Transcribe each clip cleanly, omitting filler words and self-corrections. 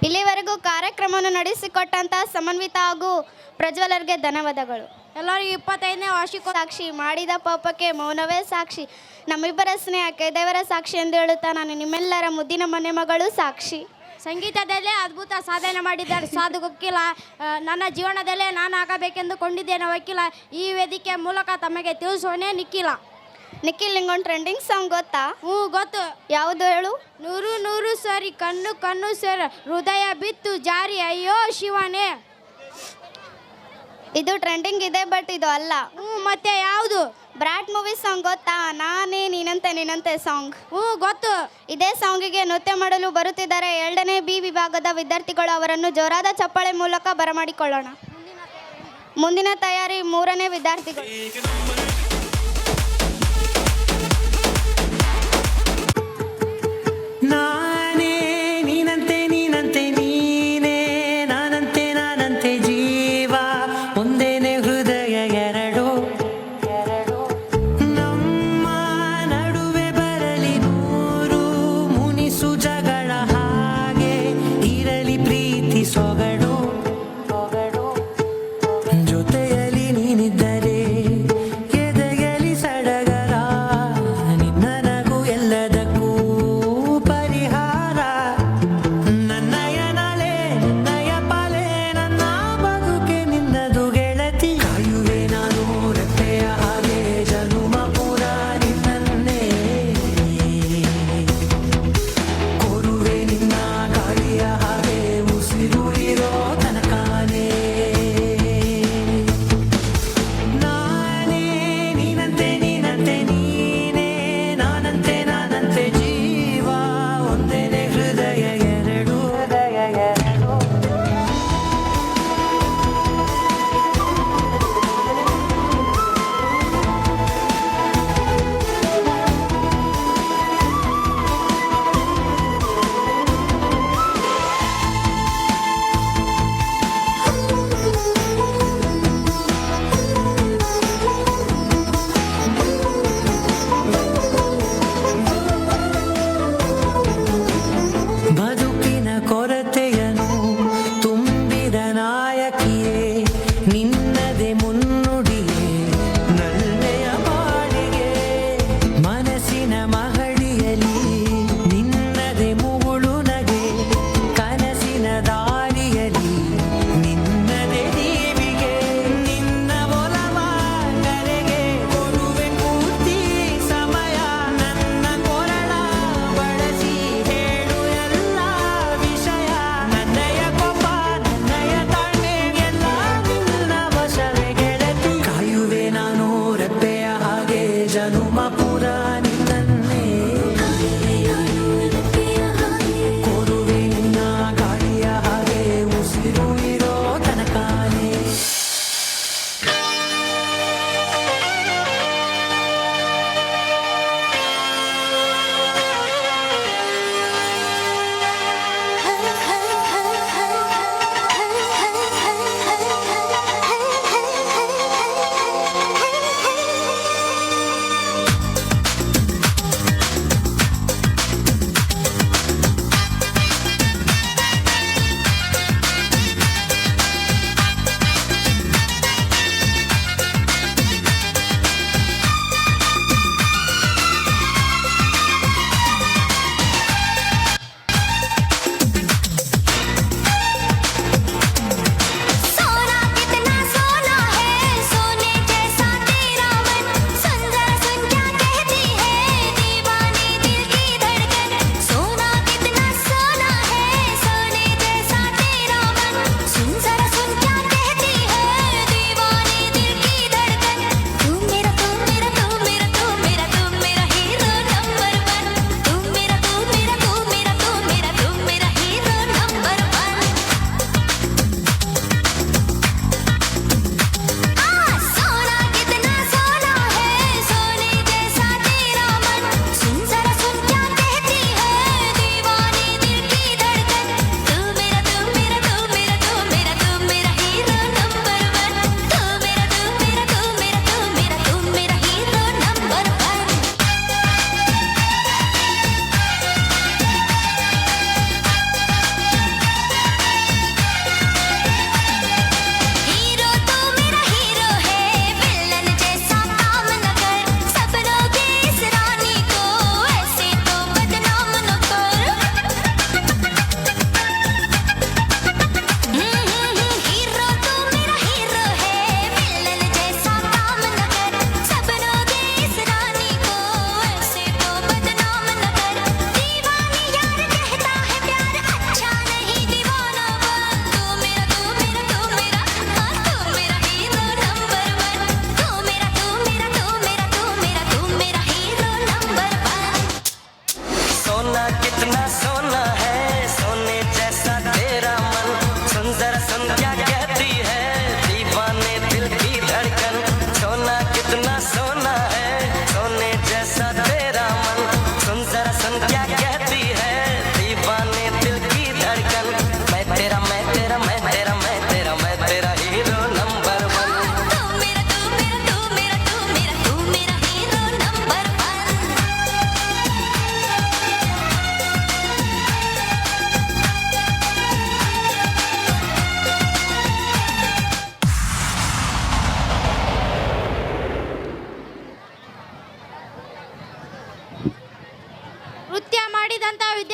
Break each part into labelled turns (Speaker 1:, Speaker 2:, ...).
Speaker 1: ಇಲ್ಲಿವರೆಗೂ ಕಾರ್ಯಕ್ರಮವನ್ನು ನಡೆಸಿಕೊಟ್ಟಂತ ಸಮನ್ವಿತ ಹಾಗೂ ಪ್ರಜ್ವಲರ್ಗೆ ಧನ್ಯವಾದಗಳು.
Speaker 2: ಎಲ್ಲರಿಗೂ 25ನೇ ವಾರ್ಷಿಕ
Speaker 1: ಸಾಕ್ಷಿ ಮಾಡಿದ ಪಾಪಕ್ಕೆ ಮೌನವೇ ಸಾಕ್ಷಿ. ನಮ್ಮಿಬ್ಬರ ಸ್ನೇಹಕ್ಕೆ ದೇವರ ಸಾಕ್ಷಿ ಎಂದು ಹೇಳುತ್ತಾ ನಾನು ನಿಮ್ಮೆಲ್ಲರ ಮುದ್ದಿನ ಮನೆ ಮಗಳು ಸಾಕ್ಷಿ.
Speaker 2: ಸಂಗೀತದಲ್ಲೇ ಅದ್ಭುತ ಸಾಧನೆ ಮಾಡಿದ್ದಾರೆ ಸಾಧು ವಕೀಲ. ನನ್ನ ಜೀವನದಲ್ಲೇ ನಾನು ಆಗಬೇಕೆಂದು ಕೊಂಡಿದ್ದೇನೆ ವಕೀಲ. ಈ ವೇದಿಕೆ ಮೂಲಕ ತಮಗೆ ತಿಳಿಸೋನೆ ನಿಖಿಲ.
Speaker 1: ನಿಖಿಲ್ ನಿಂಗೊಂದು ಟ್ರೆಂಡಿಂಗ್ ಸಾಂಗ್ ಗೊತ್ತಾ?
Speaker 2: ಗೊತ್ತು.
Speaker 1: ಯಾವುದು ಹೇಳು?
Speaker 2: ನೂರು ನೂರು ಸರಿ ಕಣ್ಣು ಕಣ್ಣು ಸೇರ ಹೃದಯ ಬಿತ್ತು ಜಾರಿ ಅಯ್ಯೋ ಶಿವನೇ.
Speaker 1: ಇದು ಟ್ರೆಂಡಿಂಗ್ ಇದೆ, ಬಟ್ ಇದು ಅಲ್ಲ.
Speaker 2: ಮತ್ತೆ ಯಾವುದು?
Speaker 1: ಬ್ರಾಟ್ ಮೂವಿ ಸಾಂಗ್ ಗೊತ್ತಾ? ನಾನೇ ನೀನಂತೆ ನೀನಂತೆ ಸಾಂಗ್.
Speaker 2: ಗೊತ್ತು.
Speaker 1: ಇದೇ ಸಾಂಗಿಗೆ ನೃತ್ಯ ಮಾಡಲು ಬರುತ್ತಿದ್ದಾರೆ 2ನೇ ಬಿ ವಿಭಾಗದ ವಿದ್ಯಾರ್ಥಿಗಳು. ಅವರನ್ನು ಜೋರಾದ ಚಪ್ಪಾಳೆ ಮೂಲಕ ಬರಮಾಡಿಕೊಳ್ಳೋಣ. ಮುಂದಿನ ತಯಾರಿ 3ನೇ ವಿದ್ಯಾರ್ಥಿಗಳು.
Speaker 3: ನಾನೇ ನೀನಂತೆ ನೀನಂತೆ ನೀನೇ ನಾನಂತೆ ನಾನಂತೆ ಜೀವ ಒಂದೇನೆ ಹೃದಯ ಎರಡು ನಮ್ಮ ನಡುವೆ ಬರಲಿ ನೂರು ಮುನಿಸು ಜಗಳ ಹಾಗೆ ಇರಲಿ ಪ್ರೀತಿ ಸೊಗಡು ಜೊತೆಯಲ್ಲಿ ನೀನಿದ್ದರೆ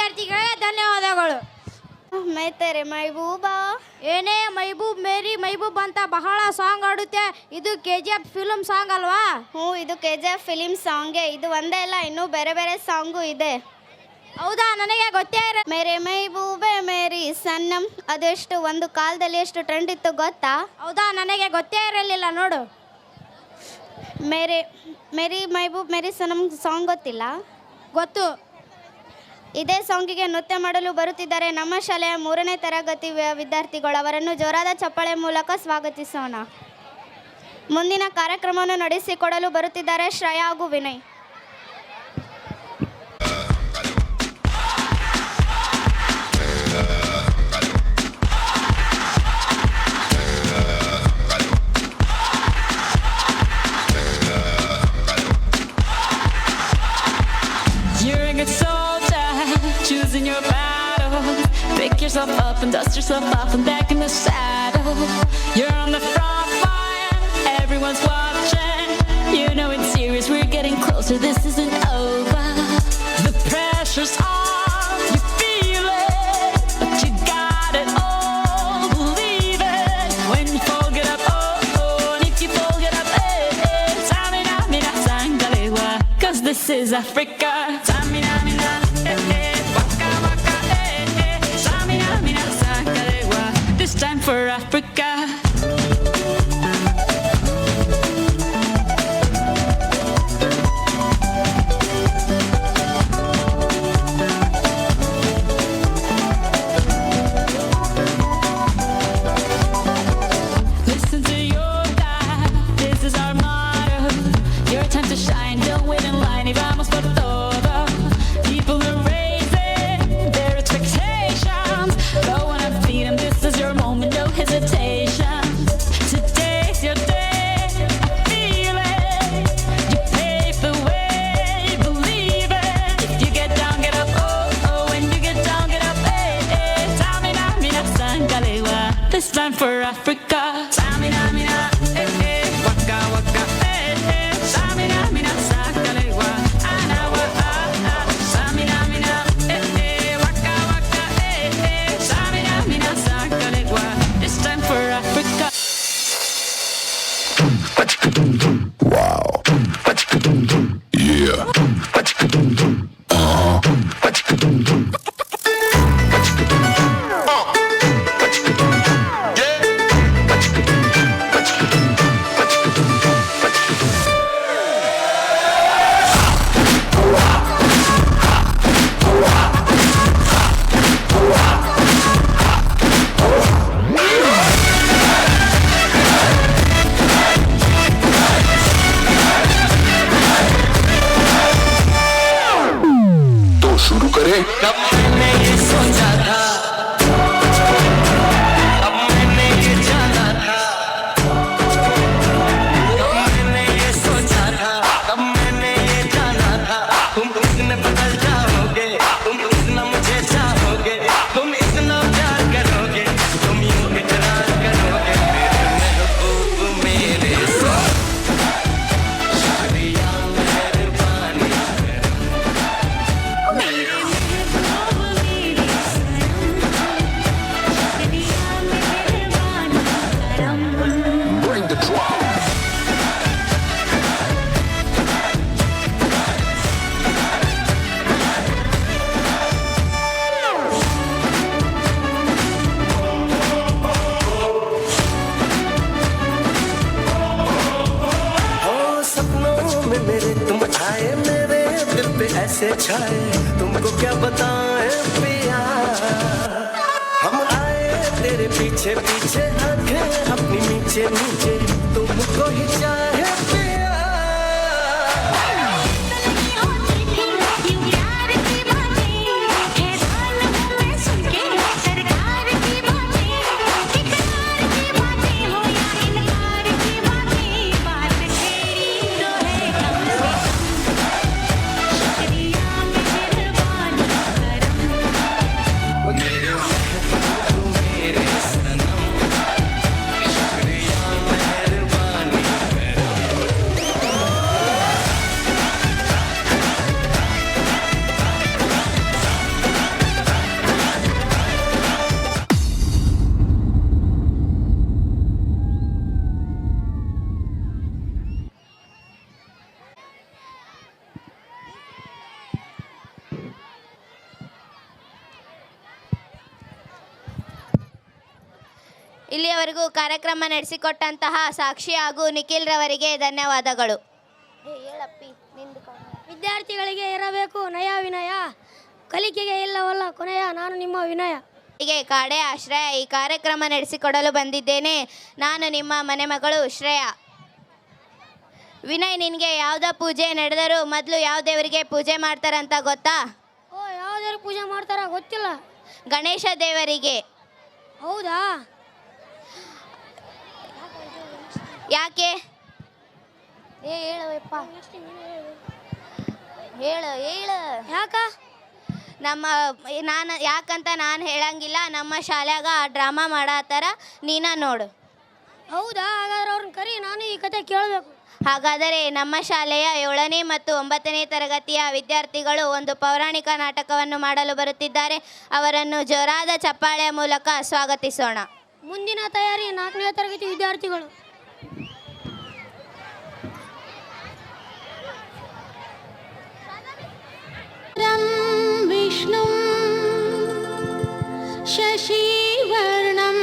Speaker 2: ವಿದ್ಯಾರ್ಥಿಗಳಿಗೆ ಧನ್ಯವಾದಗಳು.
Speaker 1: ಮೈ ತೆರೆ ಮೈಬೂಬಾ.
Speaker 2: ಏನೇ ಮೈಬೂಬ್ ಮೇರಿ ಮೈಬೂಬ್ ಅಂತ ಬಹಳ ಸಾಂಗ್ ಆಡುತ್ತೆ. ಇದು KGF ಫಿಲ್ಮ್ ಸಾಂಗ್ ಅಲ್ವಾ?
Speaker 1: ಹ್ಞೂ, ಇದು KGF ಫಿಲಿಮ್ ಸಾಂಗೇ. ಇದು ಒಂದೇ ಅಲ್ಲ, ಇನ್ನೂ ಬೇರೆ ಬೇರೆ ಸಾಂಗು ಇದೆ.
Speaker 2: ಹೌದಾ? ನನಗೆ ಗೊತ್ತೇ
Speaker 1: ಮೇರೆ ಮೈಬೂಬೆ ಮೇರಿ ಸನ್ನಂ ಅದೆಷ್ಟು ಒಂದು ಕಾಲದಲ್ಲಿ ಎಷ್ಟು ಟ್ರೆಂಡ್ ಇತ್ತು ಗೊತ್ತಾ?
Speaker 2: ಹೌದಾ? ನನಗೆ ಗೊತ್ತೇ ಇರಲಿಲ್ಲ ನೋಡು.
Speaker 1: ಮೇರಿ ಮೈಬೂಬ್ ಮೇರಿ ಸನಂ ಸಾಂಗ್ ಗೊತ್ತಿಲ್ಲ?
Speaker 2: ಗೊತ್ತು.
Speaker 1: ಇದೇ ಸಾಂಗಿಗೆ ನೃತ್ಯ ಮಾಡಲು ಬರುತ್ತಿದ್ದಾರೆ ನಮ್ಮ ಶಾಲೆಯ 3ನೇ ತರಗತಿ ವಿದ್ಯಾರ್ಥಿಗಳು. ಅವರನ್ನು ಜೋರಾದ ಚಪ್ಪಾಳೆ ಮೂಲಕ ಸ್ವಾಗತಿಸೋಣ. ಮುಂದಿನ ಕಾರ್ಯಕ್ರಮವನ್ನು ನಡೆಸಿಕೊಡಲು ಬರುತ್ತಿದ್ದಾರೆ ಶ್ರೇಯಾ ಹಾಗೂ Vinay.
Speaker 4: You're a good soldier, choosing your battles. Pick yourself up and dust yourself off and back in the saddle. You're on the front line, everyone's watching. You know it's serious, we're getting closer, this isn't over. The pressure's on, you feel it, but you got it all, believe it. When you fall, get up, oh, oh, and if you fall, get up, eh, eh. Samina, mina, sangalewa, 'cause this is Africa. Samina, mina, eh, eh, waka, waka, eh, eh. Samina, mina, sangalewa, this time for Africa. Listen to your dad, this is our motto. Your time to shine, don't wait in line, y vamos por todo. People are raising their expectations. Go on and feed them, this is your moment, no hesitation. Today's your day, I feel it. You pave the way, believe it. If you get down, get up, oh, oh. When you get down, get up, eh, eh. Samina, mina, sangalewa, this time for Africa. Samina, mina, eh, eh. Waka, waka, eh, eh. Samina, mina, sangalewa, anawa, ah, ah. Samina, mina, eh, eh. Waka, waka, eh, eh. Samina, mina, sangalewa, this time for Africa.
Speaker 5: तो शुरू करें।
Speaker 3: कब मैंने ये सोचा था, अब मैंने ये जाना था। कब मैंने ये सोचा था, कब मैंने ये जाना था। तुम इतने बदल जाओगे, तुम इतना मुझे चाहोगे, तुम इतना प्यार करोगे, तुम यूं इकरार करोगे मेरे महबूब मेरे साथ। शुक्रिया मेहरबानी
Speaker 5: Bring the drum.
Speaker 3: ओ सपनों में मेरे तुम आए, मेरे दिल पे ऐसे छाए, तुमको क्या बताएं पिया। हम आए तेरे पीछे पीछे, आंखें अपनी नीचे नीचे, तुमको ही चाहे पिया। मेरे सनम, शुक्रिया मेहरबानी।
Speaker 1: ಇಲ್ಲಿಯವರೆಗೂ ಕಾರ್ಯಕ್ರಮ ನಡೆಸಿಕೊಟ್ಟಂತಹ ಸಾಕ್ಷಿ ಹಾಗೂ ನಿಖಿಲ್ ರವರಿಗೆ ಧನ್ಯವಾದಗಳು.
Speaker 2: ವಿದ್ಯಾರ್ಥಿಗಳಿಗೆ ಇರಬೇಕು ನಯ ವಿನಯ, ಕಲಿಕೆಗೆ ಇಲ್ಲವಲ್ಲ ಕೊನೆಯ, ನಾನು ನಿಮ್ಮ ವಿನಯ.
Speaker 1: ಹೀಗೆ ಕಾಡೆ ಆಶ್ರಯ ಈ ಕಾರ್ಯಕ್ರಮ ನಡೆಸಿಕೊಡಲು ಬಂದಿದ್ದೇನೆ. ನಾನು ನಿಮ್ಮ ಮನೆ ಮಗಳು ಶ್ರೇಯಾ. ವಿನಯ್, ನಿನಗೆ ಯಾವುದೇ ಪೂಜೆ ನಡೆದರೂ ಮೊದಲು ಯಾವ ದೇವರಿಗೆ ಪೂಜೆ ಮಾಡ್ತಾರಂತ ಗೊತ್ತಾ?
Speaker 2: ಓ, ಯಾವ ದೇವ್ರಿಗೆ ಪೂಜೆ ಮಾಡ್ತಾರ ಗೊತ್ತಿಲ್ಲ.
Speaker 1: ಗಣೇಶ ದೇವರಿಗೆ.
Speaker 2: ಹೌದಾ?
Speaker 1: ಯಾಕೆ?
Speaker 2: ಹೇಳಪ್ಪ.
Speaker 1: ಹೇಳು.
Speaker 2: ಯಾಕ?
Speaker 1: ಯಾಕಂತ ನಾನು ಹೇಳಂಗಿಲ್ಲ. ನಮ್ಮ ಶಾಲ್ಯಾಗ ಡ್ರಾಮಾ ಮಾಡತ್ತಾರ, ನೀನ ನೋಡು.
Speaker 2: ಹೌದಾ? ಹಾಗಾದ್ರೆ ಅವ್ರನ್ನ ಕರಿ, ನಾನು ಈ ಕತೆ ಕೇಳಬೇಕು.
Speaker 1: ಹಾಗಾದರೆ ನಮ್ಮ ಶಾಲೆಯ 7ನೇ ಮತ್ತು 9ನೇ ತರಗತಿಯ ವಿದ್ಯಾರ್ಥಿಗಳು ಒಂದು ಪೌರಾಣಿಕ ನಾಟಕವನ್ನು ಮಾಡಲು ಬರುತ್ತಿದ್ದಾರೆ. ಅವರನ್ನು ಜೋರಾದ ಚಪ್ಪಾಳೆಯ ಮೂಲಕ ಸ್ವಾಗತಿಸೋಣ.
Speaker 2: ಮುಂದಿನ ತಯಾರಿ 4ನೇ ತರಗತಿ ವಿದ್ಯಾರ್ಥಿಗಳು.
Speaker 5: ವಿಷ್ಣು ಶಶಿವರ್ಣಂ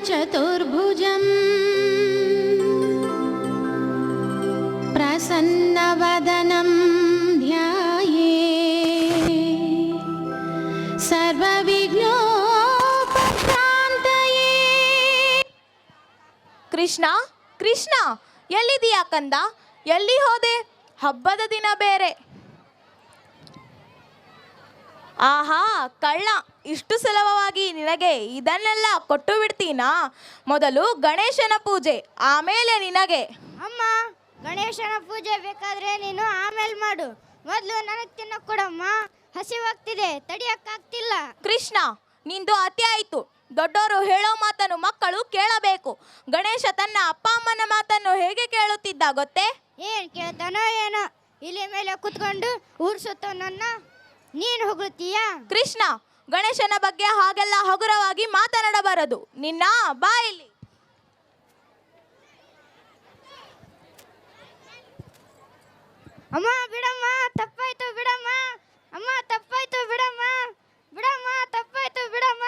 Speaker 5: ಚತುರ್ಭುಜಂ ಪ್ರಸನ್ನವದನಂ ಧ್ಯಾಯೇ ಸರ್ವವಿಘ್ನೋಪಶಾಂತಯೇ.
Speaker 6: ಕೃಷ್ಣ, ಕೃಷ್ಣ, ಎಲ್ಲಿದೀಯಾ ಕಂದ? ಎಲ್ಲಿ ಹೋದೆ? ಹಬ್ಬದ ದಿನ ಬೇರೆ. ಆಹಾ ಕಳ್ಳ, ಇಷ್ಟು ಸುಲಭವಾಗಿ ನಿನಗೆ ಇದನ್ನೆಲ್ಲ ಕೊಟ್ಟು ಬಿಡ್ತೀನಾ? ಮೊದಲು ಗಣೇಶನ ಪೂಜೆ, ಆಮೇಲೆ ನಿನಗೆ.
Speaker 2: ಅಮ್ಮ, ಗಣೇಶನ ಪೂಜೆ ಬೇಕಾದ್ರೆ ನೀನು ಆಮೇಲೆ ಮಾಡು, ಮೊದಲು ನನಗೆ ತಿನ್ನಕ್ಕೆ ಕೊಡಮ್ಮ. ಹಸಿವಾಗ್ತಿದೆ, ತಡಿಯಕ್ಕಾಗ್ತಿಲ್ಲ.
Speaker 6: ಕೃಷ್ಣ, ನಿಂದು ಅತಿ ಆಯಿತು. ದೊಡ್ಡವರು ಹೇಳೋ ಮಾತನ್ನು ಮಕ್ಕಳು ಕೇಳಬೇಕು. ಗಣೇಶ ತನ್ನ ಅಪ್ಪ ಅಮ್ಮನ ಮಾತನ್ನು ಹೇಗೆ ಕೇಳುತ್ತಿದ್ದ ಗೊತ್ತೇ?
Speaker 2: ಏನು ಕೇಳ್ತಾನೋ ಏನೋ, ಇಲ್ಲಿ ಮೇಲೆ ಕುತ್ಕೊಂಡು ಊರ್ಸುತ್ತೋ ನನ್ನ. ನೀನು ಹೊಗಳ್ತೀಯಾ?
Speaker 6: ಕೃಷ್ಣ, ಗಣೇಶನ ಬಗ್ಗೆ ಹಾಗೆಲ್ಲ ಹಗುರವಾಗಿ ಮಾತನಾಡಬಾರದು. ನಿನ್ನ ಬಾ ಇಲ್ಲಿ.
Speaker 2: ಅಮ್ಮ ಬಿಡಮ್ಮ, ತಪ್ಪಾಯ್ತು ಬಿಡಮ್ಮ. ಅಮ್ಮ ತಪ್ಪಾಯ್ತು ಬಿಡಮ್ಮ. ಬಿಡಮ್ಮ, ತಪ್ಪಾಯ್ತು ಬಿಡಮ್ಮ.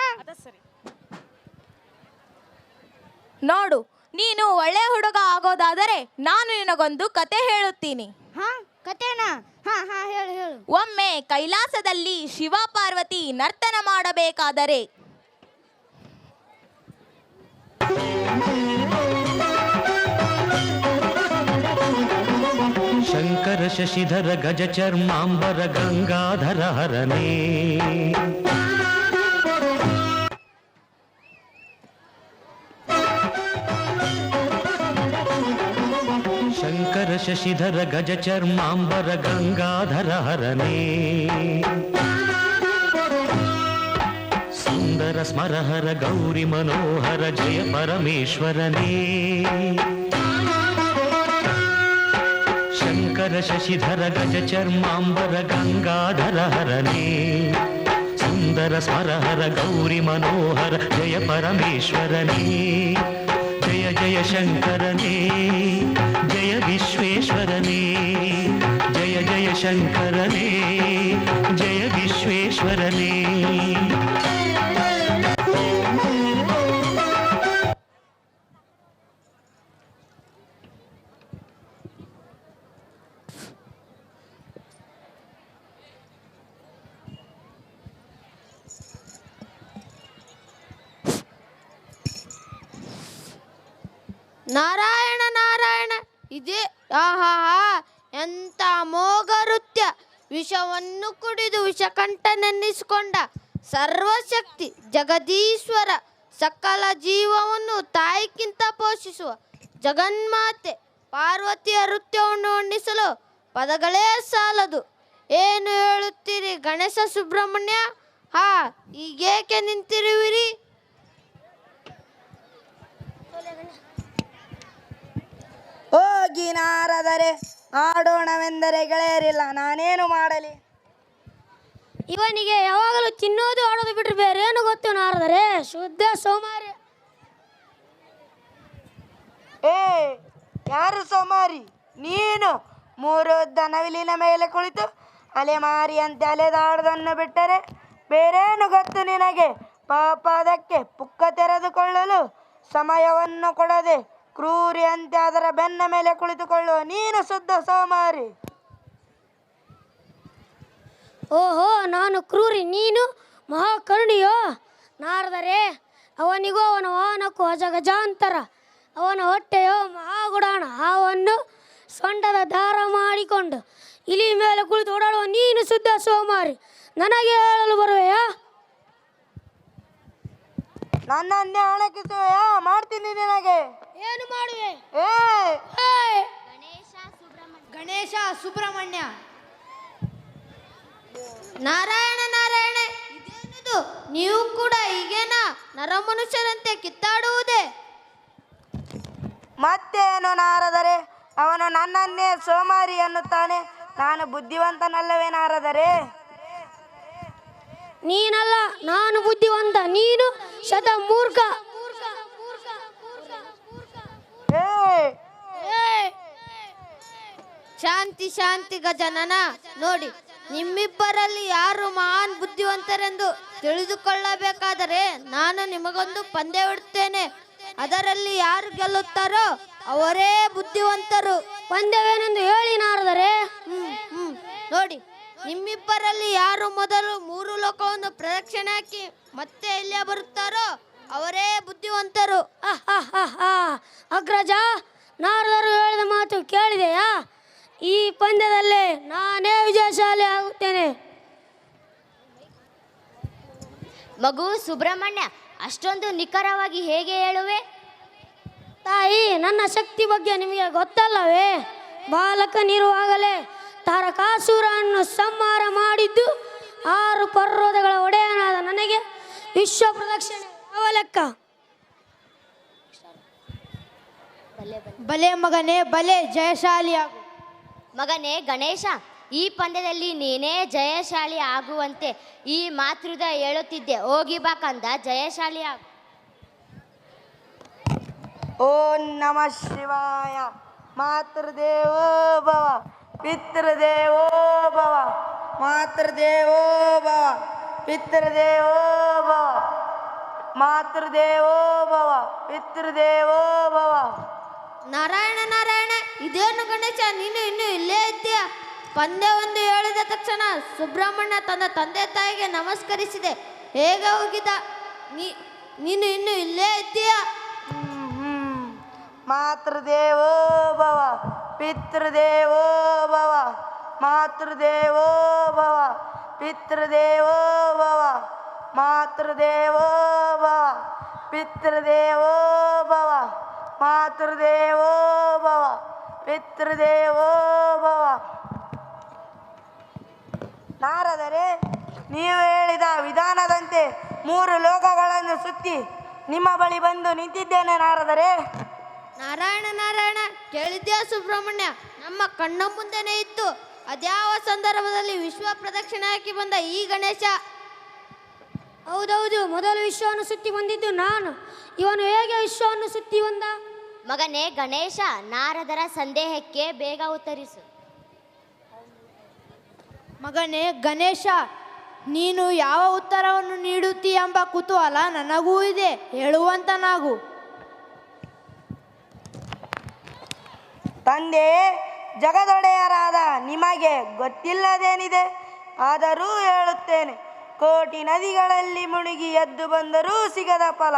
Speaker 6: ನೋಡು, ನೀನು ಒಳ್ಳೆ ಹುಡುಗ ಆಗೋದಾದರೆ ನಾನು ನಿನಗೊಂದು ಕತೆ ಹೇಳುತ್ತೀನಿ.
Speaker 2: ಹಾ, ಕತೆನಾ? ಹಾ ಹಾ, ಹೇಳು ಹೇಳು.
Speaker 6: ಒಮ್ಮೆ ಕೈಲಾಸದಲ್ಲಿ ಶಿವ ಪಾರ್ವತಿ ನರ್ತನ ಮಾಡಬೇಕಾದರೆ
Speaker 3: ಶಂಕರ ಶಶಿಧರ ಗಜ ಚರ್ಮಾಂಬರ ಗಂಗಾಧರ ಹರನೇ ಶಂಕರ ಶಶಿಧರ ಗಜ ಚರ್ಮಾಂಬರ ಗಂಗಾಧರ ಹರನೇ ಸುಂದರ ಸ್ಮರಹರ ಗೌರಿ ಮನೋಹರ ಜಯ ಪರಮೇಶ್ವರನೇ ಶಂಕರ ಶಶಿಧರ ಗಜ ಚರ್ಮಾಂಬರ ಗಂಗಾಧರ ಹರನೇ ಸುಂದರ ಸ್ಮರಹರ ಗೌರಿ ಮನೋಹರ ಜಯ ಪರಮೇಶ್ವರನೇ ಜಯ ಜಯ ಶಂಕರನೇ ಜಯ ವಿಶ್ವೇಶ್ವರನೇ ಜಯ ಜಯ ಶಂಕರನೇ ಜಯ ವಿಶ್ವೇಶ್ವರನೇ.
Speaker 2: ನಾರಾಯಣ ನಾರಾಯಣ, ಇದೇ ಆಹಾ, ಎಂತ ಮೋಗ ನೃತ್ಯ. ವಿಷವನ್ನು ಕುಡಿದು ವಿಷಕಂಠನೆನ್ನಿಸಿಕೊಂಡ ಸರ್ವಶಕ್ತಿ ಜಗದೀಶ್ವರ, ಸಕಲ ಜೀವವನ್ನು ತಾಯಿಗಿಂತ ಪೋಷಿಸುವ ಜಗನ್ಮಾತೆ ಪಾರ್ವತಿಯ ನೃತ್ಯವನ್ನು ವರ್ಣಿಸಲು ಪದಗಳೇ ಸಾಲದು. ಏನು ಹೇಳುತ್ತೀರಿ ಗಣೇಶ ಸುಬ್ರಹ್ಮಣ್ಯ? ಹಾ, ಈಗೇಕೆ ನಿಂತಿರುವಿರಿ?
Speaker 7: ಹೋಗಿ ನಾರದರೆ ಆಡೋಣವೆಂದರೆ ಗೆಳೆಯರಿಲ್ಲ, ನಾನೇನು ಮಾಡಲಿ?
Speaker 2: ಇವನಿಗೆ ಯಾವಾಗಲೂ ತಿನ್ನೋದು ಆಡೋದು ಬಿಟ್ಟರೆ ಬೇರೆ ಏನು ಗೊತ್ತು ನಾರದರೆ? ಶುದ್ಧ ಸೋಮಾರಿ.
Speaker 7: ಏ, ಯಾರು ಸೋಮಾರಿ? ನೀನು 3 ದನವಿಲಿನ ಮೇಲೆ ಕುಳಿತು ಅಲೆಮಾರಿಯಂತೆ ಅಲೆದಾಡೋದನ್ನು ಬಿಟ್ಟರೆ ಬೇರೇನು ಗೊತ್ತು ನಿನಗೆ? ಪಾಪ ಅದಕ್ಕೆ ಪುಕ್ಕ ತೆರೆದುಕೊಳ್ಳಲು ಸಮಯವನ್ನು ಕೊಡದೆ ಕ್ರೂರಿಯಂತೆ ಅದರ ಬೆನ್ನ ಮೇಲೆ ಕುಳಿತುಕೊಳ್ಳುವ ನೀನು ಶುದ್ಧ ಸೋಮಾರಿ.
Speaker 2: ಓಹೋ, ನಾನು ಕ್ರೂರಿ, ನೀನು ಮಹಾಕರುಣಿಯೋ? ನಾರದರೆ, ಅವನಿಗೂ ಅವನ ವಾಹನಕ್ಕೂ ಅಜಗಜಾಂತರ. ಅವನ ಹೊಟ್ಟೆಯೋ ಮಹಾಗುಡಾಣ. ಹಾವನ್ನು ಸೊಂಟದ ದಾರ ಮಾಡಿಕೊಂಡು ಇಲಿ ಮೇಲೆ ಕುಳಿತು ಓಡಾಡುವ ನೀನು ಶುದ್ಧ ಸೋಮಾರಿ. ನನಗೆ ಹೇಳಲು ಬರುವೆಯಾ?
Speaker 7: ನನ್ನನ್ನೇ ಅಣಕಿಸುವೆಯಾ? ಮಾಡ್ತೀನಿ ನಿನಗೆ.
Speaker 2: ಏನು ಮಾಡುವೆ?
Speaker 1: ಗಣೇಶ ಸುಬ್ರಹ್ಮಣ್ಯ. ನಾರಾಯಣ ನಾರಾಯಣ, ಇದೇನಿದು? ನೀವು ಕೂಡ ಈಗೇನಾ ನರಮನುಷ್ಯರಂತೆ ಕಿತ್ತಾಡುವುದೇ?
Speaker 7: ಮತ್ತೇನು ನಾರದರೆ, ಅವನು ನನ್ನನ್ನೇ ಸೋಮಾರಿ ಎನ್ನುತ್ತಾನೆ. ನಾನು ಬುದ್ಧಿವಂತನಲ್ಲವೇ ನಾರದರೆ?
Speaker 2: ನೀನಲ್ಲ, ನಾನು ಬುದ್ಧಿವಂತ, ನೀನು ಶತ ಮೂರ್ಖ.
Speaker 1: ಶಾಂತಿ ಶಾಂತಿ ಗಜನನ. ನೋಡಿ, ನಿಮ್ಮಿಬ್ಬರಲ್ಲಿ ಯಾರು ಮಹಾನ್ ಬುದ್ಧಿವಂತರೆಂದು ತಿಳಿದುಕೊಳ್ಳಬೇಕಾದರೆ ನಾನು ನಿಮಗೊಂದು ಪಂದ್ಯವಿಡುತ್ತೇನೆ. ಅದರಲ್ಲಿ ಯಾರು ಗೆಲ್ಲುತ್ತಾರೋ ಅವರೇ ಬುದ್ಧಿವಂತರು.
Speaker 2: ಪಂದ್ಯವೇನೆಂದು ಹೇಳಿ ನಾರದರೆ.
Speaker 1: ನೋಡಿ, ನಿಮ್ಮಿಬ್ಬರಲ್ಲಿ ಯಾರು ಮೊದಲು 3 ಲೋಕವನ್ನು ಪ್ರದಕ್ಷಿಣೆ ಹಾಕಿ ಮತ್ತೆ ಇಲ್ಲೇ ಬರುತ್ತಾರೋ ಅವರೇ ಬುದ್ಧಿವಂತರು.
Speaker 2: ಅಗ್ರಜ, ನಾರದರು ಹೇಳಿದ ಮಾತು ಕೇಳಿದೆಯಾ? ಈ ಪಂದ್ಯದಲ್ಲೇ ನಾನೇ ವಿಜಯಶಾಲಿ ಆಗುತ್ತೇನೆ.
Speaker 8: ಮಗು ಸುಬ್ರಹ್ಮಣ್ಯ, ಅಷ್ಟೊಂದು ನಿಖರವಾಗಿ ಹೇಗೆ ಹೇಳುವೆ?
Speaker 2: ತಾಯಿ, ನನ್ನ ಶಕ್ತಿ ಬಗ್ಗೆ ನಿಮಗೆ ಗೊತ್ತಲ್ಲವೇ? ಬಾಲಕನಿರುವಾಗಲೇ ತಾರಕಾಸುರನ್ನು ಸಂಹಾರ ಮಾಡಿದ್ದು 6 ಪರ್ವತಗಳ ಒಡೆಯನಾದ ನನಗೆ ವಿಶ್ವ ಪ್ರದಕ್ಷಿಣೆ ಯಾವ ಲೆಕ್ಕ?
Speaker 1: ಬಲೆ ಮಗನೇ ಬಲೆ, ಜಯಶಾಲಿಯಾಗು.
Speaker 8: ಮಗನೇ ಗಣೇಶ, ಈ ಪಂದ್ಯದಲ್ಲಿ ನೀನೇ ಜಯಶಾಲಿ ಆಗುವಂತೆ ಈ ಮಾತೃದ ಹೇಳುತ್ತಿದ್ದೆ. ಹೋಗಿ ಬಾ ಕಂದ, ಜಯಶಾಲಿ ಆಗು.
Speaker 7: ಓಂ ನಮಃ ಶಿವಾಯ. ಮಾತೃದೇವೋ ಭವ, ಪಿತೃದೇವೋ ಭವ, ಮಾತೃದೇವೋ ಭವ, ಪಿತೃದೇವೋ ಭವ, ಮಾತೃದೇವೋ ಭವ, ಪಿತೃದೇವೋ ಭವ.
Speaker 1: ನಾರಾಯಣ ನಾರಾಯಣ, ಇದೇನು ಗಣೇಶ, ನೀನು ಇನ್ನೂ ಇಲ್ಲೇ ಇದ್ದೀಯ? ಪಂದ್ಯವೊಂದು ಹೇಳಿದ ತಕ್ಷಣ ಸುಬ್ರಹ್ಮಣ್ಯ ತನ್ನ ತಂದೆ ತಾಯಿಗೆ ನಮಸ್ಕರಿಸಿದೆ. ಹೇಗೆ ಹೋಗಿದ? ನೀನು ಇನ್ನೂ ಇಲ್ಲೇ ಇದ್ದೀಯ?
Speaker 7: ಮಾತೃದೇವೋ ಭವ, ಪಿತೃದೇವೋ ಭವ, ಮಾತೃದೇವೋ ಭವ, ಪಿತೃದೇವೋ ಭವ, ಮಾತೃದೇವೋ ಭವ, ಪಿತೃದೇವೋ ಭವ, ಮಾತೃದೇವೋ ಭವ, ಪಿತೃದೇವೋ ಭವ. ನಾರದರೆ, ನೀವು ಹೇಳಿದ ವಿಧಾನದಂತೆ 3 ಲೋಕಗಳನ್ನು ಸುತ್ತಿ ನಿಮ್ಮ ಬಳಿ ಬಂದು ನಿಂತಿದ್ದೇನೆ ನಾರದರೆ.
Speaker 1: ನಾರಾಯಣ ನಾರಾಯಣ, ಕೇಳಿದ್ಯಾ ಸುಬ್ರಹ್ಮಣ್ಯ? ನಮ್ಮ ಕಣ್ಣ ಮುಂದೆನೇ ಇತ್ತು. ಅದ್ಯಾವ ಸಂದರ್ಭದಲ್ಲಿ ವಿಶ್ವ ಪ್ರದಕ್ಷಿಣೆ ಹಾಕಿ ಬಂದ ಈ ಗಣೇಶ?
Speaker 2: ಹೌದೌದು, ಮೊದಲು ವಿಶ್ವವನ್ನು ಸುತ್ತಿ ಬಂದಿದ್ದು ನಾನು. ಇವನು ಹೇಗೆ ವಿಶ್ವವನ್ನು ಸುತ್ತಿ ಬಂದ?
Speaker 8: ಮಗನೇ ಗಣೇಶ, ನಾರದರ ಸಂದೇಹಕ್ಕೆ ಬೇಗ ಉತ್ತರಿಸು.
Speaker 1: ಮಗನೇ ಗಣೇಶ, ನೀನು ಯಾವ ಉತ್ತರವನ್ನು ನೀಡುತ್ತೀಯ ಎಂಬ ಕುತೂಹಲ ನನಗೂ ಇದೆ. ಹೇಳುವಂತನಾಗು.
Speaker 7: ತಂದೆ, ಜಗದೊಡೆಯರಾದ ನಿಮಗೆ ಗೊತ್ತಿಲ್ಲದೇನಿದೆ? ಆದರೂ ಹೇಳುತ್ತೇನೆ. ಕೋಟಿ ನದಿಗಳಲ್ಲಿ ಮುಳುಗಿ ಎದ್ದು ಬಂದರೂ ಸಿಗದ ಫಲ,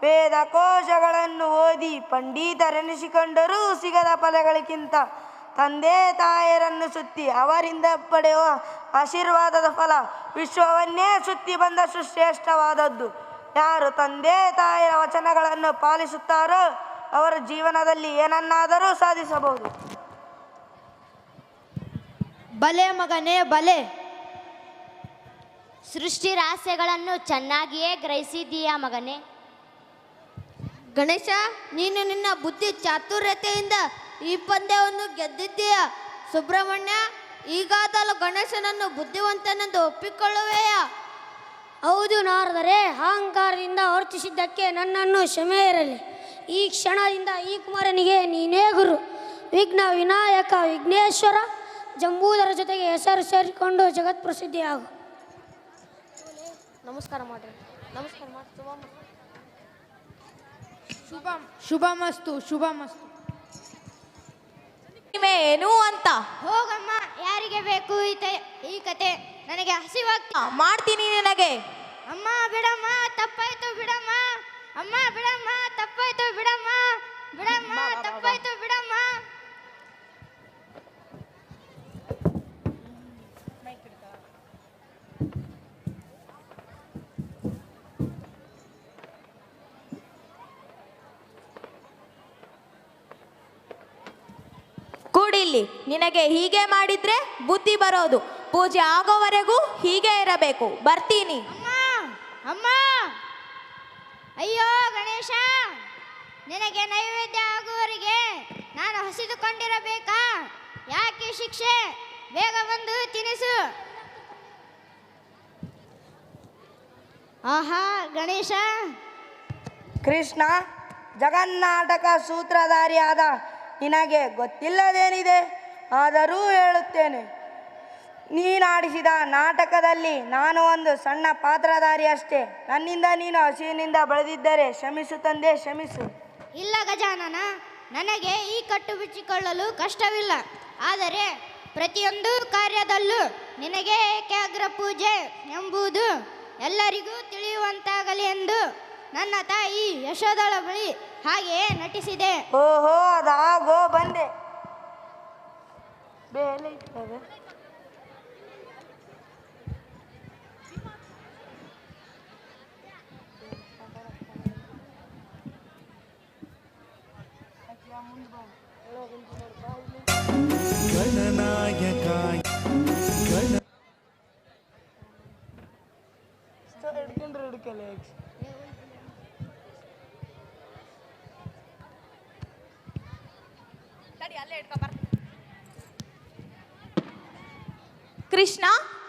Speaker 7: ವೇದ ಕೋಶಗಳನ್ನು ಓದಿ ಪಂಡಿತರೆನಿಸಿಕೊಂಡರೂ ಸಿಗದ ಫಲಗಳಿಗಿಂತ ತಂದೆ ತಾಯರನ್ನು ಸುತ್ತಿ ಅವರಿಂದ ಪಡೆಯುವ ಆಶೀರ್ವಾದದ ಫಲ ವಿಶ್ವವನ್ನೇ ಸುತ್ತಿ ಬಂದ ಸುಶ್ರೇಷ್ಠವಾದದ್ದು. ಯಾರು ತಂದೆ ತಾಯಿಯ ವಚನಗಳನ್ನು ಪಾಲಿಸುತ್ತಾರೋ ಅವರ ಜೀವನದಲ್ಲಿ ಏನನ್ನಾದರೂ ಸಾಧಿಸಬಹುದು.
Speaker 1: ಬಲೆ ಮಗನೇ ಬಲೆ.
Speaker 8: ಸೃಷ್ಟಿ ರಹಸ್ಯಗಳನ್ನು ಚೆನ್ನಾಗಿಯೇ ಗ್ರಹಿಸಿದ್ದೀಯಾ ಮಗನೇ.
Speaker 1: ಗಣೇಶ, ನೀನು ನಿನ್ನ ಬುದ್ಧಿ ಚಾತುರ್ಯತೆಯಿಂದ ಈ ಪಂದ್ಯವನ್ನು ಗೆದ್ದಿದ್ದೀಯ. ಸುಬ್ರಹ್ಮಣ್ಯ, ಈಗಾದಲು ಗಣೇಶನನ್ನು ಬುದ್ಧಿವಂತನೆಂದು ಒಪ್ಪಿಕೊಳ್ಳುವೆಯಾ?
Speaker 2: ಹೌದು ನಾರದರೆ, ಅಹಂಕಾರದಿಂದ ವರ್ತಿಸಿದ್ದಕ್ಕೆ ನನ್ನನ್ನು ಕ್ಷಮೆ ಇರಲಿ. ಈ ಕ್ಷಣದಿಂದ ಈ ಕುಮಾರನಿಗೆ ನೀನೇ ಗುರು. ವಿಘ್ನ ವಿನಾಯಕ ವಿಘ್ನೇಶ್ವರ ಜಂಬೂದರ ಜೊತೆಗೆ ಹೆಸರು ಸೇರಿಕೊಂಡು ಜಗತ್ಪ್ರಸಿದ್ಧಿಯಾಗು.
Speaker 1: ನಮಸ್ಕಾರ ಮಾಡ್ರಿ. ನಮಸ್ಕಾರ ಮಾಡಿ.
Speaker 5: ಶುಭಮಸ್ತು ಶುಭಮಸ್ತು.
Speaker 6: ಏನು ಅಂತ
Speaker 1: ಹೋಗಮ್ಮ, ಯಾರಿಗೆ ಬೇಕು ಈ ಕತೆ? ನನಗೆ ಹಸಿವಾಗ್ತಿ.
Speaker 6: ಮಾಡ್ತೀನಿ ನಿನಗೆ.
Speaker 1: ಅಮ್ಮ ಬಿಡಮ್ಮ, ತಪ್ಪಾಯ್ತು ಬಿಡಮ್ಮ. ಅಮ್ಮ ಬಿಡಮ್ಮ, ತಪ್ಪಾಯ್ತು ಬಿಡಮ್ಮ. ಬಿಡಮ್ಮ, ತಪ್ಪಾಯ್ತು ಬಿಡಮ್ಮ.
Speaker 6: ಕೂಡಿಲ್ಲಿ. ನಿನಗೆ ಹೀಗೆ ಮಾಡಿದ್ರೆ ಬುದ್ಧಿ ಬರೋದು. ಪೂಜೆ ಆಗೋವರೆಗೂ ಹೀಗೆ ಇರಬೇಕು. ಬರ್ತೀನಿ.
Speaker 1: ಅಮ್ಮ ಅಮ್ಮ, ಅಯ್ಯೋ ಗಣೇಶ, ನಿನಗೆ ನೈವೇದ್ಯ ಆಗುವವರೆಗೆ ನಾನು ಹಸಿದುಕೊಂಡಿರಬೇಕಾ? ಯಾಕೆ ಶಿಕ್ಷೆ? ಬೇಗ ಬಂದು ತಿನಿಸು. ಆಹಾ ಗಣೇಶ,
Speaker 7: ಕೃಷ್ಣ, ಜಗನ್ನಾಟಕ ಸೂತ್ರಧಾರಿಯಾದ ನಿನಗೆ ಗೊತ್ತಿಲ್ಲದೇನಿದೆ? ಆದರೂ ಹೇಳುತ್ತೇನೆ. ನೀನಾಡಿಸಿದ ನಾಟಕದಲ್ಲಿ ನಾನು ಒಂದು ಸಣ್ಣ ಪಾತ್ರಧಾರಿ ಅಷ್ಟೇ. ನನ್ನಿಂದ ನೀನು ಹಸಿವಿನಿಂದ ಬೆಳೆದಿದ್ದರೆ ಕ್ಷಮಿಸು ತಂದೆ, ಕ್ಷಮಿಸು.
Speaker 1: ಇಲ್ಲ ಗಜಾನನ, ನನಗೆ ಈ ಕಟ್ಟು ಬಿಚ್ಚಿಕೊಳ್ಳಲು ಕಷ್ಟವಿಲ್ಲ. ಆದರೆ ಪ್ರತಿಯೊಂದು ಕಾರ್ಯದಲ್ಲೂ ನಿನಗೆ ಏಕಾಗ್ರ ಪೂಜೆ ಎಂಬುದು ಎಲ್ಲರಿಗೂ ತಿಳಿಯುವಂತಾಗಲಿ ಎಂದು ನನ್ನ ತಾಯಿ ಯಶೋದಳ ಬಳಿ ಹಾಗೆಯೇ ನಟಿಸಿದೆ.
Speaker 7: ಓಹೋ, ಅದಾಗೋ ಬಂದೆ. ಬೇಲೆ ಇರ್ತದೆ.
Speaker 3: ಗಣನಾಯಕಾಯ
Speaker 6: ಕೃಷ್ಣ,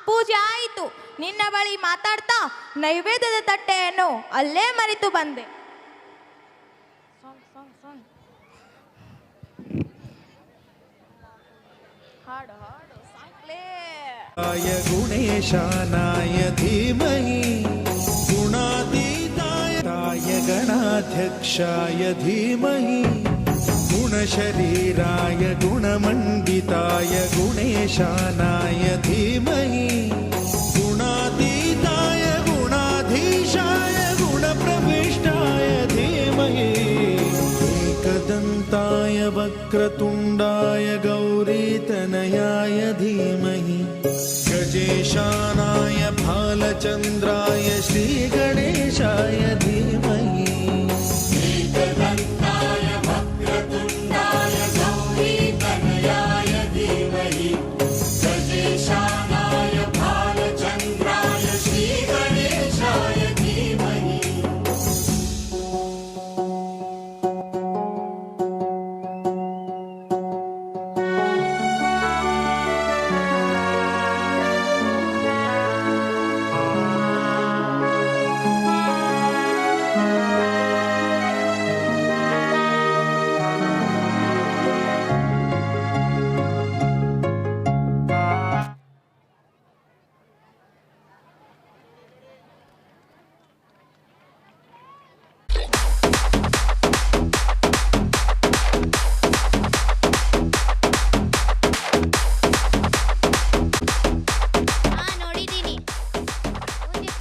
Speaker 6: ಪೂಜೆ ಆಯಿತು. ನಿನ್ನ ಬಳಿ ಮಾತಾಡ್ತಾ ನೈವೇದ್ಯದ ತಟ್ಟೆಯನ್ನು ಅಲ್ಲೇ ಮರೆತು ಬಂದೆ. ಹಾಡು ಹಾಡು ಸಾಕ್ಲೇ.
Speaker 3: ಗುಣೇಶಾನಾಯ ಧೀಮಹಿ ಗುಣಾತೀತಾಯ ಗಣಾಧ್ಯಕ್ಷಾಯ ಧೀಮಹಿ ಗುಣಶರೀರಾಯ ಗುಣಮಂಡಿತಾಯ ಗುಣೇಶಾನಾಯ ಧೀಮಹಿ ಗುಣಾತೀತಾಯ ಗುಣಾಧೀಶಾಯ ಗುಣಪ್ರವಿಷ್ಟಾಯ ಧೀಮಹಿ एकदन्ताय वक्रतुण्डाय गौरीतनयाय धीमहि गजेशानाय भालचन्द्राय श्रीगणेशाय धीमहि एकदन्ताय वक्रतुण्डाय गौरीतनयाय धीमहि गजेशानाय भालचन्द्राय श्रीगणेशाय धीमहि.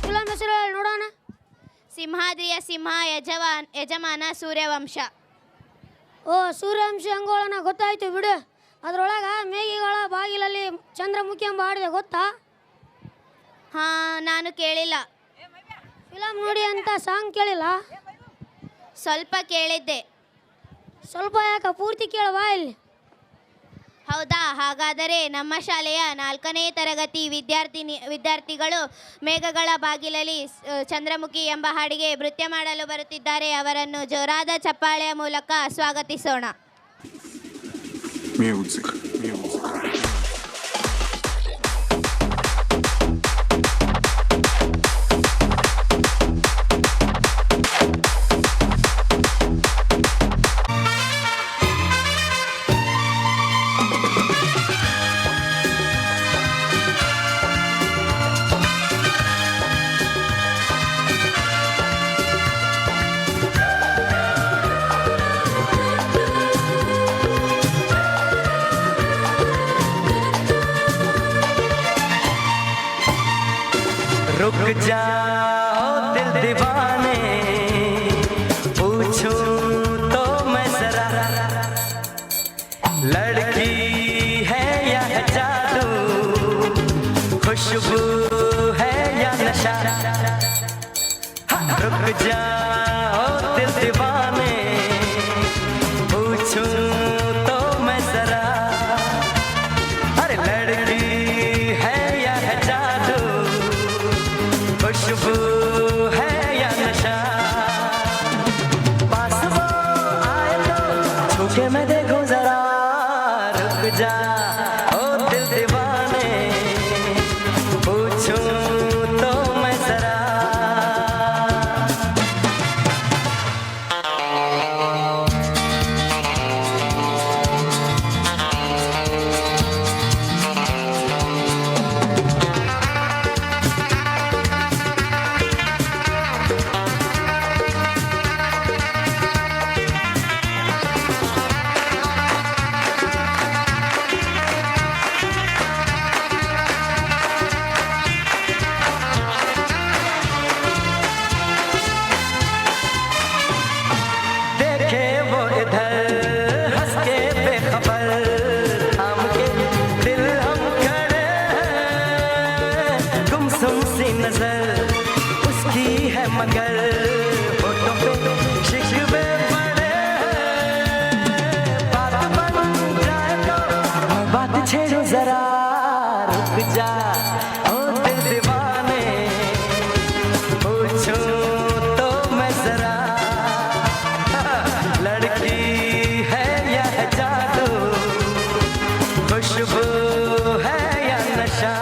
Speaker 2: ಫಿಲಂ ಹೆಸರು ಹೇಳಿ ನೋಡೋಣ.
Speaker 1: ಸಿಂಹಾದ್ರಿಯ ಸಿಂಹ, ಯಜಮಾನ ಸೂರ್ಯವಂಶ.
Speaker 2: ಓ, ಸೂರ್ಯವಂಶ ಅಂಗೋಳನ ಗೊತ್ತಾಯ್ತು ಬಿಡು. ಅದರೊಳಗೆ ಮೇಘಗಳ ಬಾಗಿಲಲ್ಲಿ ಚಂದ್ರಮುಖಿ ಎಂಬ ಹಾಡಿದೆ, ಗೊತ್ತಾ?
Speaker 1: ಹಾ, ನಾನು ಕೇಳಿಲ್ಲ.
Speaker 2: ಫಿಲಂ ನೋಡಿ ಅಂತ ಸಾಂಗ್ ಕೇಳಿಲ್ಲ?
Speaker 1: ಸ್ವಲ್ಪ ಕೇಳಿದ್ದೆ.
Speaker 2: ಸ್ವಲ್ಪ ಯಾಕೆ, ಪೂರ್ತಿ ಕೇಳವಾ ಇಲ್ಲಿ?
Speaker 1: ಹೌದಾ? ಹಾಗಾದರೆ ನಮ್ಮ ಶಾಲೆಯ 4ನೇ ತರಗತಿ ವಿದ್ಯಾರ್ಥಿಗಳು ಮೇಘಗಳ ಬಾಗಿಲಲ್ಲಿ ಚಂದ್ರಮುಖಿ ಎಂಬ ಹಾಡಿಗೆ ನೃತ್ಯ ಮಾಡಲು ಬರುತ್ತಿದ್ದಾರೆ. ಅವರನ್ನು ಜೋರಾದ ಚಪ್ಪಾಳೆಯ ಮೂಲಕ ಸ್ವಾಗತಿಸೋಣ.
Speaker 9: Music.
Speaker 3: दीवाने पूछूं तो मैं जरा लड़की है या है जादू खुशबू है या नशा रुक जाओ दिल दीवाने पूछूं तो मैं जरा अरे लड़की है या है जादू खुशबू है या नशा पास वो आए तो छूके मैं देखूं जरा रुक जा ओ दिल दीवाने पूछूं तो मैं जरा देखे वो इधर हंस के बेखबर थाम के दिल हम खड़े हैं गुमसुम सी नजर उसकी है मगर होठों पे शिकवे पड़े हैं बात बन जाए तो बात छेड़ो जरा रुक जा ओ दिल दीवाने पूछूं तो मैं जरा लड़की है या है जादू खुशबू है या नशा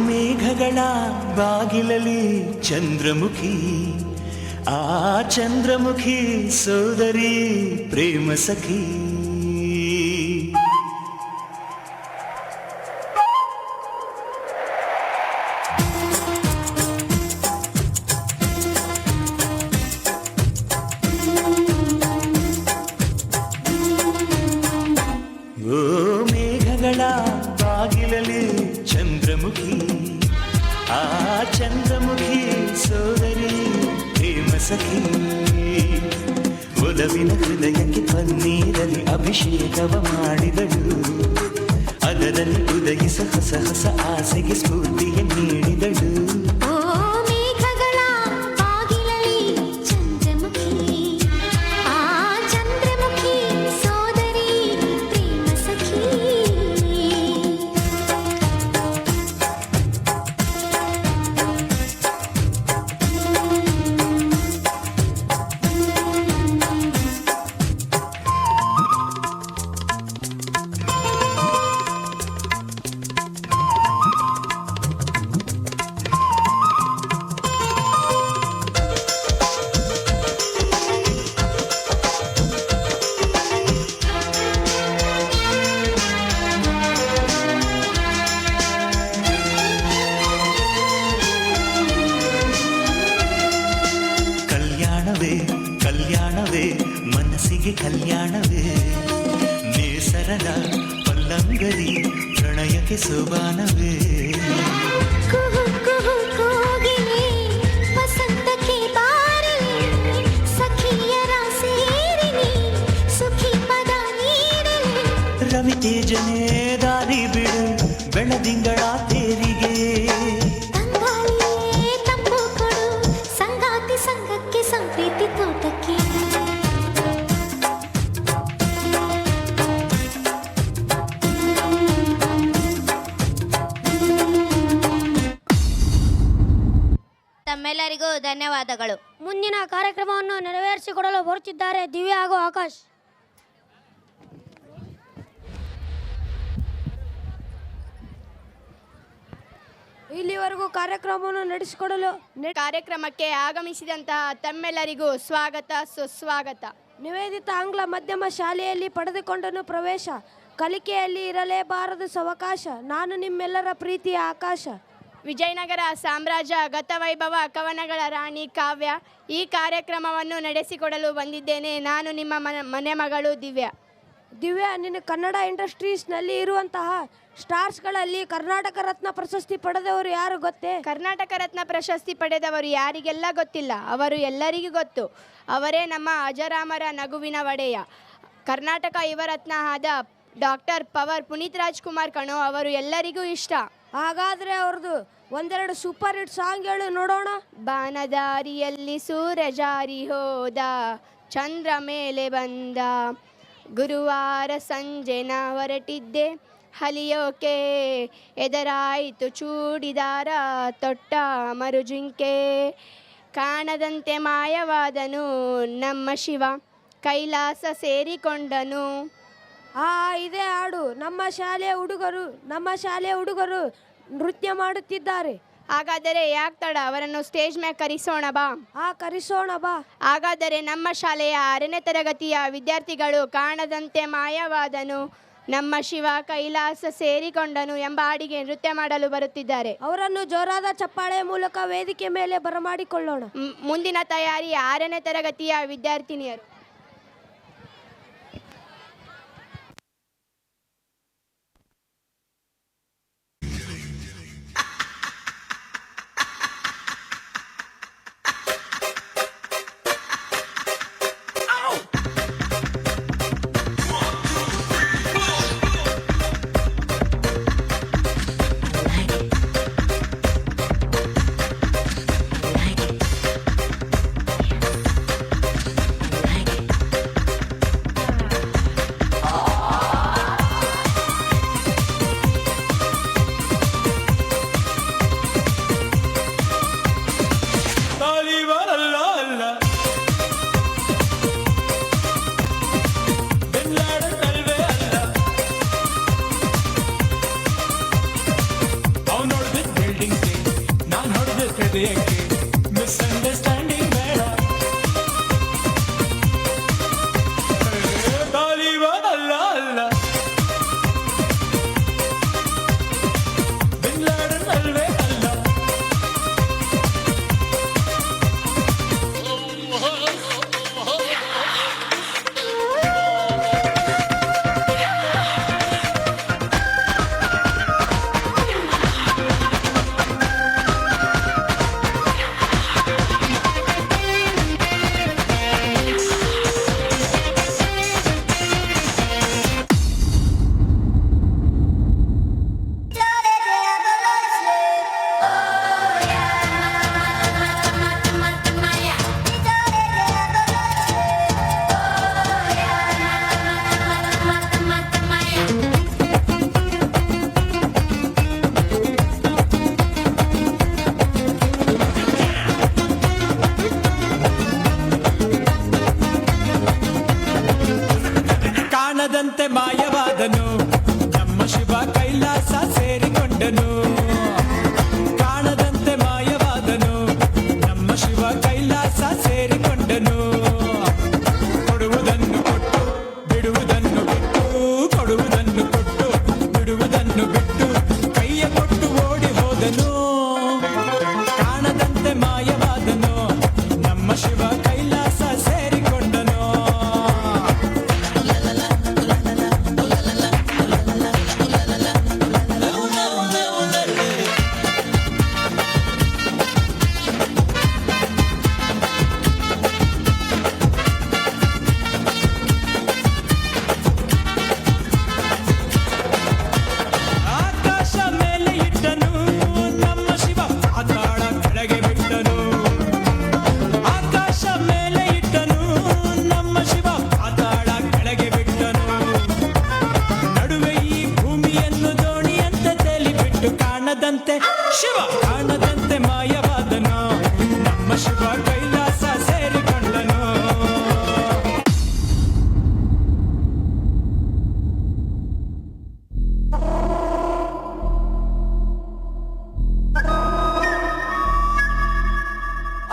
Speaker 9: ಮೇಘಗಳ ಬಾಗಿಲಲ್ಲಿ ಚಂದ್ರಮುಖಿ ಆ ಚಂದ್ರಮುಖಿ ಸೋದರಿ ಪ್ರೇಮ ಸಖಿ ಓ ಮೇಘಗಳ ಬಾಗಿಲಲ್ಲಿ ಚಂದ್ರಮುಖಿ ಆ ಚಂದ್ರಮುಖಿ ಸೋದರಿ ಪ್ರೇಮ ಸಖಿ ಒಲವಿನ ಹೃದಯಕ್ಕೆ ಪನ್ನೀರಲ್ಲಿ ಅಭಿಷೇಕವ ಮಾಡಿದಳು ಅದರಲ್ಲಿ ಉದಯಿಸ ಹೊಸ ಹೊಸ ಆಸೆಗೆ ಸ್ಫೂರ್ತಿಯ ನೀಡಿದಳು
Speaker 5: ಓ ಮೇಘಗಳ ಬಾಗಿಲಲ್ಲಿ ಚಂದ್ರಮುಖಿ ಆ ಚಂದ್ರಮುಖಿ ಸೋದರಿ ಪ್ರೇಮ ಸಖಿ
Speaker 9: ಕಲ್ಯಾಣವೇ ಕಲ್ಯಾಣವೇ ಮನಸ್ಸಿಗೆ ಕಲ್ಯಾಣವೇ ನೇಸರದ ಪಲ್ಲಂಗರಿ ಪ್ರಣಯಕ್ಕೆ ಸೋಬಾನವೇ
Speaker 5: ಕುಹು ಕುಹು ಕೋಗಿಲೆ ವಸಂತಕ್ಕೆ ಬಾರಲಿ ಸಖಿಯರ ಸೇರಿನಿ ಸುಖಿ ಪದ ನೀಡಲಿ
Speaker 9: ರವಿ ತೇಜನೇ ದಾರಿ ಬಿಡು ಬೆಳದಿಂಗಳ ತೇರಿಗೆ
Speaker 5: ತಂಗಾಳಿಯೇ ತಂಪು ಕೊಡು ಸಂಗಾತಿ ಸಂಗಕ್ಕೆ ಸಂಪ್ರೀತಿ ತೋಟಕ್ಕೆ
Speaker 8: ತಮ್ಮೆಲ್ಲರಿಗೂ ಧನ್ಯವಾದಗಳು.
Speaker 2: ಮುಂದಿನ ಕಾರ್ಯಕ್ರಮವನ್ನು ನೆರವೇರಿಸಿಕೊಡಲು ಬರುತ್ತಿದ್ದಾರೆ ದಿವ್ಯ ಹಾಗೂ ಆಕಾಶ್.
Speaker 10: ಇಲ್ಲಿವರೆಗೂ ಕಾರ್ಯಕ್ರಮವನ್ನು ನಡೆಸಿಕೊಡಲು ಕಾರ್ಯಕ್ರಮಕ್ಕೆ ಆಗಮಿಸಿದಂತಹ ತಮ್ಮೆಲ್ಲರಿಗೂ ಸ್ವಾಗತ ಸುಸ್ವಾಗತ. ನಿವೇದಿತ ಆಂಗ್ಲ ಮಾಧ್ಯಮ ಶಾಲೆಯಲ್ಲಿ ಪಡೆದುಕೊಂಡನು ಪ್ರವೇಶ.
Speaker 2: ಕಲಿಕೆಯಲ್ಲಿ ಇರಲೇಬಾರದು ಸವಕಾಶ. ನಾನು ನಿಮ್ಮೆಲ್ಲರ ಪ್ರೀತಿಯ ಆಕಾಶ.
Speaker 10: ವಿಜಯನಗರ ಸಾಮ್ರಾಜ್ಯ ಗತವೈಭವ ಕವನಗಳ ರಾಣಿ ಕಾವ್ಯ. ಈ ಕಾರ್ಯಕ್ರಮವನ್ನು ನಡೆಸಿಕೊಡಲು ಬಂದಿದ್ದೇನೆ. ನಾನು ನಿಮ್ಮ ಮನೆ ಮಗಳು ದಿವ್ಯಾ.
Speaker 2: ದಿವ್ಯಾ, ನಿನ್ನ ಕನ್ನಡ ಇಂಡಸ್ಟ್ರೀಸ್ನಲ್ಲಿ ಇರುವಂತಹ ಸ್ಟಾರ್ಸ್ಗಳಲ್ಲಿ ಕರ್ನಾಟಕ ರತ್ನ ಪ್ರಶಸ್ತಿ ಪಡೆದವರು ಯಾರು ಗೊತ್ತೇ?
Speaker 10: ಕರ್ನಾಟಕ ರತ್ನ ಪ್ರಶಸ್ತಿ ಪಡೆದವರು ಯಾರಿಗೆಲ್ಲ ಗೊತ್ತಿಲ್ಲ, ಅವರು ಎಲ್ಲರಿಗೂ ಗೊತ್ತು. ಅವರೇ ನಮ್ಮ ಅಜರಾಮರ ನಗುವಿನ ಒಡೆಯ, ಕರ್ನಾಟಕ ಯುವರತ್ನ ಆದ ಡಾಕ್ಟರ್ ಪವರ್ ಪುನೀತ್ ರಾಜ್ಕುಮಾರ್ ಕಣೋ. ಅವರು ಎಲ್ಲರಿಗೂ ಇಷ್ಟ.
Speaker 2: ಹಾಗಾದರೆ ಅವ್ರದ್ದು ಒಂದೆರಡು ಸೂಪರ್ ಹಿಟ್ ಸಾಂಗ್ ಹೇಳು ನೋಡೋಣ.
Speaker 10: ಬಾನದಾರಿಯಲ್ಲಿ ಸೂರ್ಯ ಜಾರಿ ಹೋದ, ಚಂದ್ರ ಮೇಲೆ ಬಂದ, ಗುರುವಾರ ಸಂಜೆ ನಾ ಹೊರಟಿದ್ದೆ ಹಲಿಯೋಕೆ, ಎದರಾಯಿತು ಚೂಡಿದಾರ ತೊಟ್ಟ ಮರುಜಿಂಕೆ, ಕಾಣದಂತೆ ಮಾಯವಾದನು ನಮ್ಮ ಶಿವ, ಕೈಲಾಸ ಸೇರಿಕೊಂಡನು.
Speaker 2: ಇದೇ ಹಾಡು ನಮ್ಮ ಶಾಲೆಯ ಹುಡುಗರು ನೃತ್ಯ ಮಾಡುತ್ತಿದ್ದಾರೆ.
Speaker 10: ಹಾಗಾದರೆ ಯಾಕೆ ತಡ, ಅವರನ್ನು ಸ್ಟೇಜ್ ಮೇಲೆ ಕರೆಸೋಣ ಬಾ.
Speaker 2: ಕರೆಸೋಣ ಬಾ.
Speaker 10: ಹಾಗಾದರೆ ನಮ್ಮ ಶಾಲೆಯ 6ನೇ ತರಗತಿಯ ವಿದ್ಯಾರ್ಥಿಗಳು ಕಾಣದಂತೆ ಮಾಯವಾದನು ನಮ್ಮ ಶಿವ ಕೈಲಾಸ ಸೇರಿಕೊಂಡನು ಎಂಬ ಹಾಡಿಗೆ ನೃತ್ಯ ಮಾಡಲು ಬರುತ್ತಿದ್ದಾರೆ.
Speaker 2: ಅವರನ್ನು ಜೋರಾದ ಚಪ್ಪಾಳೆ ಮೂಲಕ ವೇದಿಕೆ ಮೇಲೆ ಬರಮಾಡಿಕೊಳ್ಳೋಣ.
Speaker 10: ಮುಂದಿನ ತಯಾರಿ 6ನೇ ತರಗತಿಯ ವಿದ್ಯಾರ್ಥಿನಿಯರು.
Speaker 9: ಮಿಸ್ಅಂಡರ್ಸ್ಟ್ಯಾಂಡಿಂಗ್ ಬೇಡ, ತಾಲಿಬಾನ್ ಅಲ್ಲ ಅಲ್ಲ, ಬಿನ್ ಲಾಡನ್ ಅಲ್ವೇ ಅಲ್ಲ. ಕಾಣದಂತೆ ಮಾಯವಾದನು ನಮ್ಮ ಶಿವ ಕೈಲಾಸ ಸೇರಿಕೊಂಡನು, ಕಾಣದಂತೆ ಮಾಯವಾದನು ನಮ್ಮ ಶಿವ ಕೈಲಾಸ ಸೇರಿಕೊಂಡನು. ಕೊಡುವುದನ್ನು ಕೊಟ್ಟು ಬಿಡುವುದನ್ನು ಬಿಟ್ಟು, ಕೊಡುವುದನ್ನು ಕೊಟ್ಟು ಬಿಡುವುದನ್ನು ಬಿಟ್ಟು, ಕೈಯ ಕೊಟ್ಟು ಓಡಿ ಹೋದನು. ಕಾಣದಂತೆ ಮಾಯವಾದನು ನಮ್ಮ ಶಿವ ಕೈಲಾಸ ಸೇರಿಕೊಂಡನು. ಆಕಾಶ ಮೇಲೆ ಇಟ್ಟನು ನಮ್ಮ ಶಿವ ಪಾತಾಳ ಕೆಳಗೆ ಬಿಟ್ಟನು, ಆಕಾಶ ಮೇಲೆ ಇಟ್ಟನು ನಮ್ಮ ಶಿವ ಪಾತಾಳ ಕೆಳಗೆ ಬಿಟ್ಟನು. ನಡುವೆ ಈ ಭೂಮಿಯನ್ನು ದೋಣಿಯಂತೆ ತೇಲಿಬಿಟ್ಟು, ಕಾಣದಂತೆ ಶಿವ ಕಾಣದಂತೆ ಮಾಯವಾದನು ನಮ್ಮ ಶಿವ ಕೈಲಾಸ ಸೇರಿಕೊಂಡನು.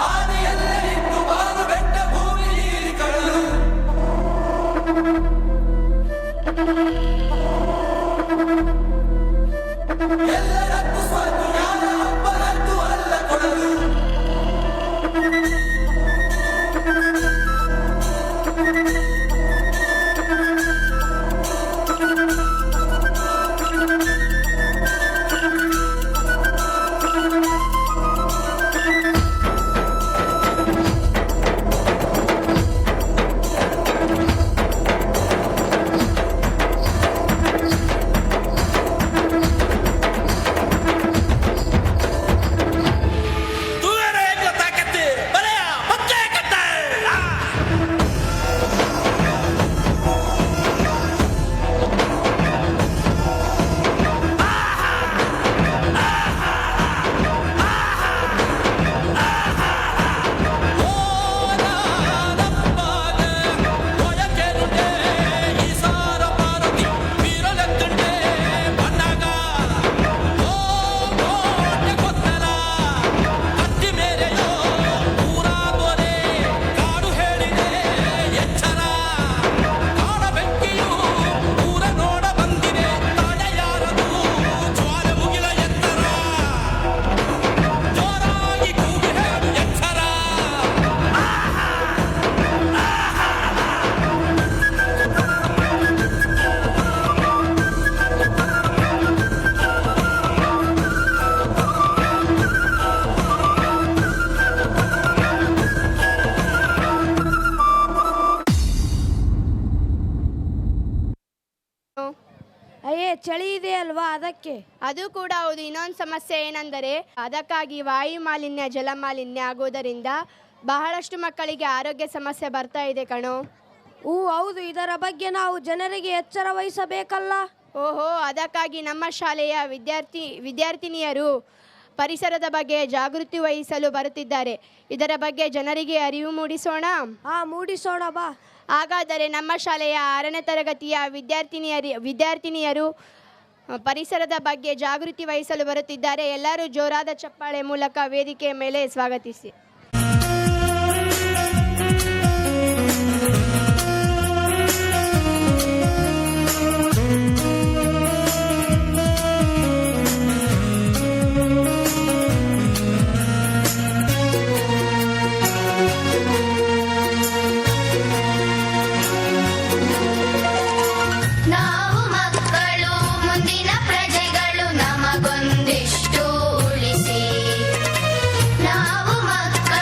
Speaker 9: ಆನೆಯಲ್ಲಿದ್ದು ಬಾನು ಬೆಟ್ಟ ಭೂಮಿ ನೀರಿ ಕಡಲು
Speaker 2: ಅಯ್ಯೇ ಚಳಿ ಇದೆ ಅಲ್ವಾ ಅದಕ್ಕೆ.
Speaker 10: ಅದು ಕೂಡ ಹೌದು. ಇನ್ನೊಂದು ಸಮಸ್ಯೆ ಏನೆಂದರೆ ಅದಕ್ಕಾಗಿ ವಾಯು ಮಾಲಿನ್ಯ ಜಲ ಮಾಲಿನ್ಯ ಆಗೋದರಿಂದ ಬಹಳಷ್ಟು ಮಕ್ಕಳಿಗೆ ಆರೋಗ್ಯ ಸಮಸ್ಯೆ ಬರ್ತಾ ಇದೆ ಕಣೋ.
Speaker 2: ಹೌದು, ಇದರ ಬಗ್ಗೆ ನಾವು ಜನರಿಗೆ ಎಚ್ಚರ ವಹಿಸಬೇಕಲ್ಲ.
Speaker 10: ಓಹೋ, ಅದಕ್ಕಾಗಿ ನಮ್ಮ ಶಾಲೆಯ ವಿದ್ಯಾರ್ಥಿನಿಯರು ಪರಿಸರದ ಬಗ್ಗೆ ಜಾಗೃತಿ ವಹಿಸಲು ಬರುತ್ತಿದ್ದಾರೆ. ಇದರ ಬಗ್ಗೆ ಜನರಿಗೆ ಅರಿವು ಮೂಡಿಸೋಣ.
Speaker 2: ಮೂಡಿಸೋಣ ಬಾ.
Speaker 10: ಹಾಗಾದರೆ ನಮ್ಮ ಶಾಲೆಯ 6ನೇ ತರಗತಿಯ ವಿದ್ಯಾರ್ಥಿನಿಯರು ಪರಿಸರದ ಬಗ್ಗೆ ಜಾಗೃತಿ ವಹಿಸಲು ಬರುತ್ತಿದ್ದಾರೆ. ಎಲ್ಲರೂ ಜೋರಾದ ಚಪ್ಪಾಳೆ ಮೂಲಕ ವೇದಿಕೆಯ ಮೇಲೆ ಸ್ವಾಗತಿಸಿ.
Speaker 5: ನಾವು ಮಕ್ಕಳು ಮುಂದಿನ ಪ್ರಜೆಗಳು ನಮಗೊಂದಿಷ್ಟು ಉಳಿಸಿ. ನಾವು ಮಕ್ಕಳು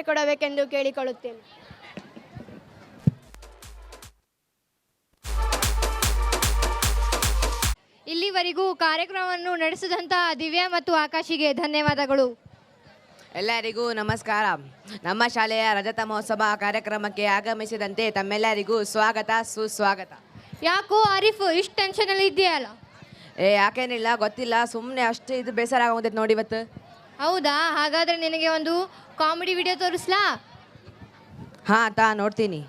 Speaker 10: ನಡೆಸಿಕೊಡಬೇಕೆಂದು ಕೇಳಿಕೊಳ್ಳುತ್ತೇನೆ.
Speaker 11: ಇಲ್ಲಿವರೆಗೂ ಕಾರ್ಯಕ್ರಮವನ್ನು ನಡೆಸಿದಂತಹ ದಿವ್ಯಾ ಮತ್ತು ಆಕಾಶಿಗೆ ಧನ್ಯವಾದಗಳು.
Speaker 12: ಎಲ್ಲರಿಗೂ ನಮಸ್ಕಾರ. ನಮ್ಮ ಶಾಲೆಯ ರಜತ ಮಹೋತ್ಸವ ಕಾರ್ಯಕ್ರಮಕ್ಕೆ ಆಗಮಿಸಿದಂತೆ ತಮ್ಮೆಲ್ಲರಿಗೂ ಸ್ವಾಗತ ಸುಸ್ವಾಗತ.
Speaker 11: ಯಾಕೋ ಆರಿಫ್ ಇಷ್ಟು ಟೆನ್ಷನಲ್ಲಿ ಇದೆಯಲ್ಲ?
Speaker 12: ಯಾಕೇನಿಲ್ಲ ಗೊತ್ತಿಲ್ಲ, ಸುಮ್ಮನೆ ಅಷ್ಟು ಇದು ಬೇಸರ ಆಗೋದೈತೆ ನೋಡಿ ಇವತ್ತು.
Speaker 11: ಹೌದಾ? ಹಾಗಾದರೆ ನಿನಗೆ ಒಂದು ಕಾಮಿಡಿ ವಿಡಿಯೋ ತೋರಿಸ್ಲಾ?
Speaker 12: ಹಾಂ ನೋಡ್ತೀನಿ.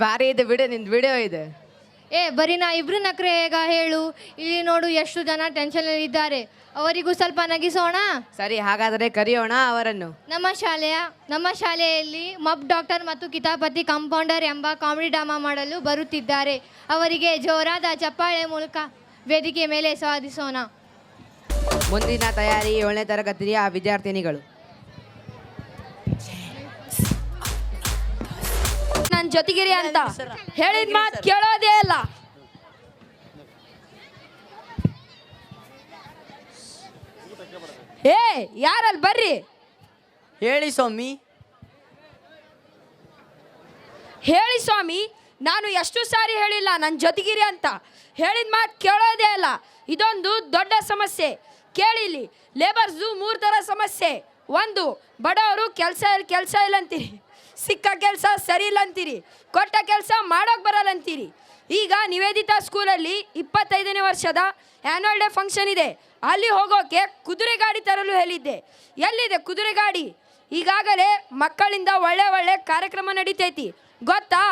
Speaker 12: ಭಾರಿ ಇದು ವಿಡಿಯೋ, ನಿಂದು ವಿಡಿಯೋ ಇದು.
Speaker 11: ಬರೀ ನಾ ಇಬ್ರು ನಕ್ರೆ ಹೇಗ ಹೇಳು? ಇಲ್ಲಿ ನೋಡು ಎಷ್ಟು ಜನ ಟೆನ್ಷನಲ್ಲಿ ಇದ್ದಾರೆ, ಅವರಿಗೂ ಸ್ವಲ್ಪ ನಗಿಸೋಣ.
Speaker 12: ಸರಿ, ಹಾಗಾದರೆ ಕರೆಯೋಣ ಅವರನ್ನು.
Speaker 11: ನಮ್ಮ ಶಾಲೆಯಲ್ಲಿ ಮಬ್ ಡಾಕ್ಟರ್ ಮತ್ತು ಕಿತಾಪತಿ ಕಂಪೌಂಡರ್ ಎಂಬ ಕಾಮಿಡಿ ಡ್ರಾಮಾ ಮಾಡಲು ಬರುತ್ತಿದ್ದಾರೆ. ಅವರಿಗೆ ಜೋರಾದ ಚಪ್ಪಾಳೆ ಮೂಲಕ ವೇದಿಕೆ ಮೇಲೆ ಸ್ವಾಗತಿಸೋಣ.
Speaker 12: ಮುಂದಿನ ತಯಾರಿ 7ನೇ ತರಗತಿಯ ವಿದ್ಯಾರ್ಥಿನಿಗಳು.
Speaker 6: ನನ್ನ ಜೊತೆಗಿರಿ ಅಂತ ಹೇಳಿದ ಮಾತು ಕೇಳೋದೇ ಇಲ್ಲ. ಯಾರಲ್ಲಿ ಬರ್ರಿ
Speaker 7: ಹೇಳಿ ಸ್ವಾಮಿ.
Speaker 6: ಹೇಳಿ ಸ್ವಾಮಿ, ನಾನು ಎಷ್ಟು ಸಾರಿ ಹೇಳಿಲ್ಲ ನನ್ನ ಜೊತೆಗಿರಿ ಅಂತ. ಹೇಳಿದ ಮಾತು ಕೇಳೋದೇ ಇಲ್ಲ. ಇದೊಂದು ದೊಡ್ಡ ಸಮಸ್ಯೆ. ಕೇಳಿಲಿ, ಲೇಬರ್ಸ್ದು 3 ಥರ ಸಮಸ್ಯೆ. 1, ಬಡವರು ಕೆಲಸ ಇಲ್ಲ ಅಂತೀರಿ, ಸಿಕ್ಕ ಕೆಲಸ ಸರಿ ಇಲ್ಲ ಅಂತೀರಿ, ಕೊಟ್ಟ ಕೆಲಸ ಮಾಡೋಕೆ ಬರಲ್ಲ ಅಂತೀರಿ. ಈಗ ನಿವೇದಿತಾ ಸ್ಕೂಲಲ್ಲಿ 25ನೇ ವರ್ಷದ ಆ್ಯನ್ಯುವಲ್ ಡೇ ಫಂಕ್ಷನ್ ಇದೆ. ಅಲ್ಲಿ ಹೋಗೋಕೆ ಕುದುರೆ ಗಾಡಿ ತರಲು ಹೇಳಿದ್ದೆ. ಎಲ್ಲಿದೆ ಕುದುರೆ ಗಾಡಿ? ಈಗಾಗಲೇ ಮಕ್ಕಳಿಂದ ಒಳ್ಳೆ ಕಾರ್ಯಕ್ರಮ ನಡೀತೈತಿ ಗೊತ್ತಾ?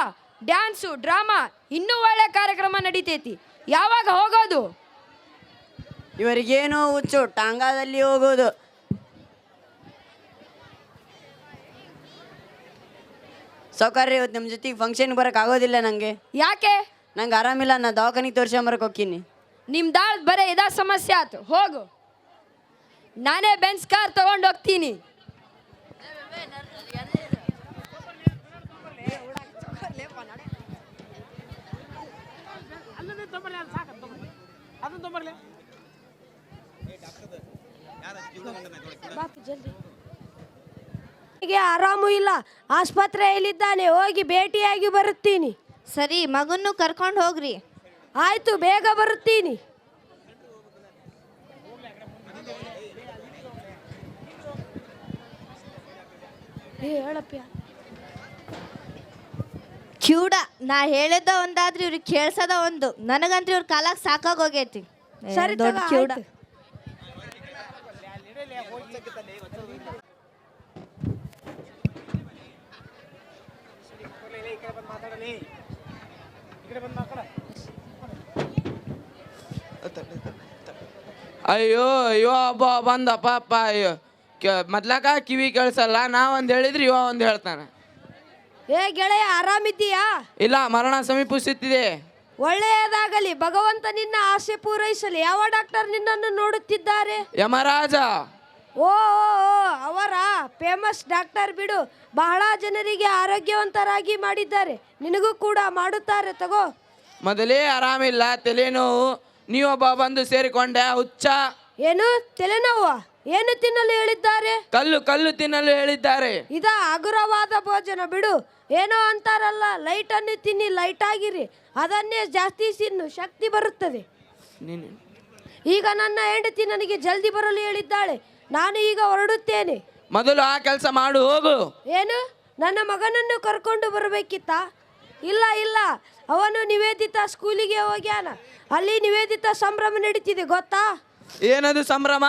Speaker 6: ಡ್ಯಾನ್ಸು, ಡ್ರಾಮಾ, ಇನ್ನೂ ಒಳ್ಳೆ ಕಾರ್ಯಕ್ರಮ ನಡೀತೈತಿ. ಯಾವಾಗ ಹೋಗೋದು?
Speaker 7: ಇವರಿಗೇನೋ ಹುಚ್ಚು, ಟಾಂಗಾದಲ್ಲಿ ಹೋಗೋದು. ಸೌಕರ್ಯ, ಇವತ್ತು ನಿಮ್ಮ ಜೊತೆಗೆ ಫಂಕ್ಷನ್ಗೆ ಬರೋಕೆ ಆಗೋದಿಲ್ಲ ನನಗೆ.
Speaker 6: ಯಾಕೆ?
Speaker 7: ನಂಗೆ ಆರಾಮಿಲ್ಲ, ನಾನು ದವಾಖಾನಿಗೆ ತೋರಿಸ್ಕೊಂಬರಕ್ಕೆ ಹೋಗ್ತೀನಿ.
Speaker 6: ನಿಮ್ದಾಳ್ ಬರೀ ಇದ ಸಮಸ್ಯೆ ಆಯ್ತು. ಹೋಗು, ನಾನೇ ಬೆನ್ಸ್ ಕಾರ್ ತಗೊಂಡು ಹೋಗ್ತೀನಿ.
Speaker 2: ಆರಾಮು ಇಲ್ಲ, ಆಸ್ಪತ್ರೆಯಲ್ಲಿದ್ದಾನೆ, ಹೋಗಿ ಭೇಟಿಯಾಗಿ ಬರುತ್ತೀನಿ.
Speaker 1: ಸರಿ, ಮಗನ್ನು ಕರ್ಕೊಂಡು ಹೋಗ್ರಿ.
Speaker 2: ಆಯ್ತು, ಬೇಗ ಬರುತ್ತೀನಿ. ಹೇಳಪ್ಪ.
Speaker 1: ಕ್ಯೂಡ, ನಾ ಹೇಳಿದ್ದ ಒಂದಾದ್ರೆ ಇವ್ರಿಗೆ ಕೇಳ್ಸದ ಒಂದು. ನನಗಂದ್ರೆ ಇವ್ರ ಕಾಲಾಗ ಸಾಕಾಗೋಗೈತಿ.
Speaker 2: ಸರಿ,
Speaker 1: ದೊಡ್ಡ ಕ್ಯೂಡ.
Speaker 13: ಅಯ್ಯೋ ಒಬ್ಬ ಬಂದಪ್ಪ ಅಪ್ಪ. ಅಯ್ಯೋ, ಮೊದ್ಲಾಕ ಕಿವಿ ಕೇಳಿಸಲ್ಲ. ನಾ ಒಂದು ಹೇಳಿದ್ರೆ ಇವ ಒಂದು ಹೇಳ್ತಾನೆ.
Speaker 2: ಗೆಳೆಯ, ಆರಾಮಿದ್ದೀಯಾ?
Speaker 13: ಇಲ್ಲ, ಮರಣ ಸಮೀಪಿಸುತ್ತಿದೆ.
Speaker 2: ಒಳ್ಳೆಯದಾಗಲಿ, ಭಗವಂತ ನಿನ್ನ ಆಸೆ ಪೂರೈಸಲಿ. ಯಾವ ಡಾಕ್ಟರ್ ನಿನ್ನನ್ನು ನೋಡುತ್ತಿದ್ದಾರೆ?
Speaker 13: ಯಮರಾಜ.
Speaker 2: ಓ, ಅವರ ಫೇಮಸ್ ಡಾಕ್ಟರ್ ಬಿಡು. ಬಹಳ ಜನರಿಗೆ ಆರೋಗ್ಯವಂತರಾಗಿ ಮಾಡಿದ್ದಾರೆ, ನಿನಗೂ ಕೂಡ ಮಾಡುತ್ತಾರೆ. ತಗೋ.
Speaker 13: ಮೊದಲೇ ಆರಾಮಿಲ್ಲ, ತಲೆನೋವು. ನೀವೊಬ್ಬ ಬಂದು ಸೇರಿಕೊಂಡೆ ಹುಚ್ಚ.
Speaker 2: ಏನು ತಲೆನೋವು? ಏನು ತಿನ್ನಲು ಹೇಳಿದ್ದಾರೆ?
Speaker 13: ಕಲ್ಲು ತಿನ್ನಲು ಹೇಳಿದ್ದಾರೆ.
Speaker 2: ಇದ ಹಗುರವಾದ ಭೋಜನ ಬಿಡು. ಏನೋ ಅಂತಾರಲ್ಲ, ಲೈಟನ್ನು ತಿನ್ನಿ, ಲೈಟ್ ಆಗಿರಿ. ಅದನ್ನೇ ಜಾಸ್ತಿ ತಿನ್ನು, ಶಕ್ತಿ ಬರುತ್ತದೆ. ಈಗ ನನ್ನ ಹೆಂಡತಿ ನನಗೆ ಜಲ್ದಿ ಬರಲು ಹೇಳಿದ್ದಾಳೆ. ನಾನು ಈಗ ಹೊರಡುತ್ತೇನೆ.
Speaker 13: ಮೊದಲು ಆ ಕೆಲಸ ಮಾಡು, ಹೋಗು.
Speaker 2: ಏನು, ನನ್ನ ಮಗನನ್ನು ಕರ್ಕೊಂಡು ಬರಬೇಕಿತ್ತ? ಇಲ್ಲ, ಅವನು ನಿವೇದಿತಾ ಸ್ಕೂಲಿಗೆ ಹೋಗ್ಯಾನ. ಅಲ್ಲಿ ನಿವೇದಿತಾ ಸಂಭ್ರಮ ನಡೀತಿದೆ ಗೊತ್ತಾ?
Speaker 13: ಏನದು ಸಂಭ್ರಮ?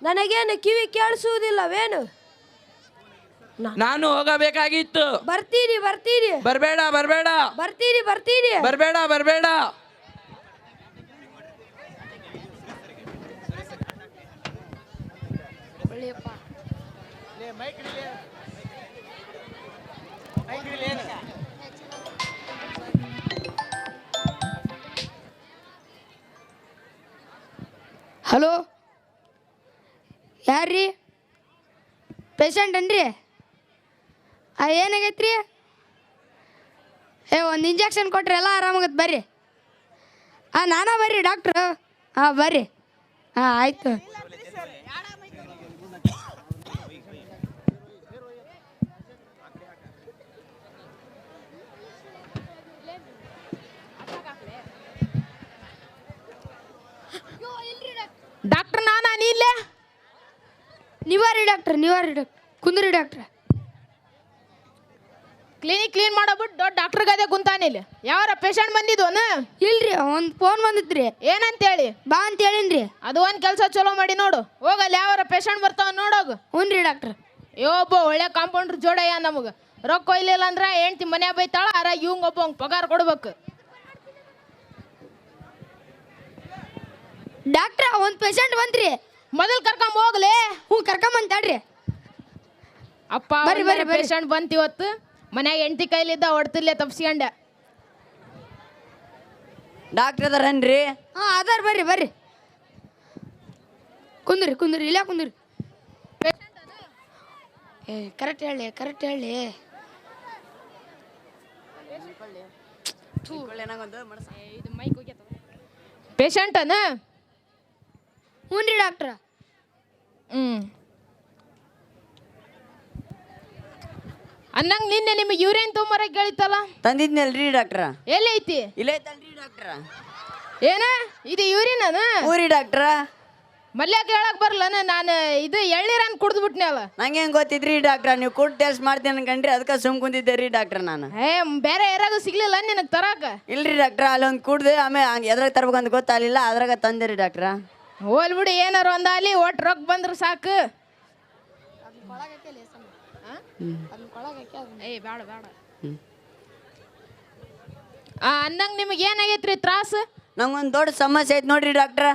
Speaker 2: ನನಗೇನು ಕಿವಿ ಕೇಳಿಸುವುದಿಲ್ಲವೇನು?
Speaker 13: ನಾನು ಹೋಗಬೇಕಾಗಿತ್ತು.
Speaker 2: ಬರ್ತೀನಿ.
Speaker 13: ಬರಬೇಡ.
Speaker 2: ಬರ್ತೀನಿ.
Speaker 13: ಬರಬೇಡ.
Speaker 10: ಹಲೋ, ಯಾರ್ರೀ? ಪೇಷಂಟ್ ಅನ್ರಿ? ಏನಾಗೈತ್ರಿ? ಒಂದು ಇಂಜೆಕ್ಷನ್ ಕೊಟ್ರೆ ಎಲ್ಲ ಆರಾಮಾಗತ್ತೆ. ಬರ್ರಿ. ನಾನಾ ಬರ್ರಿ ಡಾಕ್ಟ್ರು. ಬರ್ರಿ. ಆಯ್ತು.
Speaker 2: ಡಾಕ್ಟ್ರ್ ನೀವಾರಿ ಡಾಕ್ಟ್ರ್ ಕುಂದ್ರಿ ಡಾಕ್ಟ್ರ.
Speaker 10: ಕ್ಲಿನಿಕ್ ಕ್ಲೀನ್ ಮಾಡೋಬಿಟ್ಟು ದೊಡ್ಡ ಡಾಕ್ಟರ್ ಗದೆ ಕುಂತಾನಿಲ್ಲ. ಯಾವಾರ ಪೇಷಂಟ್ ಬಂದಿದ್ವನ?
Speaker 2: ಇಲ್ರಿ ಒಂದು ಫೋನ್ ಬಂದಿತ್ರಿ.
Speaker 10: ಏನಂತೇಳಿ?
Speaker 2: ಬಾ ಅಂತ ಹೇಳಿನ್ರಿ.
Speaker 10: ಅದು ಒಂದು ಕೆಲಸ ಚಲೋ ಮಾಡಿ ನೋಡು. ಹೋಗಲ್ಲಿ ಯಾವಾರ ಪೇಷಂಟ್ ಬರ್ತಾವ ನೋಡೋಗು.
Speaker 2: ಹ್ಞೂ ರೀ ಡಾಕ್ಟ್ರ್.
Speaker 10: ಒಬ್ಬ ಒಳ್ಳೆ ಕಾಂಪೌಂಡ್ರ್ ಜೋಡಯ್ಯ ನಮಗೆ. ರೊಕ್ಕ ಕೊಯ್ಲಿಲ್ಲ ಅಂದ್ರೆ ಹೆಂಡ್ತಿ ಮನ್ಯಾಗ ಬೈತಾಳ. ಇವಂಗ ಒಬ್ಬ ಪಗಾರ ಕೊಡ್ಬೇಕು.
Speaker 2: ಡಾಕ್ಟ್ರ ಒಂದು ಪೇಷಂಟ್ ಬಂದ್ರಿ.
Speaker 10: ಮೊದಲು ಕರ್ಕೊಂಡ್ ಹೋಗ್ಲಿ.
Speaker 2: ಹ್ಞೂ ಕರ್ಕೊಂಬಂತಾಡ್ರಿ.
Speaker 10: ಅಪ್ಪ ಬರ್ರಿ ಪೇಷಂಟ್ ಬಂತು ಇವತ್ತು. ಮನ್ಯಾಗ ಹೆಂಡ್ತಿ ಕೈಲಿದ್ದ ಹೊಡ್ತಿರ್ಲೆ ತಪ್ಸ್ಕೊಂಡೆ.
Speaker 12: ಡಾಕ್ಟರ್ ಅದಾರನ್ರಿ?
Speaker 2: ಹಾಂ ಅದಾರ ಬರ್ರಿ ಬರ್ರಿ. ಕುಂದ್ರಿ ಇಲ್ಲ ಕುಂದ್ರಿ. ಏ ಕರೆಕ್ಟ್ ಹೇಳಿ
Speaker 10: ಪೇಷಂಟನ?
Speaker 2: ಹ್ಞೂ ರೀ ಡಾಕ್ಟ್ರ.
Speaker 10: ಅನ್ನಂಗ್ ನಿನ್ನೆ ನಿಮಗೆ ಯೂರಿನ್ ತೊಂಬರಕ್ಕೆ ಹೇಳಿತ್ತಲ್ಲ?
Speaker 12: ತಂದಿದ್ನಲ್ರಿ ಡಾಕ್ಟ್ರ.
Speaker 10: ಎಲ್ಲಿ ಐತಿ?
Speaker 12: ಇಲ್ಲೇ ಐತಲ್ರಿ ಡಾಕ್ಟ್ರ.
Speaker 10: ಏನ ಇದು ಯೂರಿನ್ ಅದ?
Speaker 12: ಊರಿ ಡಾಕ್ಟ್ರ.
Speaker 10: ಮಲ್ಯಾಕ ಹೇಳಕ್ ಬರಲ್ಲ. ನಾನು ಇದು ಎಳ್ನೀರನ್ ಕುಡ್ದು ಬಿಟ್ನಲ್ಲ.
Speaker 12: ನಂಗೆ ಹೆಂಗ್ ಗೊತ್ತಿದ್ರಿ ಡಾಕ್ಟ್ರ? ನೀವು ಕೂಡ ಟೆಸ್ಟ್ ಮಾಡ್ತೀನಿ ಅನ್ಕಂಡ್ರಿ, ಅದಕ್ಕೆ ಸುಮ್ ಕುಂತಿದ್ದೆ ರೀ ಡಾಕ್ಟ್ರ. ನಾನು
Speaker 10: ಬೇರೆ ಯಾರಾಗ ಸಿಗ್ಲಿಲ್ಲ ನಿನಗೆ ತರಾಕ?
Speaker 12: ಇಲ್ರಿ ಡಾಕ್ಟ್ರ, ಅಲ್ಲೊಂದು ಕುಡ್ದೆ ಆಮೇಲೆ ಎದ್ರಾಗ ತರ್ಬೇಕಂತ ಗೊತ್ತಾಗಲಿಲ್ಲ, ಅದ್ರಾಗ ತಂದೆ ರೀ ಡಾಕ್ಟ್ರ.
Speaker 10: ಹೋಲ್ ಬಿಡಿ, ಏನಾರು ಒಂದಾಲಿ ಒಟ್ಟು ರೊಕ್ಕ ಬಂದ್ರೆ ಸಾಕು. ಬೇಡ ಅನ್ನಂಗ್ ನಿಮಗೆ ಏನಾಗೈತ್ರಿ ತ್ರಾಸ?
Speaker 12: ನಂಗೊಂದು ದೊಡ್ಡ ಸಮಸ್ಯೆ ಐತೆ ನೋಡ್ರಿ ಡಾಕ್ಟ್ರ.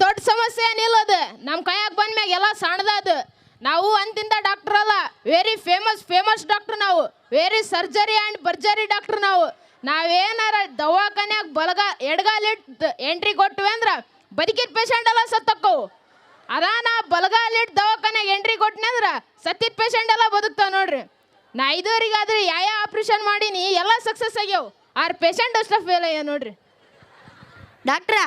Speaker 10: ದೊಡ್ಡ ಸಮಸ್ಯೆ ಏನಿಲ್ಲ. ಅದು ನಮ್ಮ ಕೈಯಾಗ ಬಂದ್ಮ್ಯಾಗ ಎಲ್ಲ ಸಣ್ಣದ. ನಾವು ಅಂತಿಂದ ಡಾಕ್ಟರ್ ಅಲ್ಲ, ವೆರಿ ಫೇಮಸ್ ಡಾಕ್ಟರ್ ನಾವು. ವೆರಿ ಸರ್ಜರಿ ಆ್ಯಂಡ್ ಬರ್ಜರಿ ಡಾಕ್ಟರ್ ನಾವು. ನಾವೇನಾರ ದವಾಖಾನ್ಯಾಗ ಎಡಗಾಲಿಟ್ಟು ಎಂಟ್ರಿ ಕೊಟ್ವಿ ಅಂದ್ರೆ ಬದುಕಿದ ಪೇಷಂಟ್ ಎಲ್ಲ ಸತ್ತಕ್ಕವು. ನಾ ಬಲಗಾಲಿಟ್ಟು ದವಾಖಾನ್ಯಾಗ ಎಂಟ್ರಿ ಕೊಟ್ಟನೆ ಅಂದ್ರೆ ಸತ್ತಿದ ಪೇಷಂಟ್ ಎಲ್ಲ ಬದುಕ್ತಾವ ನೋಡ್ರಿ. ನಾ ಇದುವರೆಗಾದ್ರೆ ಯಾವ ಆಪ್ರೇಷನ್ ಮಾಡೀನಿ ಎಲ್ಲ ಸಕ್ಸಸ್ ಆಗ್ಯಾವ. ಪೇಷಂಟ್ ಅಷ್ಟ ಫೇಲ್ ಆಗ್ಯಾವ ನೋಡ್ರಿ.
Speaker 2: ಡಾಕ್ಟ್ರ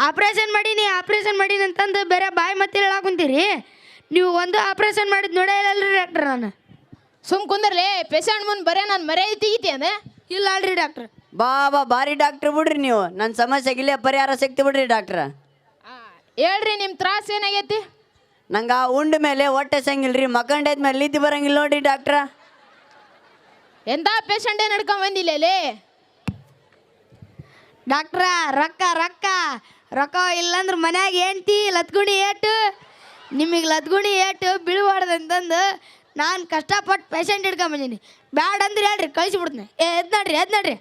Speaker 2: ಆಪ್ರೇಷನ್ ಮಾಡೀನಿ ಅಂತಂದು ಬೇರೆ ಬಾಯಿ ಮತ್ತೆ ಹೇಳಾಕುಂತೀರಿ. ನೀವು ಒಂದು ಆಪ್ರೇಷನ್ ಮಾಡಿದ್ ನೋಡೇ ಇಲ್ಲಲ್ರಿ ಡಾಕ್ಟ್ರ್. ನಾನು
Speaker 10: ಸುಮ್ ಕುಂದರ್ಲಿ. ಪೇಷಂಟ್ ಮುಂದೆ ಬರೇ ನಾನು ಮರ್ಯಾದೆ ತೆಗಿತೇನೆ?
Speaker 2: ಇಲ್ಲ ಅಲ್ರಿ ಡಾಕ್ಟ್ರ್.
Speaker 12: ಭಾರಿ ಡಾಕ್ಟ್ರ್ ಬಿಡ್ರಿ ನೀವು. ನನ್ನ ಸಮಸ್ಯೆಗೆ ಇಲ್ಲೇ ಪರಿಹಾರ ಸಿಕ್ತಿ ಬಿಡ್ರಿ ಡಾಕ್ಟ್ರ.
Speaker 10: ಹೇಳ್ರಿ ನಿಮ್ಮ ತ್ರಾಸ ಏನಾಗೈತಿ?
Speaker 12: ನಂಗೆ ಉಂಡ ಮೇಲೆ ಹೊಟ್ಟೆ ಸಂಗಿಲ್ರಿ, ಮಕ್ಕಂಡೈದ ಮೇಲೆ ನಿದ್ದೆ ಬರಂಗಿಲ್ಲ ನೋಡ್ರಿ ಡಾಕ್ಟ್ರ.
Speaker 10: ಎಂಥ ಪೇಷಂಟ್ ಏನು ನಡ್ಕೊಂಡ್ ಬಂದಿಲ್ಲ
Speaker 2: ಡಾಕ್ಟ್ರ? ರೊಕ್ಕ ಇಲ್ಲಂದ್ರೆ ಮನ್ಯಾಗ ಹೆಂಡ್ತಿ ಲತ್ಗುಣಿ ಏಟು, ನಿಮಗೆ ಲತ್ಗುಣಿ ಏಟು ಬೀಳ್ಬಾರ್ದಂತಂದು ನಾನು ಕಷ್ಟಪಟ್ಟು ಪೇಷಂಟ್ ಹಿಡ್ಕೊಂಬಂದೀನಿ. ಬ್ಯಾಡ ಅಂದ್ರೆ ಹೇಳ್ರಿ ಕಳಿಸಿಬಿಡ್ತೀನಿ. ಎದ್ ನಡ್ರಿ.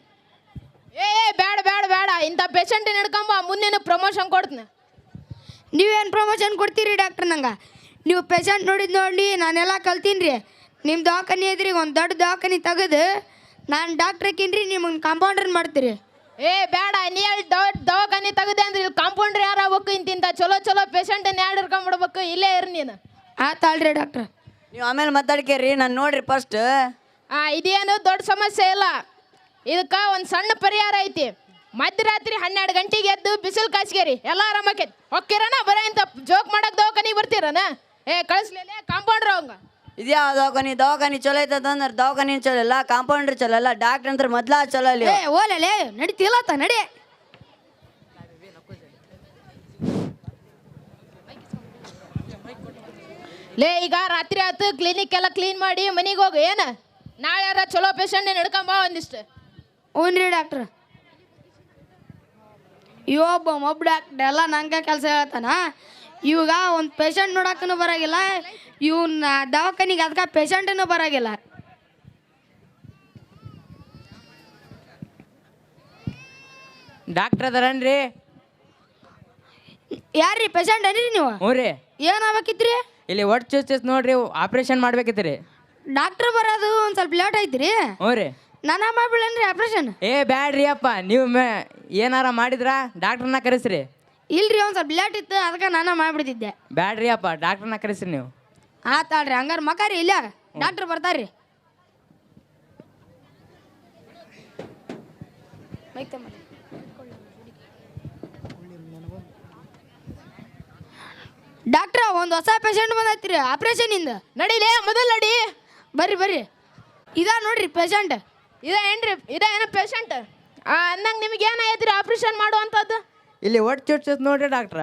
Speaker 10: ಬೇಡ ಇಂಥ ಪೇಷಂಟ್ ಹಿಡ್ಕೊಂಬ, ಮುಂದಿನ ಪ್ರಮೋಷನ್ ಕೊಡ್ತೀನಿ.
Speaker 2: ನೀವೇನು ಪ್ರಮೋಷನ್ ಕೊಡ್ತೀರಿ ಡಾಕ್ಟ್ರ್? ನಂಗೆ ನೀವು ಪೇಷಂಟ್ ನೋಡಿ ನಾನೆಲ್ಲ ಕಲ್ತೀನಿ ರೀ. ನಿಮ್ಮ ದವಾಖಾನೆ ಇದ್ರಿ ಒಂದು ದೊಡ್ಡ ದವಾಖಾನೆ ತೆಗೆದು ನಾನು ಡಾಕ್ಟ್ರಕ್ಕಿನ್ರಿ ನಿಮಗೆ ಕಾಂಪೌಂಡ್ರನ್ ಮಾಡ್ತೀರಿ.
Speaker 10: ಬೇಡ, ನೀ ದವಾಖಾನೆ ತೆಗದೆ ಅಂದ್ರೆ ಇಲ್ಲಿ ಕಾಂಪೌಂಡ್ರ್ ಯಾರು ಆಗ್ಬೇಕು? ಇಂತಿಂತ ಚಲೋ ಪೇಷಂಟನ್ನು ಯಾರು ಹಿಡ್ಕೊಂಡ್ಬಿಡ್ಬೇಕು? ಇಲ್ಲೇ ಇರಿ ನೀನು.
Speaker 2: ಆತಾಳ್ರಿ ಡಾಕ್ಟ್ರ್.
Speaker 12: ನೀವು ಆಮೇಲೆ ಮಾತಾಡ್ಕೇರಿ, ನಾನು ನೋಡ್ರಿ ಫಸ್ಟ್.
Speaker 10: ಇದೇನು ದೊಡ್ಡ ಸಮಸ್ಯೆ ಇಲ್ಲ. ಇದಕ್ಕೆ ಒಂದು ಸಣ್ಣ ಪರಿಹಾರ ಐತಿ. ಮಧ್ಯರಾತ್ರಿ 12 ಗಂಟೆಗೆ ಎದ್ದು ಬಿಸಿಲು ಕಾಸ್ಕೇರಿ, ಎಲ್ಲ ಆರಾಮಕ್ಕೈತಿ. ಹೊಕ್ಕಿರನ ಬರ ಇಂಥ ಜೋಕ್ ಮಾಡಕ್ಕೆ ದವಾಖಾನಿಗೆ ಬರ್ತೀರನ? ಕಳಿಸ್ಲಿಲ್ಲ ಕಾಂಪೌಂಡ್ರ್ ಅವಂಗ.
Speaker 12: ಇದ್ಯಾ ದವಾಖಾನಿ ಚಲೋ ಐತಂದ್ರೆ ದವಾಖಾನಿ ಚಲೋ ಇಲ್ಲ, ಕಾಂಪೌಂಡ್ರ್ ಚಲೋ ಇಲ್ಲ, ಡಾಕ್ಟ್ರ್ ಅಂತ ಮೊದ್ಲ ಚಲೋ ಇಲ್ಲ.
Speaker 2: ಓಲೇ ನಡೀತಿಲ್ಲ ನಡಿ.
Speaker 10: ಈಗ ರಾತ್ರಿ ಆಯ್ತು, ಕ್ಲಿನಿಕ್ ಎಲ್ಲ ಕ್ಲೀನ್ ಮಾಡಿ ಮನೆಗೆ ಹೋಗು. ಏನು ನಾಳೆ ಯಾರ ಚಲೋ ಪೇಷಂಟ್ ನಡ್ಕೊಂಬ ಒಂದಿಷ್ಟು.
Speaker 2: ಹ್ಞೂ ರೀ ಡಾಕ್ಟ್ರ್. ಒಬ್ಬ ಡಾಕ್ಟ್ರ್ ಎಲ್ಲ ನಂಗೆ ಕೆಲಸ ಹೇಳ್ತಾನ. ಇವಾಗ ಒಂದು ಪೇಷಂಟ್ ನೋಡಕ್ಕೂ ಬರೋಂಗಿಲ್ಲ, ಇವನ್ನ ದವಾಖಾನಿಗೆ ಅದಕ್ಕೆ ಪೇಷಂಟನ್ನು ಬರೋಂಗಿಲ್ಲ.
Speaker 13: ಡಾಕ್ಟರ್ ಅದಾರನ್ರಿ?
Speaker 2: ಯಾರ್ರಿ ಪೇಷಂಟ್ ಅನ್ರಿ ನೀವು?
Speaker 13: ಹ್ಞೂ ರೀ.
Speaker 2: ಏನಾಗಬೇಕಿತ್ರಿ?
Speaker 13: ಇಲ್ಲಿ ಒಟ್ಟು ಚೂಸ್ ನೋಡ್ರಿ, ಆಪ್ರೇಷನ್ ಮಾಡ್ಬೇಕಿತ್ರಿ.
Speaker 2: ಡಾಕ್ಟ್ರ್ ಬರೋದು ಒಂದು ಸ್ವಲ್ಪ ಲೇಟ್ ಐತ್ರಿ.
Speaker 13: ಹ್ಞೂ ರೀ.
Speaker 2: ನಾನು ಮಾಡ್ಬಿಡೇನ್ರಿ ಆಪ್ರೇಷನ್?
Speaker 13: ಬ್ಯಾಡ್ರಿ ಅಪ್ಪ, ನೀವು ಏನಾರ ಮಾಡಿದ್ರ ಡಾಕ್ಟ್ರನ್ನ ಕರೆಸ್ರಿ.
Speaker 2: ಇಲ್ರಿ ಒಂದು ಸ್ವಲ್ಪ ಲೇಟ್ ಇತ್ತು, ಅದಕ್ಕೆ ನಾನು ಮಾಡಿಬಿಡ್ತಿದ್ದೆ.
Speaker 13: ಬ್ಯಾಡ್ರಿ ಅಪ್ಪ, ಡಾಕ್ಟ್ರನ್ನ ಕರೆಸ್ರಿ ನೀವು.
Speaker 2: ಆತಾಳ್ರಿ, ಹಂಗಾರೆ ಮಕಾರಿ ಇಲ್ಲ ಡಾಕ್ಟ್ರ್ ಬರ್ತಾರ್ರಿ. ಡಾಕ್ಟ್ರ ಒಂದು ಹೊಸ ಪೇಷಂಟ್ ಬಂದೈತ್ರಿ ಆಪ್ರೇಷನ್ ಇಂದ.
Speaker 10: ನಡೀಲಿ ಮೊದಲು ನಡಿ.
Speaker 2: ಬರ್ರಿ ಇದಾ ನೋಡ್ರಿ ಪೇಷಂಟ್.
Speaker 10: ಇದೇನು ಪೇಷಂಟ್? ಅಂದಂಗೆ ನಿಮಗೆ ಏನಾಯ್ತು ರೀ ಆಪ್ರೇಷನ್ ಮಾಡುವಂಥದ್ದು?
Speaker 13: ಇಲ್ಲಿ ಒಟ್ಟು ಚೂಸ್ ನೋಡ್ರಿ ಡಾಕ್ಟ್ರ.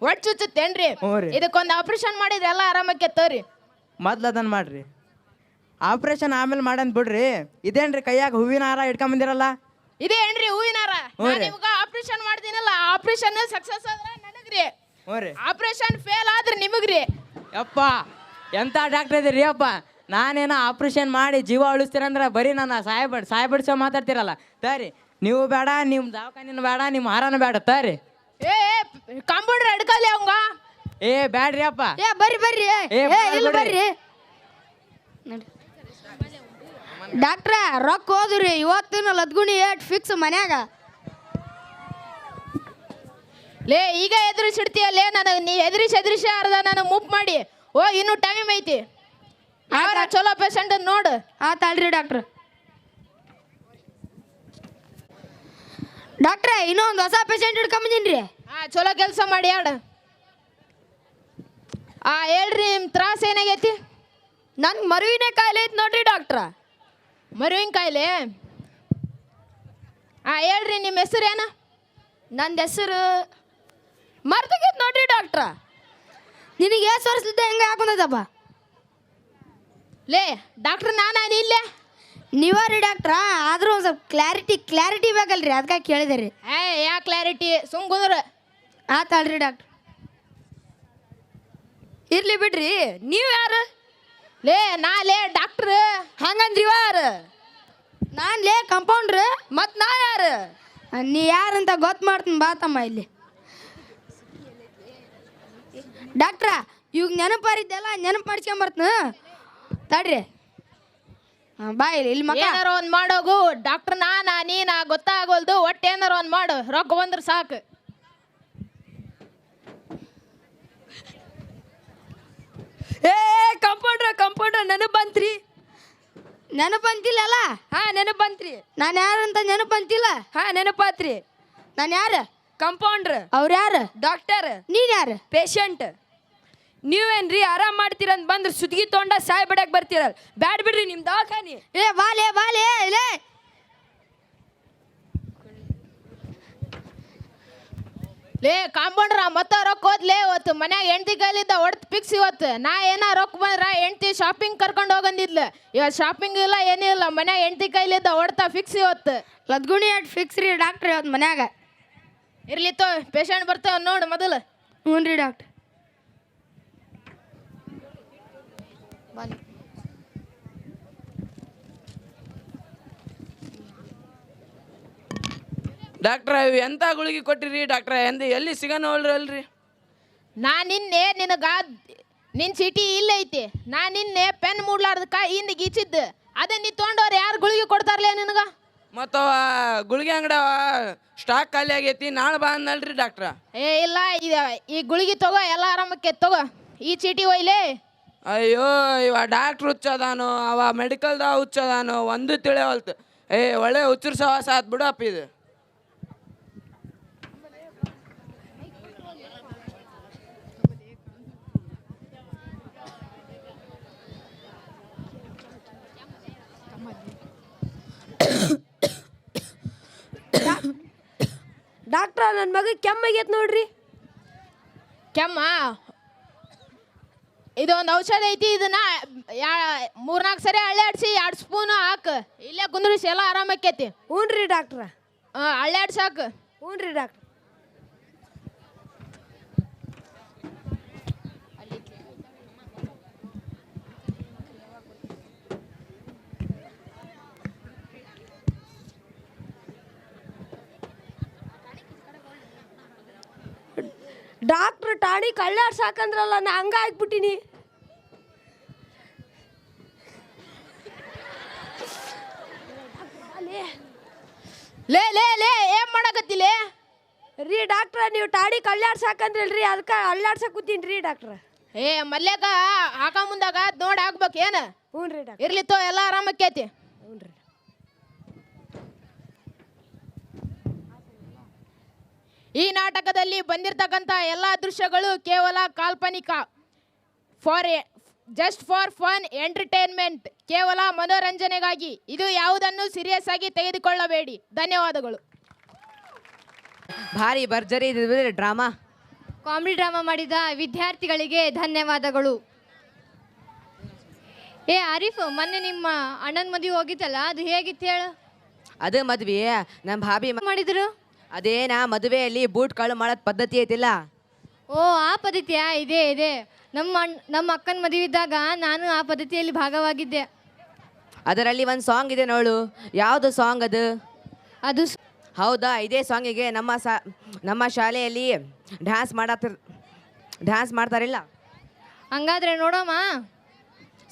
Speaker 10: ಒಟ್ಟು ಚುಚ್ಚುತ್ತೇನ್ರಿ
Speaker 14: ಹ್ಞೂ ರೀ.
Speaker 10: ಇದಕ್ಕೊಂದು ಆಪರೇಷನ್ ಮಾಡಿದ್ರೆ ಎಲ್ಲ ಆರಾಮಕ್ಕೆ ತೋರಿ.
Speaker 14: ಮೊದ್ಲು ಅದನ್ನು ಮಾಡ್ರಿ, ಆಪ್ರೇಷನ್ ಆಮೇಲೆ ಮಾಡಂದ್ ಬಿಡ್ರಿ. ಇದೇನ್ರಿ ಕೈಯಾಗ ಹೂವಿನ ಹಾರ ಇಟ್ಕೊಂಬಂದಿರಲ್ಲ?
Speaker 10: ಇದೇನ್ರಿ ಹೂವಿನಾರ?
Speaker 14: ಹ್ಞೂ ರೀ.
Speaker 10: ನಿಮ್ಗ ಆಪರೇಷನ್ ಮಾಡ್ತೀನಲ್ಲ, ಆಪರೇಷನ್ ಸಕ್ಸಸ್ ಆದ್ರ ನನಗ್ರಿ,
Speaker 14: ಹ್ಞೂ ರೀ.
Speaker 10: ಆಪರೇಷನ್ ಫೇಲ್ ಆದ್ರೆ ನಿಮಗ್ರಿ.
Speaker 14: ಯಪ್ಪ ಎಂಥ ಡಾಕ್ಟರ್ ಇದೀರಿ ಅಪ್ಪ. ನಾನೇನೋ ಆಪ್ರೇಷನ್ ಮಾಡಿ ಜೀವ ಉಳಿಸ್ತೀರಂದ್ರೆ ಬರೀ ನಾನು ಸಾಯ್ಬಡಿಸೋ ಮಾತಾಡ್ತೀರಲ್ಲ. ತರಿ ನೀವು ಬೇಡ, ನಿಮ್ಮ ದವಾಖಾನಿನ ಬೇಡ, ನಿಮ್ಮ ಹಾರನ ಬೇಡ. ತರಿ
Speaker 10: ಏ ಕಾಂಪೌಂಡ್ರ್ ಅಡ್ಕಲ್ಲಿ ಅವಂಗ.
Speaker 14: ಏ ಬ್ಯಾಡ್ರಿ ಅಪ್ಪ.
Speaker 2: ಏ ಬರ್ರಿ ಬರ್ರಿ ಇಲ್ಲಿ ಬರ್ರಿ. ಡಾಕ್ಟ್ರ ರೊಕ್ಕ ಹೋದ್ರಿ ಇವತ್ತಿನ ಲದ್ಗುಣಿ ಏಟ್ ಫಿಕ್ಸ್ ಮನ್ಯಾಗ.
Speaker 10: ಲೇ ಈಗ ಎದುರಿಸಿಡ್ತೀಯಲ್ಲೇ ನನಗೆ, ನೀ ಎದುರಿಸಿ ಅರ್ಧ ನನಗೆ ಮುಪ್ ಮಾಡಿ. ಓ ಇನ್ನೂ ಟೈಮ್ ಐತಿ. ಯಾರ ಚಲೋ ಪೇಷಂಟ್ ನೋಡು.
Speaker 2: ಆತಲ್ರಿ ಡಾಕ್ಟ್ರ. ಡಾಕ್ಟ್ರ ಇನ್ನೊಂದು ಹೊಸ ಪೇಷಂಟ್ ಹಿಡ್ಕೊಂಬಂದಿನ್ರಿ.
Speaker 10: ಚಲೋ ಕೆಲಸ ಮಾಡಿ ಆಡ. ಹೇಳ್ರಿ ನಿಮ್ಮ ತ್ರಾಸ ಏನಾಗೈತಿ?
Speaker 6: ನನ್ಗೆ ಮರುವಿನ ಕಾಯಿಲೆ ಐತೆ ನೋಡ್ರಿ ಡಾಕ್ಟ್ರ.
Speaker 10: ಮರುವಿನ ಕಾಯಿಲೆ? ಹೇಳ್ರಿ ನಿಮ್ಮ ಹೆಸರು ಏನ?
Speaker 6: ನಂದು ಹೆಸರು ಮರ್ತಗೈತೆ ನೋಡ್ರಿ ಡಾಕ್ಟ್ರ.
Speaker 2: ನಿನಗೆ ಎಷ್ಟು ವರ್ಷದ ಹೆಂಗೆ ಹಾಕೊಂಡದಪ್ಪ?
Speaker 10: ಲೇ ಡಾಕ್ಟ್ರ್ ನಾನು ಇಲ್ಲೇ
Speaker 2: ನೀವ್ರಿ ಡಾಕ್ಟ್ರ, ಆದ್ರೂ ಒಂದು ಸ್ವಲ್ಪ ಕ್ಲಾರಿಟಿ ಬೇಕಲ್ರಿ, ಅದಕ್ಕೆ ಕೇಳಿದೆ ರೀ.
Speaker 10: ಯಾ ಕ್ಲಾರಿಟಿ? ಸುಮ್ ಕುಂದ್ರ.
Speaker 2: ಆತಲ್ರಿ ಡಾಕ್ಟ್ರ್.
Speaker 6: ಇರ್ಲಿ ಬಿಡ್ರಿ, ನೀವು ಯಾರು?
Speaker 10: ಲೇ ಲೇ ಡಾಕ್ಟ್ರ್.
Speaker 6: ಹಂಗಂದ್ರಿ ಯಾರು?
Speaker 2: ನಾನು ಲೇ ಕಂಪೌಂಡ್ರ್.
Speaker 6: ಮತ್ತು ನಾ ಯಾರು?
Speaker 2: ನೀ ಯಾರಂತ ಗೊತ್ತು ಮಾಡ್ತೀನಿ ಬಾತಮ್ಮ ಇಲ್ಲಿ. ಡಾಕ್ಟ್ರ ಇವಾಗ ನೆನಪಾರಿದ್ದೆಲ್ಲ ನೆನಪು ಮಾಡ್ಸ್ಕೊಂಬರ್ತೀನಿ ತಡ್ರಿ. ಬಾಯ್ ಇಲ್ಲಿ ಮಕ್ಕ
Speaker 10: ಏನಾರ ಒಂದು ಮಾಡೋಗು. ಡಾಕ್ಟ್ರ್ ನೀನಾ ಗೊತ್ತಾಗೋಲ್ದು. ಒಟ್ಟು ಏನಾರ ಒಂದು ಮಾಡು, ರೊಕ್ಕ ಬಂದ್ರೆ ಸಾಕು.
Speaker 6: ಏ ಕಂಪೌಂಡ್ರ ನೆನಪು ಬಂತ್ರಿ?
Speaker 2: ನೆನಪು ಅಂತಿಲ್ಲಲ್ಲ?
Speaker 6: ಹಾಂ ನೆನಪು ಬಂತ್ರಿ.
Speaker 2: ನಾನು ಯಾರಂತ ನೆನಪು ಅಂತಿಲ್ಲ?
Speaker 6: ಹಾಂ ನೆನಪಾತ್ರಿ.
Speaker 2: ನಾನು ಯಾರು?
Speaker 6: ಕಂಪೌಂಡ್ರ್.
Speaker 2: ಅವ್ರು ಯಾರು?
Speaker 6: ಡಾಕ್ಟರ್.
Speaker 2: ನೀನು ಯಾರು?
Speaker 6: ಪೇಷಂಟ್. ನೀವೇನ್ರಿ ಆರಾಮ್ ಮಾಡ್ತೀರಂತ ಬಂದ್ರೆ ಸುದ್ಗಿ ತೊಗೊಂಡ ಸಾಯ್ ಬಿಡಕ್ ಬರ್ತೀರಲ್ಲ, ಬ್ಯಾಡ್ ಬಿಡ್ರಿ ನಿಮ್ಮ ದವಾಖಾನಿ.
Speaker 2: ಏ ಬಾಲೆ ಲೇ.
Speaker 10: ಲೇ ಕಾಂಪೌಂಡ್ರ ಮತ್ತೆ ರೊಕ್ಕ ಹೋದ್ಲೇ. ಇವತ್ತು ಮನ್ಯಾಗ ಹೆಂಡತಿ ಕೈಲಿದ್ದ ಹೊಡ್ತು ಫಿಕ್ಸ್. ಇವತ್ತು ನಾ ಏನ ರೊಕ್ಕ ಬಂದ್ರ ಹೆಂಡತಿ ಶಾಪಿಂಗ್ ಕರ್ಕೊಂಡು ಹೋಗಂದಿದ್ಲು. ಇವತ್ತು ಶಾಪಿಂಗ್ ಇಲ್ಲ ಏನಿಲ್ಲ, ಮನ್ಯಾಗ ಹೆಂಡತಿ ಕೈಲಿದ್ದ ಹೊಡ್ತಾ ಫಿಕ್ಸ್. ಇವತ್ತು
Speaker 2: ಲದ್ಗುಣಿ ಅಟ್ ಫಿಕ್ಸ್ ರೀ ಡಾಕ್ಟ್ರ್ ಇವತ್ತು ಮನ್ಯಾಗ.
Speaker 10: ಇರ್ಲಿತ್ತೋ ಪೇಷಂಟ್ ಬರ್ತಾವ ನೋಡು ಮೊದಲು.
Speaker 2: ಹ್ಞೂ ರೀ ಡಾಕ್ಟ್ರ್.
Speaker 13: ಡಾಕ್ಟ್ರ ಇವು ಎಂಥ ಗುಳಿಗೆ ಕೊಟ್ಟಿರಿ ಡಾಕ್ಟ್ರ? ಎಲ್ಲಿ ಸಿಗೋಣ ಅಲ್ರಿ?
Speaker 10: ನಿನ್ನೆ ನಿನ್ನ ಚೀಟಿ ಇಲ್ಲ ಐತಿ. ನಿನ್ನೆ ಪೆನ್ ಮೂಡ್ಲಾರ್ದಕ್ಕ ಹಿಂದ ಗೀಚಿದ್ದು. ಅದೇ ನೀ ತೊಗೊಂಡವ್ರು ಯಾರು ಗುಳಿಗೆ ಕೊಡ್ತಾರಲೇ ನಿನಗ?
Speaker 13: ಮತ್ತು ಗುಳಿಗೆ ಅಂಗಡಿ ಸ್ಟಾಕ್ ಖಾಲಿ ಆಗೈತಿ, ನಾಳೆ ಬಾ ಅನ್ನಲ್ರಿ ಡಾಕ್ಟ್ರ?
Speaker 10: ಇಲ್ಲ, ಈ ಗುಳಿಗೆ ತಗೋ, ಎಲ್ಲ ಆರಾಮಕ್ಕೆ ತಗೋ. ಈ ಚೀಟಿ ಒಯ್ಲೇ.
Speaker 13: ಅಯ್ಯೋ ಇವ ಡಾಕ್ಟ್ರ್ ಹುಚ್ಚದಾನು, ಅವ ಮೆಡಿಕಲ್ದಾಗ ಹುಚ್ಚದಾನು, ಒಂದು ತಿಳಿಯವಲ್ತು. ಒಳ್ಳೆ ಹುಚ್ಚರು ಸವಾಸ ಆತ್ ಬಿಡಪ್ಪ ಇದು.
Speaker 2: ಡಾಕ್ಟ್ರ ನನ್ನ ಮಗ ಕೆಮ್ಮಾಗೈತೆ ನೋಡ್ರಿ.
Speaker 10: ಕೆಮ್ಮ? ಇದೊಂದು ಔಷಧ ಐತಿ. ಇದನ್ನ 3-4 ಸರಿ ಅಳ್ಳಾಡ್ಸಿ 2 ಸ್ಪೂನ್ ಹಾಕು. ಇಲ್ಲೇ ಕುಂದ್ರಿಸಿ, ಎಲ್ಲ ಆರಾಮಕ್ಕೈತಿ.
Speaker 2: ಹ್ಞೂ ರೀ ಡಾಕ್ಟ್ರ.
Speaker 10: ಅಳ್ಳಾಡ್ಸಾಕು.
Speaker 2: ಹ್ಞೂ ರೀ ಡಾಕ್ಟ್ರ. ಡಾಕ್ಟ್ರ್ ಟಾಣಿ ಕಳ್ಳಾಡ್ ಸಾಕಂದ್ರಲ್ಲ, ನಾ ಹಂಗ ಆಗ್ಬಿಟ್ಟಿನಿ.
Speaker 10: ಲೇ ಏನ್ ಮಾಡಕತ್ತಿಲೇ?
Speaker 2: ರೀ ಡಾಕ್ಟ್ರ ನೀವು ಟಾಡಿ ಕಳ್ಳಾಡ್ ಸಾಕಂದ್ರಲ್ರಿ, ಅದಕ್ಕೆ ಅಳ್ಳಾಡ್ಸಕ್ ಕೂತೀನಿ ರೀ ಡಾಕ್ಟ್ರ.
Speaker 10: ಮಲ್ಯಾಗ ಹಾಕ ಮುಂದಾಗ ನೋಡಿ ಹಾಕ್ಬೇಕು ಏನ?
Speaker 2: ಹ್ಞೂ ರೀ ಡಾಕ್ಟ್ರ.
Speaker 10: ಇರ್ಲಿತ್ತೋ ಎಲ್ಲ ಆರಾಮಕ್ಕೈತಿ.
Speaker 2: ಹ್ಞೂ ರೀ.
Speaker 10: ಈ ನಾಟಕದಲ್ಲಿ ಬಂದಿರತಕ್ಕಂಥ ಎಲ್ಲ ದೃಶ್ಯಗಳು ಕೇವಲ ಕಾಲ್ಪನಿಕ. ಜಸ್ಟ್ ಫಾರ್ ಫನ್ ಎಂಟರ್ಟೈನ್ಮೆಂಟ್, ಕೇವಲ ಮನೋರಂಜನೆಗಾಗಿ. ಇದು ಯಾವುದನ್ನು ಸೀರಿಯಸ್ ಆಗಿ ತೆಗೆದುಕೊಳ್ಳಬೇಡಿ. ಧನ್ಯವಾದಗಳು.
Speaker 12: ಭಾರಿ ಭರ್ಜರಿ ಡ್ರಾಮಾ.
Speaker 11: ಕಾಮಿಡಿ ಡ್ರಾಮಾ ಮಾಡಿದ ವಿದ್ಯಾರ್ಥಿಗಳಿಗೆ ಧನ್ಯವಾದಗಳು. ಏ ಆರಿಫ್, ಮೊನ್ನೆ ನಿಮ್ಮ ಅಣ್ಣನ ಮದುವೆ ಹೋಗಿತ್ತಲ್ಲ, ಅದು ಹೇಗಿತ್ತು ಹೇಳು?
Speaker 12: ಅದು ಮದ್ವೆ ನಮ್ಮ ಭಾಬಿ
Speaker 11: ಮಾಡಿದ್ರು.
Speaker 12: ಅದೇನಾ ಮದುವೆಯಲ್ಲಿ ಬೂಟ್ ಕಾಳು ಮಾಡೋದ್ ಪದ್ಧತಿ ಐತಿಲ್ಲ.
Speaker 11: ಓ, ಆ ಪದ್ಧತಿಯಾ? ಇದೆ. ನಮ್ಮ ಅಕ್ಕನ ಮದುವೆ ಇದ್ದಾಗ ನಾನು ಆ ಪದ್ಧತಿಯಲ್ಲಿ ಭಾಗವಾಗಿದ್ದೆ.
Speaker 12: ಅದರಲ್ಲಿ ಒಂದು ಸಾಂಗ್ ಇದೆ ನೋಡು. ಯಾವುದು ಸಾಂಗ್ ಅದು?
Speaker 11: ಅದು
Speaker 12: ಹೌದಾ? ಇದೇ ಸಾಂಗಿಗೆ ನಮ್ಮ ಶಾಲೆಯಲ್ಲಿ ಡ್ಯಾನ್ಸ್ ಮಾಡ್ತಾರಿಲ್ಲ?
Speaker 11: ಹಂಗಾದ್ರೆ ನೋಡೋಮ.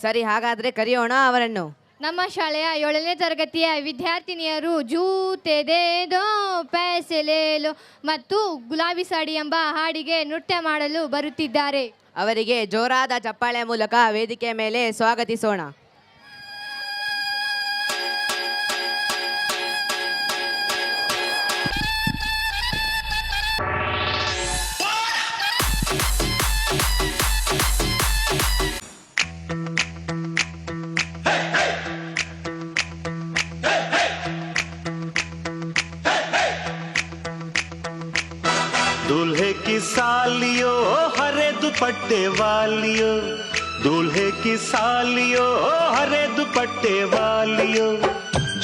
Speaker 12: ಸರಿ, ಹಾಗಾದ್ರೆ ಕರೆಯೋಣ ಅವರನ್ನು.
Speaker 11: ನಮ್ಮ ಶಾಲೆಯ 7ನೇ ತರಗತಿಯ ವಿದ್ಯಾರ್ಥಿನಿಯರು ಜೂತೆ ದೇದೋ ಪೈಸೆಲೇಲೋ ಮತ್ತು ಗುಲಾಬಿ ಸಾಡಿ ಎಂಬ ಹಾಡಿಗೆ ನೃತ್ಯ ಮಾಡಲು ಬರುತ್ತಿದ್ದಾರೆ.
Speaker 12: ಅವರಿಗೆ ಜೋರಾದ ಚಪ್ಪಾಳೆ ಮೂಲಕ ವೇದಿಕೆ ಮೇಲೆ ಸ್ವಾಗತಿಸೋಣ.
Speaker 3: दूल्हे की सालियो हरे दुपट्टे वालियो, दूल्हे की सालियो हरे दुपट्टे वालियो,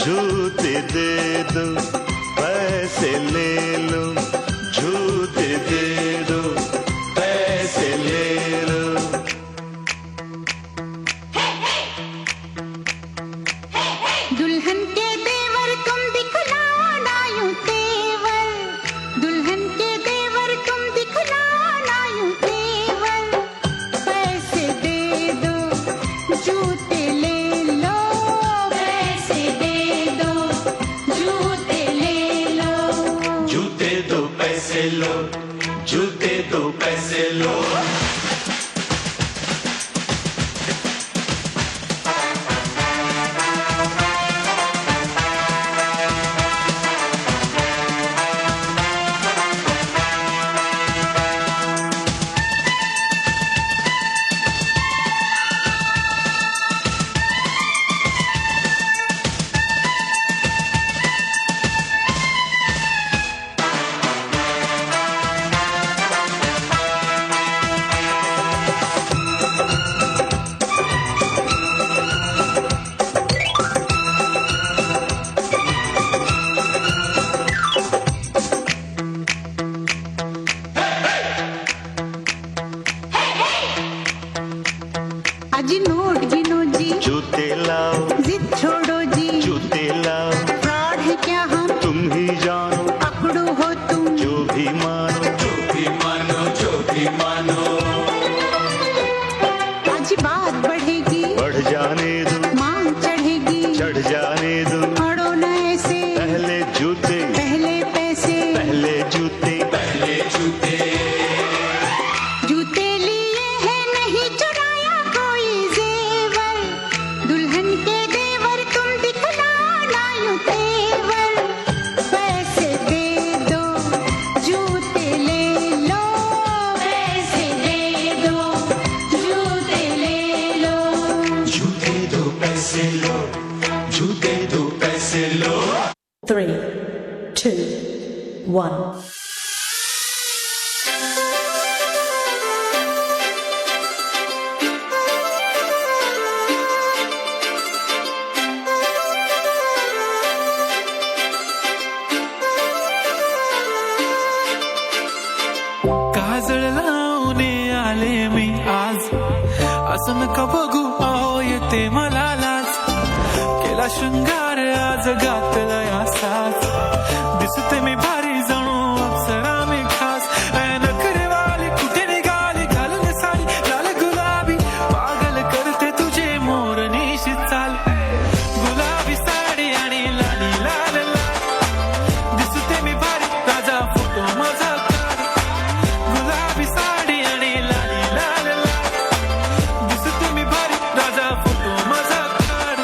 Speaker 3: जूते दे दो पैसे ले लो, जूते दे दो पैसे ले लो.
Speaker 5: दुल्हन के देवर तुम दिखलाना यूं तेवर, दुल्हन के देवर तुम दिखलाना यूं तेवर, पैसे दे दो जूते ले लो, पैसे दे दो जूते ले लो,
Speaker 3: जूते दो पैसे लो, जूते दो पैसे लो.
Speaker 5: अजी नोट गिनो जी,
Speaker 3: जूते लाओ,
Speaker 5: जिद छोड़ो जी,
Speaker 3: जूते लाओ,
Speaker 5: फ्रॉड है क्या हम,
Speaker 3: तुम ही जानो,
Speaker 5: पकड़ो हो तुम,
Speaker 3: जो भी मानो, जो भी मानो, जो भी मानो.
Speaker 5: आज बात बढ़ेगी,
Speaker 3: बढ़ जाने दो,
Speaker 5: मांग चढ़ेगी,
Speaker 3: चढ़ जाने दो,
Speaker 5: पड़ो न ऐसे,
Speaker 3: पहले जूते,
Speaker 5: पहले पैसे,
Speaker 3: पहले जूते, पहले जूते.
Speaker 5: जूते लिए है नहीं चुराया कोई जेवर, दुल्हन के देवर तुम दिखलाना यूं तेवर, पैसे दे दो जूते ले लो, पैसे दे दो जूते ले लो,
Speaker 3: जूते दो पैसे लो, जूते दो पैसे लो.
Speaker 15: 3, 2, 1.
Speaker 9: काजळ लावणे आले मी आज, असं नका बघू अहो येते मला लाज, केला शृंगार आज घातला असाच, दिसते मी भारी जणू अप्सरा मी खास, नखरेवाली कुठे निघाली घालून साडी लाल गुलाबी, पागल करते तुझे मोरनीशी चाल, गुलाबी साडी आणि लाली लाल लाल, दिसते मी भारी ताजा फोटो माझा काढ, गुलाबी साडी आणि लाली लाल लाल, दिसते मी भारी ताजा फोटो माझा काढ.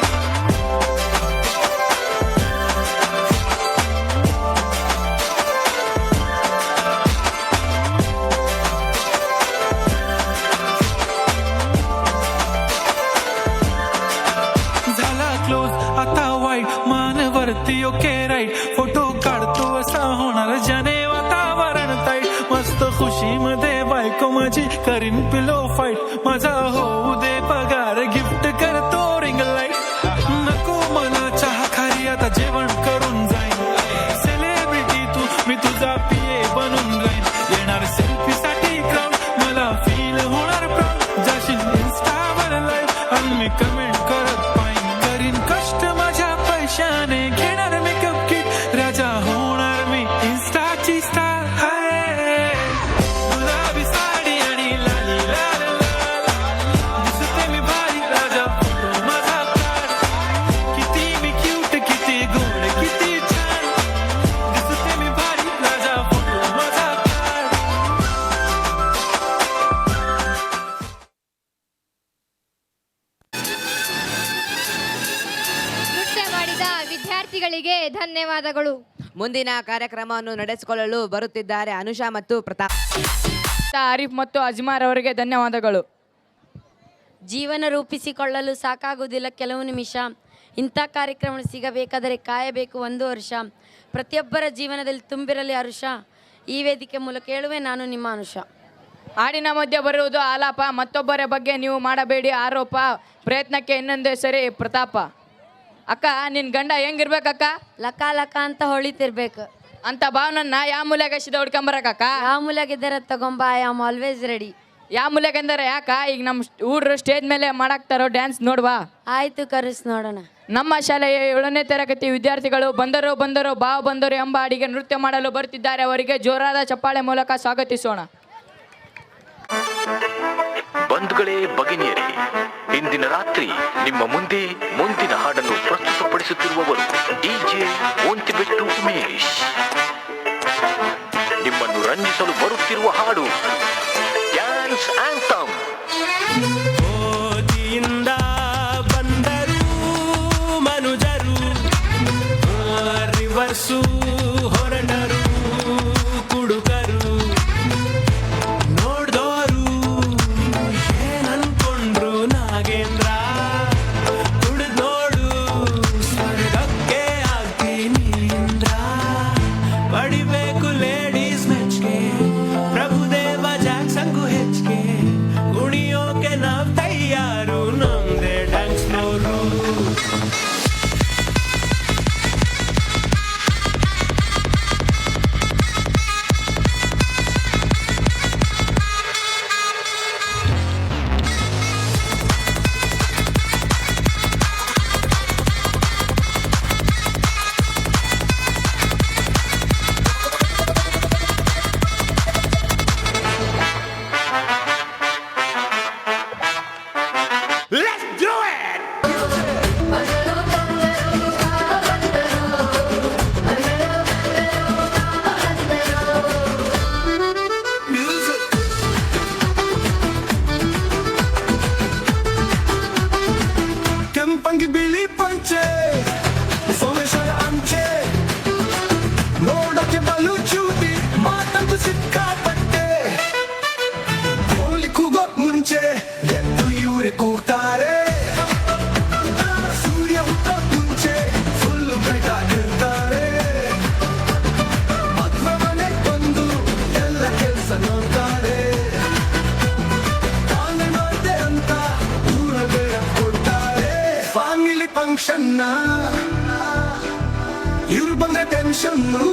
Speaker 9: करीन पिलो फाईट माझा होऊ दे पगार गिफ्ट करतो रिंग लाईट नको मला चहा खारी आता जेवण करून जाईन सेलिब्रिटी तू मी तुझा पिये बनून जाईन येणार सेल्फी साठी क्राऊड मला फील होणार प्राऊड जाशील इन्स्टावर लाईव्ह आणि मी कमेंट करत पाहिन करीन कष्ट माझ्या पैशाने घेणार मेकअप किट राजा होणार मी इन्स्टाची स्टार गुलाबी साडी आणि लाली लाल लाल दिसते मी भारी राजा फोटो माझा काढ किती मी क्यूट किती गोड किती छान दिसते मी भारी राजा फोटो माझा काढ
Speaker 11: ನೃತ್ಯ ಮಾಡಿದ ವಿದ್ಯಾರ್ಥಿಗಳಿಗೆ ಧನ್ಯವಾದಗಳು.
Speaker 16: ಮುಂದಿನ ಕಾರ್ಯಕ್ರಮವನ್ನು ನಡೆಸಿಕೊಳ್ಳಲು ಬರುತ್ತಿದ್ದಾರೆ ಅನುಷಾ ಮತ್ತು ಪ್ರತಾಪ್.
Speaker 6: ಆರಿಫ್ ಮತ್ತು ಅಜ್ಮಾರ್ ಅವರಿಗೆ ಧನ್ಯವಾದಗಳು.
Speaker 12: ಜೀವನ ರೂಪಿಸಿಕೊಳ್ಳಲು ಸಾಕಾಗುವುದಿಲ್ಲ ಕೆಲವು ನಿಮಿಷ. ಇಂಥ ಕಾರ್ಯಕ್ರಮ ಸಿಗಬೇಕಾದರೆ ಕಾಯಬೇಕು 1 ವರ್ಷ. ಪ್ರತಿಯೊಬ್ಬರ ಜೀವನದಲ್ಲಿ ತುಂಬಿರಲಿ ಹರುಷ. ಈ ವೇದಿಕೆ ಮೂಲಕ ಹೇಳುವೆ ನಾನು ನಿಮ್ಮ ಅನುಷ.
Speaker 6: ಹಾಡಿನ ಮಧ್ಯೆ ಬರುವುದು ಆಲಾಪ, ಮತ್ತೊಬ್ಬರ ಬಗ್ಗೆ ನೀವು ಮಾಡಬೇಡಿ ಆರೋಪ, ಪ್ರಯತ್ನಕ್ಕೆ ಇನ್ನೊಂದೇ ಸರಿ ಪ್ರತಾಪ. ಅಕ್ಕ ನಿನ್ನ ಗಂಡ ಹೆಂಗಿರ್ಬೇಕಕ್ಕ?
Speaker 12: ಲಕ ಲಕ ಅಂತ ಹೊಳಿತಿರ್ಬೇಕು
Speaker 6: ಅಂತ ಭಾವನನ್ನ ಯಾವ ಮೂಲೆಗೆ ಸಿದ ಹುಡ್ಕೊಂಬರಕ್ಕ?
Speaker 12: ಯಾವ ಮೂಲೆಗಿದ್ದಾರೆ ತಗೊಂಬ, ಐ ಆಮ್ ಆಲ್ವೇಸ್ ರೆಡಿ.
Speaker 6: ಯಾವ ಮೂಲೆಗೆಂದರೆ ಯಾಕ ಈಗ ನಮ್ಮ ಹುಡ್ರು ಸ್ಟೇಜ್ ಮೇಲೆ ಮಾಡಾಕ್ತಾರೋ ಡ್ಯಾನ್ಸ್ ನೋಡ್ವಾ?
Speaker 12: ಆಯ್ತು ಕರೆಸ್ ನೋಡೋಣ.
Speaker 6: ನಮ್ಮ ಶಾಲೆಯ 7ನೇ ತರಗತಿ ವಿದ್ಯಾರ್ಥಿಗಳು ಬಂದರು ಬಾವು ಬಂದರು ಎಂಬ ಹಾಡಿಗೆ ನೃತ್ಯ ಮಾಡಲು ಬರುತ್ತಿದ್ದಾರೆ. ಅವರಿಗೆ ಜೋರಾದ ಚಪ್ಪಾಳೆ ಮೂಲಕ ಸ್ವಾಗತಿಸೋಣ.
Speaker 17: ಬಂಧುಗಳೇ, ಭಗಿನಿಯರೇ, ಇಂದಿನ ರಾತ್ರಿ ನಿಮ್ಮ ಮುಂದೆ ಮುಂದಿನ ಹಾಡನ್ನು ಪ್ರಸ್ತುತಪಡಿಸುತ್ತಿರುವವರು ಡಿಜೆ ಓಂತಿಬೆಟ್ಟು ಉಮೇಶ್. ನಿಮ್ಮನ್ನು ರಂಜಿಸಲು ಬರುತ್ತಿರುವ ಹಾಡು ಡ್ಯಾನ್ಸ್ ಆಂಥಮ್.
Speaker 3: ಓದಿಯಿಂದ ಬಂದರು ಮನುಜರು, ರಿವರ್ಸು ಹೊರಟರು ಕುಡುಕರು, ನೋಡ್ದೋರು ಏನನ್ಕೊಂಡ್ರು ನಾಗೇಂದ್ರ, ತುಳಿದೋಡು ಸ್ವರ್ಗಕ್ಕೆ ಆಗ್ತೀನಿ ಇಂದ್ರ, ಪಡಿಬೇಕು ಲೇಡೀಸ್ ಮೆಚ್ಗೆ, ಪ್ರಭುದೇವ ಜಾಕ್ಸನ್ಗೂ ಹೆಚ್ಚಿಗೆ, ಕುಣಿಯೋಕೆ ನಾವ್ ತಯಾರು, ನಮ್ದೇ ಡ್ಯಾನ್ಸ್ ನೋರು. Let's do it! Music. ಕೆಂಪಂಗಿ ಬಿಳಿ ಪಂಚೆ ಸೋಮೇಶ್ವರ ಅಂಚೆ, ನೋಡಕ್ಕೆ ಬಲು ಚೂಟಿ ಮಾತಂದು ಸಿಕ್ಕಾಪಟ್ಟೆ, ಹೋಲಿ ಕೂಗೋಕ್ ಮುಂಚೆ ಎದ್ದು ಇವ್ರೆ ಕೂಗ್ತಾರೆ, ಸೂರ್ಯ ಹುಟ್ಟೋಕ್ ಮುಂಚೆ ಫುಲ್ಲು ಬೆಟ್ಟಾಗಿರ್ತಾರೆ, ಮದ್ವೆ ಮನೆಗ್ ಬಂದು ಎಲ್ಲ ಕೆಲ್ಸ ನೋಡ್ತಾರೆ, ತಾನೇ ಮಾಡ್ದೆ ಅಂತ ದೂರ ಬೇಡ ಕೊಡ್ತಾರೆ. ಫ್ಯಾಮಿಲಿ ಫಂಕ್ಷನ್ನ ಇವ್ರು ಬಂದ್ರೆ ಟೆನ್ಷನ್ನು,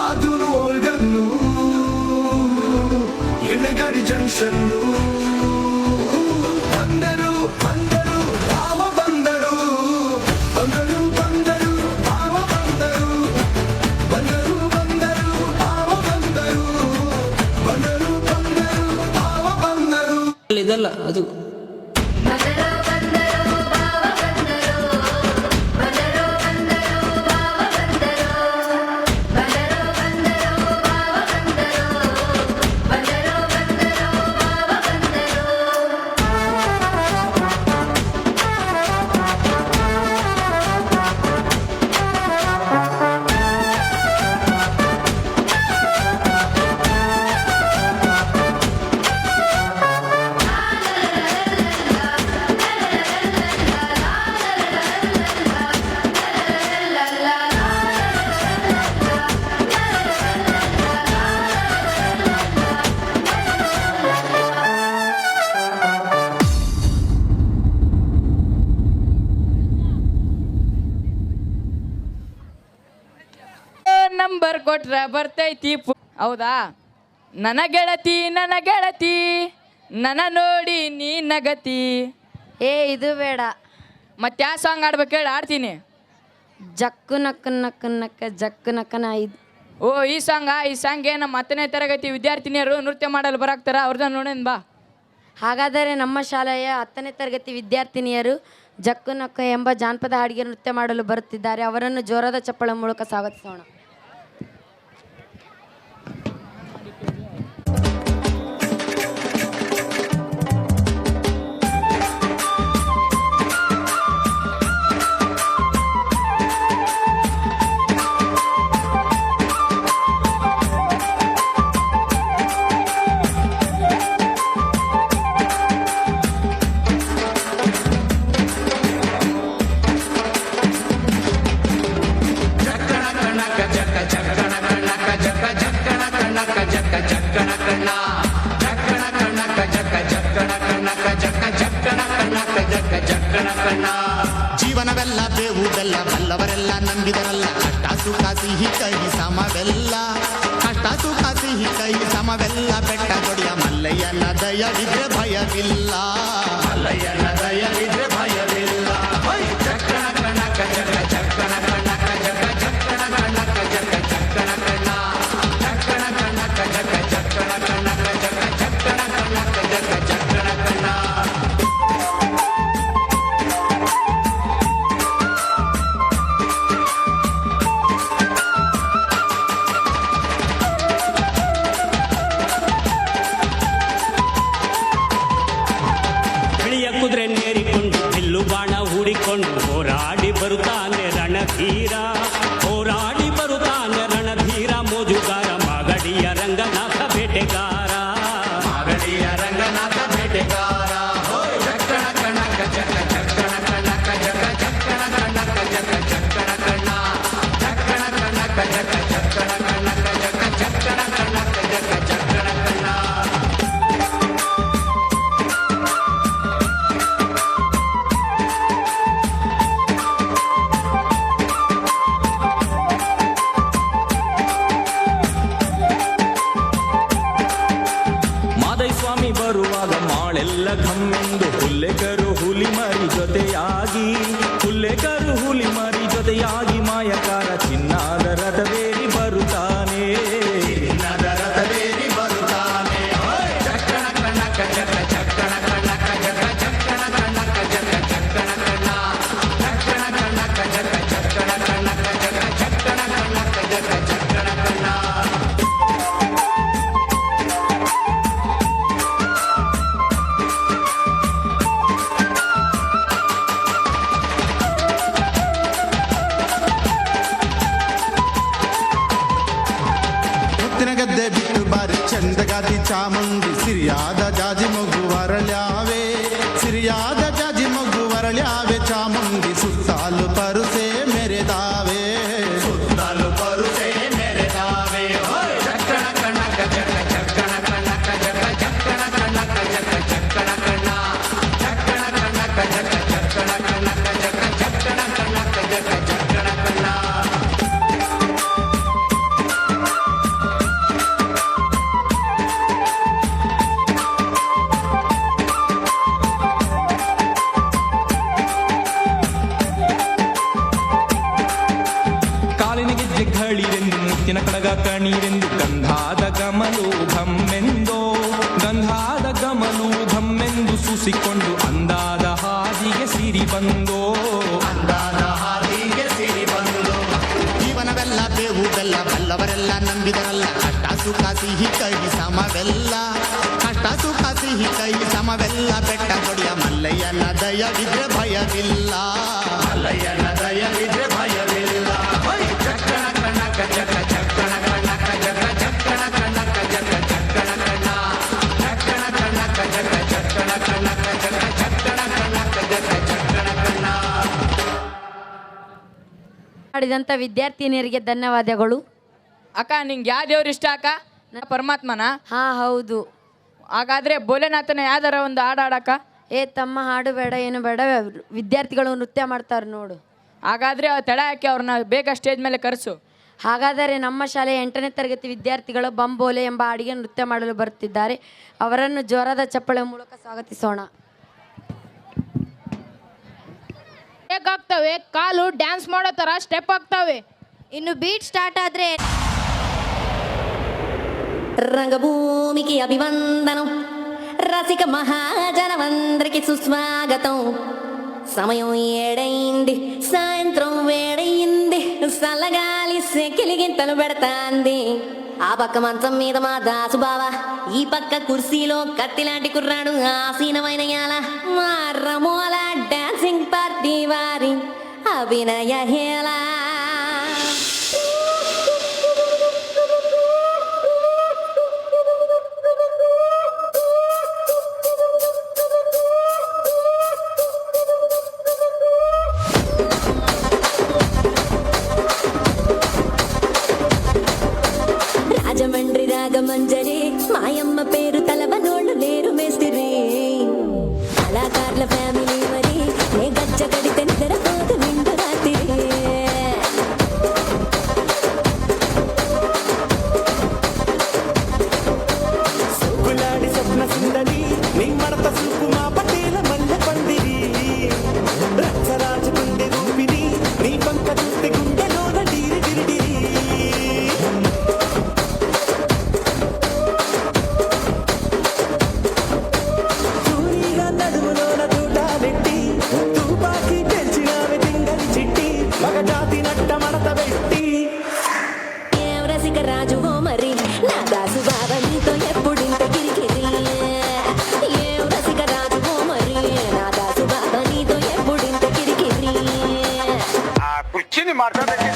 Speaker 3: ಅದನ್ನು ಓಲ್ಗನ್ನು ಎಣ್ಣೆಗಾಡಿ ಜಂಕ್ಷನ್ನು, ಬಂದರು ಬಂದರು ಭಾವ ಬಂದರು, ಬಂದರು ಬಂದರು ಭಾವ ಬಂದರು, ಬಂದರು ಬಂದರು ಭಾವ ಬಂದರು, ಬಂದರು ಬಂದರು ಭಾವ ಬಂದರು.
Speaker 14: ಇದಲ್ಲ ಅದು
Speaker 6: ನಂಬರ್ ಕೊಟ್ರ ಬರ್ತೈತಿ ಹೌದಾ? ನನ್ನ ಗೆಳತಿ ನನ್ನ ನೋಡಿ ನೀ ನಗತಿ.
Speaker 12: ಇದು ಬೇಡ.
Speaker 6: ಮತ್ತೆ ಯಾವ ಸಾಂಗ್ ಆಡ್ಬೇಕು ಹೇಳಿ ಆಡ್ತೀನಿ.
Speaker 12: ಜಕ್ಕು ನಕ್ಕ ನಕ್ಕ ನಕ್ಕ ಜಕ್ಕು ನಕ್ಕನ
Speaker 6: ಓ ಈ ಸಾಂಗ್ಗೆ ನಮ್ಮ 10ನೇ ತರಗತಿ ವಿದ್ಯಾರ್ಥಿನಿಯರು ನೃತ್ಯ ಮಾಡಲು ಬರಾಕ್ತಾರ, ಅವ್ರದ್ದು ನೋಡೇನ್ ಬಾ.
Speaker 12: ಹಾಗಾದರೆ ನಮ್ಮ ಶಾಲೆಯ 10ನೇ ತರಗತಿ ವಿದ್ಯಾರ್ಥಿನಿಯರು ಜಕ್ಕು ನಕ್ಕ ಎಂಬ ಜಾನಪದ ಹಾಡಿಗೆ ನೃತ್ಯ ಮಾಡಲು ಬರುತ್ತಿದ್ದಾರೆ. ಅವರನ್ನು ಜೋರಾದ ಚಪ್ಪಳ ಮೂಲಕ ಸ್ವಾಗತಿಸೋಣ.
Speaker 18: ಜೀವನವೆಲ್ಲ ಬೇವು ಬೆಲ್ಲ ಬಲ್ಲವರೆಲ್ಲ ನಂಬಿದರಲ್ಲ. ಕಷ್ಟ ಸುಖ ಸಿಹಿ ಕೈ ಸಮವೆಲ್ಲ, ಕಷ್ಟ ಸುಖ ಸಿಹಿ ಕೈ ಸಮವೆಲ್ಲ. ಬೆಟ್ಟ ಕೊಡಿಯ ಮಲ್ಲಯ್ಯನ ದಯವಿದ್ರೆ ಭಯವಿಲ್ಲ, ಮಲ್ಲಯ್ಯನ ದಯವಿದ್ರೆ ಭಯವಿಲ್ಲ. ಚಕ್ಕಣ ಕಣಕ ಜಗ ಚಕ್ಕಣ ಕಣಕ ಜಗ ಚಕ್ಕಣ ಕಣಕ ಜಗ ಚಕ್ಕಣ ಕಣ ಚಕ್ಕಣ ಕಣಕ ಜಗ ಚಕ್ಕಣ ಕಣಕ ಜಗ ಚಕ್ಕಣ ಕಣಕ ಜಗ ಚಕ್ಕಣ ಕಣ.
Speaker 19: ಕುದುರೆ ನೇರಿಕೊಂಡು ಬಿಲ್ಲು ಬಾಣ ಹೂಡಿಕೊಂಡು ಹೋರಾಡಿ ಬರುತ್ತಾನೆ ರಣಧೀರ, ಹೋರಾಡಿ ಬರುತ್ತಾನೆ ರಣಧೀರ. ಮೋಜುಗಾರ ಮಾಗಡಿಯ ರಂಗನಾಥ ಬೇಟೆಗಾರ,
Speaker 18: ಮಾಗಡಿಯ ರಂಗನಾಥ ಬೇಟೆಗಾರ. ಚಕ್ಕಣ ಕಣಕ ಜಗ ಚಕ್ಕಣ ಕಣಕ ಜಗ ಚಕ್ಕಣ ಕಣಕ ಜಗ ಚಕ್ಕಣ ಕಣ ಚಕ್ಕಣ ಕಣಕ ಜಗ ಚಕ್ಕಣ ಕಣಕ ಜಗ ಚಕ್ಕಣ ಕಣಕ ಜಗ ಚಕ್ಕಣ ಕಣ.
Speaker 19: ಮಾದೈಸ್ವಾಮಿ ಬರುವಾಗ ಮಾಳೆಲ್ಲ ಘಮ್ಮೆಂದು ಹುಲ್ಲೆಕರು ಹುಲಿ ಮರಿ ಜೊತೆಯಾಗಿ, ಹುಲ್ಲೆಕರು ಹುಲಿ ಮರಿ ಜೊತೆಯಾಗಿ ಮಾಯಕಾರ ಚಿನ್ನಾದ ರಥವೇರಿ ಬರುತ್ತಾನೆ,
Speaker 18: ಚಿನ್ನದ ರಥವೇರಿ ಬರುತ್ತಾನೆ. ಚಕ್ಕಣ ಕಣಕ ಜಗ ಚಕ್ಕಣ ಕಣಕ ಜಗ ಚಕ್ಕಣ ಕಣಕ ಜಗ ಚಕ್ಕಣ ಕಣ ಚಕ್ಕಣ ಕಣಕ ಜಗ ಚಕ್ಕಣ ಕಣಕ ಜಗ ಚಕ್ಕಣ ಕಣಕ ಜಗ ಚಕ್ಕಣ ಕಣ. ಮುತ್ತಿನ ಗದ್ದೆ ಬಿಟ್ಟು ಬಾರಿ ಚಂದಗಾತಿ ಚಾಮುಂಡಿ, ಸಿರಿಯಾದ ಜಾಜಿ ಮಗು ವರಳ್ಯಾವೆ, ಸಿರಿಯಾದ ಜಾಜಿ ಮಗು ವರಳ್ಯಾವೆ. ಚಾಮುಂಡಿ ಸುತ್ತಾಲು ಪರುಸೆ ಮೆರೆದಾವೆ, ಸುತ್ತಾಲು ಪರುಸೆ ಮೆರೆದಾವೆ. ಚಕ್ಕಣ ಕಣಕ ಜಗ ಚಕ್ಕಣ ಕಣಕ ಜಗ ಚಕ್ಕಣ ಕಣಕ ಜಗ ಚಕ್ಕಣ ಕಣ ಚಕ್ಕಣ ಕಣಕ ಜಗ ಚಕ್ಕಣ ಕಣಕ ಜಗ ಚಕ್ಕಣ ಕಣಕ ಜಗ ಚಕ್ಕಣ ಕಣ.
Speaker 19: ಕಾಲಿನ ಗೆಜ್ಜೆ ಘಳಿರೆಂದು ಮುತ್ತಿನ ಕಡಗ ಕಣೀರೆಂದು ಗಂಧಾದ ಗಮಲೂಭಮ್ಮೆಂದೋ, ಗಂಧಾದ ಗಮಲೂಭಮ್ಮೆಂದು ಸೂಸಿಕೊಂಡು ಅಂದಾದ ಹಾದಿಗೆ ಸಿರಿ ಬಂದೋ,
Speaker 18: ಅಂದಾದ ಹಾದಿಗೆ ಸಿರಿ ಬಂದು. ಜೀವನವೆಲ್ಲ ಬೇವು ಬೆಲ್ಲ ಬಲ್ಲವರೆಲ್ಲ ನಂಬಿದರಲ್ಲ. ಕಷ್ಟ ಸುಖ ಸಿಹಿ ಕೈ ಸಮವೆಲ್ಲ, ಕಷ್ಟ ಸುಖ ಸಿಹಿ ಕೈ ಸಮವೆಲ್ಲ. ಬೆಟ್ಟ ಕೊಡಿಯ ಮಲ್ಲಯ್ಯನ ದಯವಿದ್ರೆ ಭಯವಿಲ್ಲ, ಮಲ್ಲಯ್ಯನ ದಯವಿದ್ರೆ ಭಯವಿಲ್ಲ. ಚಕ್ಕಣ ಕಣಕ ಜಗ ಚಕ್ಕಣ ಕಣಕ ಜಗ ಚಕ್ಕಣ ಕಣಕ ಜಗ ಚಕ್ಕಣ ಕಣ ಚಕ್ಕಣ ಕಣಕ ಜಗ ಚಕ್ಕಣ ಕಣಕ ಜಗ ಚಕ್ಕಣ ಕಣಕ ಜಗ ಚಕ್ಕಣ ಕಣ.
Speaker 12: ಮಾಡಿದಂಥ ವಿದ್ಯಾರ್ಥಿನಿಯರಿಗೆ ಧನ್ಯವಾದಗಳು.
Speaker 6: ಅಕ್ಕ ನಿಂಗೆ ಯಾವ ದೇವ್ರು ಇಷ್ಟ ಅಕ್ಕ? ಪರಮಾತ್ಮನ?
Speaker 12: ಹಾ ಹೌದು.
Speaker 6: ಹಾಗಾದ್ರೆ ಭೋಲೆನಾಥನ ಯಾವ್ದಾರ ಒಂದು ಹಾಡು ಹಾಡಕ್ಕ.
Speaker 12: ತಮ್ಮ ಹಾಡು ಬೇಡ ಏನು ಬೇಡ, ವಿದ್ಯಾರ್ಥಿಗಳು ನೃತ್ಯ ಮಾಡ್ತಾರೆ ನೋಡು.
Speaker 6: ಹಾಗಾದ್ರೆ ತಡ ಹಾಕಿ ಅವ್ರನ್ನ ಬೇಗ ಸ್ಟೇಜ್ ಮೇಲೆ ಕರೆಸು.
Speaker 12: ಹಾಗಾದರೆ ನಮ್ಮ ಶಾಲೆಯ 8ನೇ ತರಗತಿ ವಿದ್ಯಾರ್ಥಿಗಳು ಬಂಬೋಲೆ ಎಂಬ ಹಾಡಿಗೆ ನೃತ್ಯ ಮಾಡಲು ಬರುತ್ತಿದ್ದಾರೆ. ಅವರನ್ನು ಜೋರಾದ ಚಪ್ಪಳೆ ಮೂಲಕ ಸ್ವಾಗತಿಸೋಣ.
Speaker 10: ಆಗ್ತವೆ, ಕಾಲು ಡ್ಯಾನ್ಸ್ ಮಾಡೋ ಥರ ಸ್ಟೆಪ್ ಆಗ್ತವೆ.
Speaker 1: ಇನ್ನು ಬೀಟ್ ಸ್ಟಾರ್ಟ್ ಆದರೆ
Speaker 20: రంగభూమికి అభివందనం, రసిక మహాజనమందరికి సుస్వాగతం. సమయం ఏడైంది, సాయంత్రం వేడయింది, సల్లగాలి సెకిలిగింతలు పెడతాంది. ఆ పక్క మంచం మీద మా దాసు బావ, ఈ పక్క కుర్సీలో కత్తిలాంటి కుర్రాడు ఆసీనమైన యాల. మా రమోల డాన్సింగ్ పార్టీ వారి అభినయ హేళ. రాజమండ్రి రాగమంజరి, మాయమ్మ పేరు తలవనోళ్ళు లేరు మేస్తిరి. కళాకారుల ఫ్యామిలీ మరి, నే గజ్జ కడితే నిద్రపోదు నిండు రాత్రి.
Speaker 3: సోకులాడి స్వప్న సుందరి, నీ మడత సూపు మా పటేల మల్లె పందిరి. రచ్చరాజ గుండె రూపిణి, నీ పంక చూస్తే గుండెలోన డీరి డిరిడిరి. చూరిగా నడుములోన దూటాలెట్టి, తుపాకి పెంచినావి తింగలి చిట్టి, మగ జాతి నట్ట మడత పెట్టి.
Speaker 20: ఏం రసిక రాజువో మరి, నా దాసు బావ నీతో ఎప్పుడింత కిరికిరి. ఏం రసిక రాజువో మరి, నా దాసు బావ నీతో ఎప్పుడింత కిరికిరి.
Speaker 3: కుర్చీని మాట్లాడబెట్టి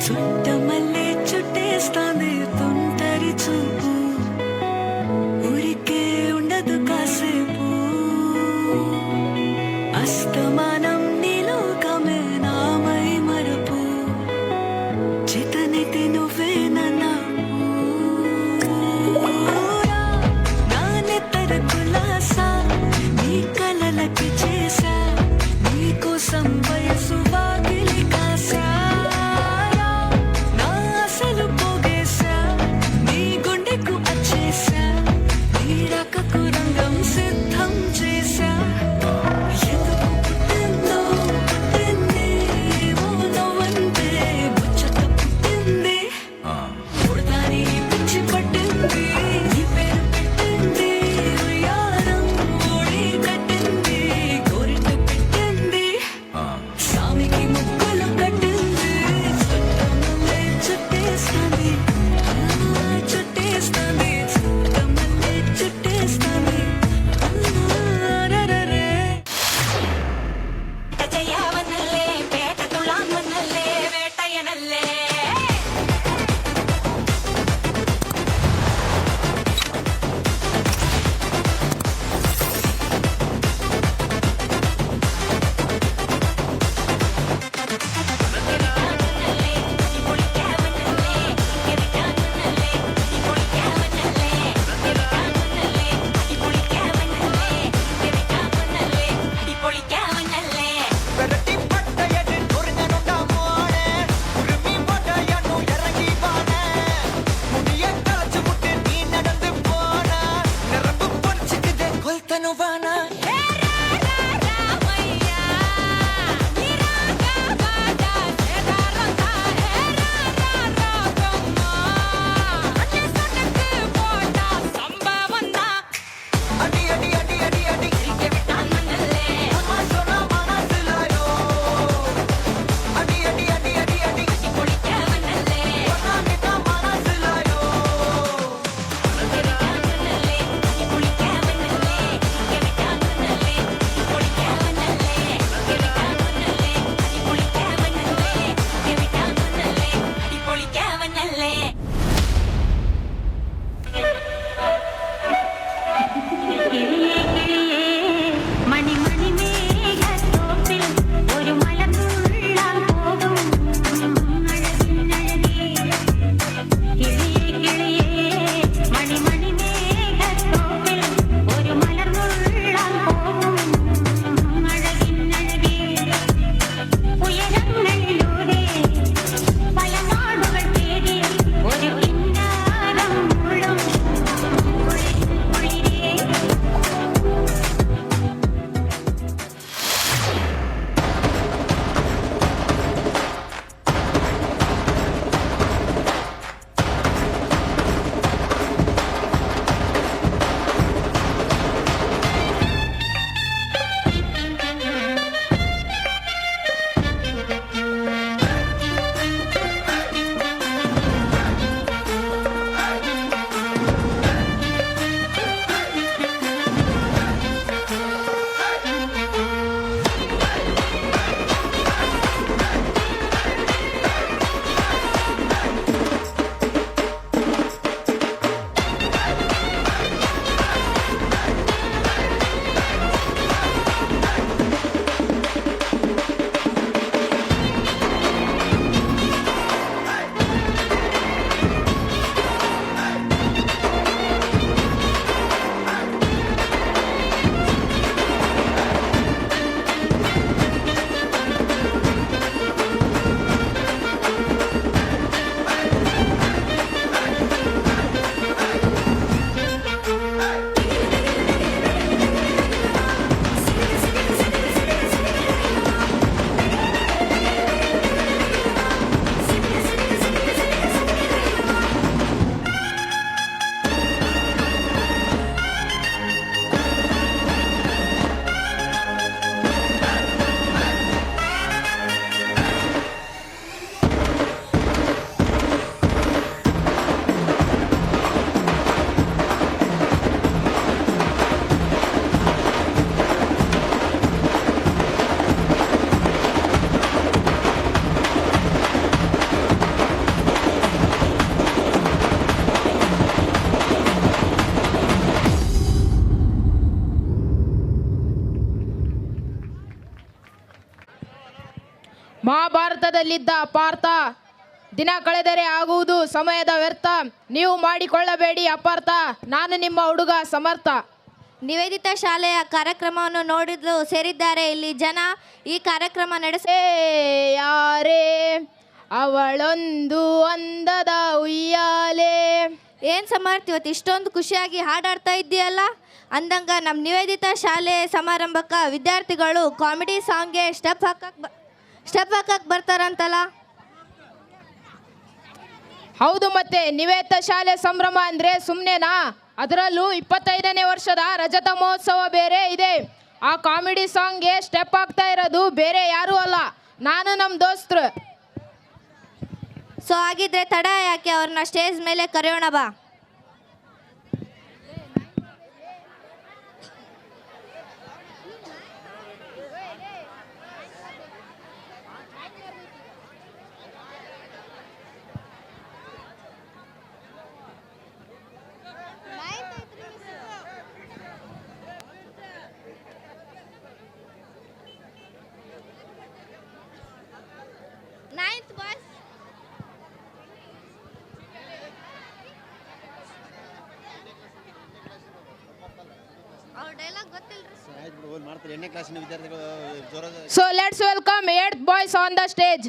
Speaker 21: చుట్టమల్లే చుట్టేస్తాంది తుంటరి చూపు, ఊరికే ఉండదు కాసేపు. అస్తమానం నీలోకమే నామై మరపు, చితనితి నువ్వే నాకు. నా నెత్తర కులాసా, నీ కలలకి చేసా, నీకోసం వయసు వాకిలి కాసా. నా అసలు పోగేశా, నీ గుండెకు
Speaker 4: ಮಹಾಭಾರತದಲ್ಲಿದ್ದ ಪಾರ್ಥ. ದಿನ ಕಳೆದರೆ ಆಗುವುದು ಸಮಯದ ವ್ಯರ್ಥ, ನೀವು ಮಾಡಿಕೊಳ್ಳಬೇಡಿ ಅಪಾರ್ಥ, ನಾನು ನಿಮ್ಮ ಹುಡುಗ ಸಮರ್ಥ.
Speaker 1: ನಿವೇದಿತ ಶಾಲೆಯ ಕಾರ್ಯಕ್ರಮವನ್ನು ನೋಡಲು ಸೇರಿದ್ದಾರೆ ಇಲ್ಲಿ ಜನ. ಈ ಕಾರ್ಯಕ್ರಮ ನಡೆಸೇ
Speaker 4: ಯಾರೇ ಅವಳೊಂದು ಅಂದದ ಉಯ್ಯಾಲೆ.
Speaker 1: ಏನು ಸಮರ್ಥ, ಇವತ್ತು ಇಷ್ಟೊಂದು ಖುಷಿಯಾಗಿ ಹಾಡಾಡ್ತಾ ಇದ್ದೀಯಲ್ಲ. ಅಂದಂಗ ನಮ್ಮ ನಿವೇದಿತ ಶಾಲೆ ಸಮಾರಂಭಕ್ಕೆ ವಿದ್ಯಾರ್ಥಿಗಳು ಕಾಮಿಡಿ ಸಾಂಗ್ಗೆ ಸ್ಟೆಪ್ ಹಾಕಕ್ಕೆ ಬರ್ತಾರಂತಲ್ಲ.
Speaker 4: ಹೌದು, ಮತ್ತೆ ನಿವೇದಿತ ಶಾಲೆ ಸಂಭ್ರಮ ಅಂದರೆ ಸುಮ್ಮನೆನಾ? ಅದರಲ್ಲೂ 25ನೇ ವರ್ಷದ ರಜತ ಮಹೋತ್ಸವ ಬೇರೆ ಇದೆ. ಆ ಕಾಮಿಡಿ ಸಾಂಗ್ಗೆ ಸ್ಟೆಪ್ ಆಗ್ತಾ ಇರೋದು ಬೇರೆ ಯಾರೂ ಅಲ್ಲ, ನಾನು ನಮ್ಮ ದೋಸ್ತರು.
Speaker 1: ಸೊ ಹಾಗಿದ್ರೆ ತಡ ಯಾಕೆ, ಅವ್ರನ್ನ ಸ್ಟೇಜ್ ಮೇಲೆ ಕರೆಯೋಣ ಬಾ.
Speaker 4: So let's welcome 8th boys on the stage.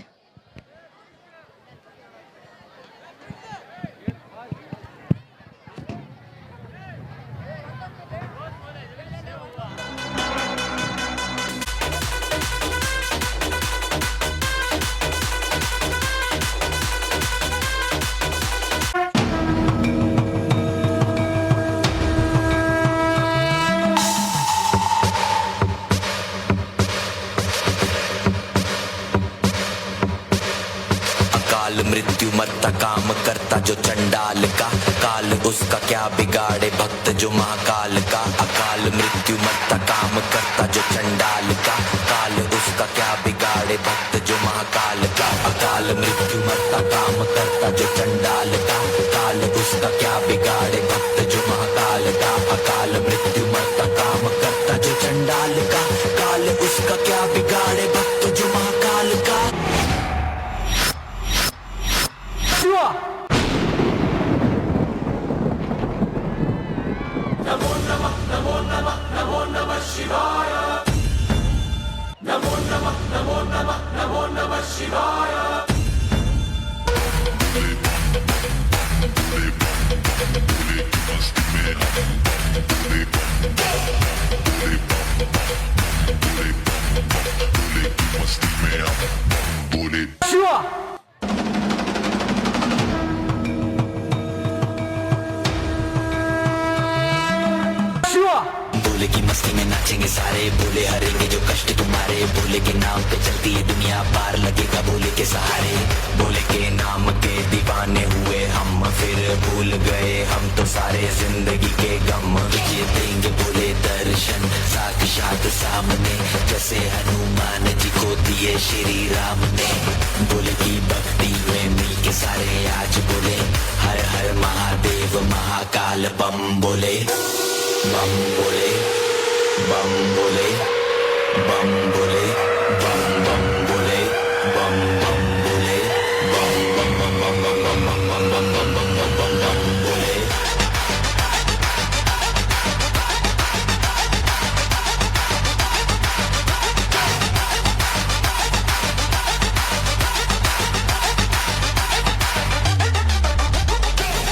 Speaker 22: मृत्यु मरता काम करता जो चंडाल का, काल उसका क्या बिगाड़े भक्त जो महाकाल का। अकाल मृत्यु मरता काम करता जो चंडाल का, काल उसका क्या बिगाड़े भक्त जो महाकाल का। अकाल मृत्यु मरता काम करता जो चंडाल का, काल उसका क्या बिगाड़े भक्त जो महाकाल का। अकाल मृत्यु मरता काम करता जो चंडाल का, काल उसका क्या बिगाड़े भक्त जो महाकाल का।
Speaker 3: नमो नमः नमो नमः नमो नमः शिवाय। नमो नमः नमो नमः नमो नमः शिवाय। शिवा
Speaker 22: भोले की मस्ती में नाचेंगे सारे, भोले हरेंगे जो कष्ट तुम्हारे। भोले के नाम पे चलती है दुनिया, पार लगेगा भोले के सहारे। भोले के नाम के दीवाने हुए हम, फिर भूल गए हम तो सारे जिंदगी के गम। ये देंगे भोले दर्शन साक्षात सामने, जैसे हनुमान जी को दिए श्री राम ने। भोले की भक्ति में मिल के सारे आज बोले, हर हर महादेव महाकाल बम बोले। बम बोले बम बोले बम बोले बम बम बोले बम बम बोले बम बम बम बम बम बम बम बम बम बम बम बम बम बोले।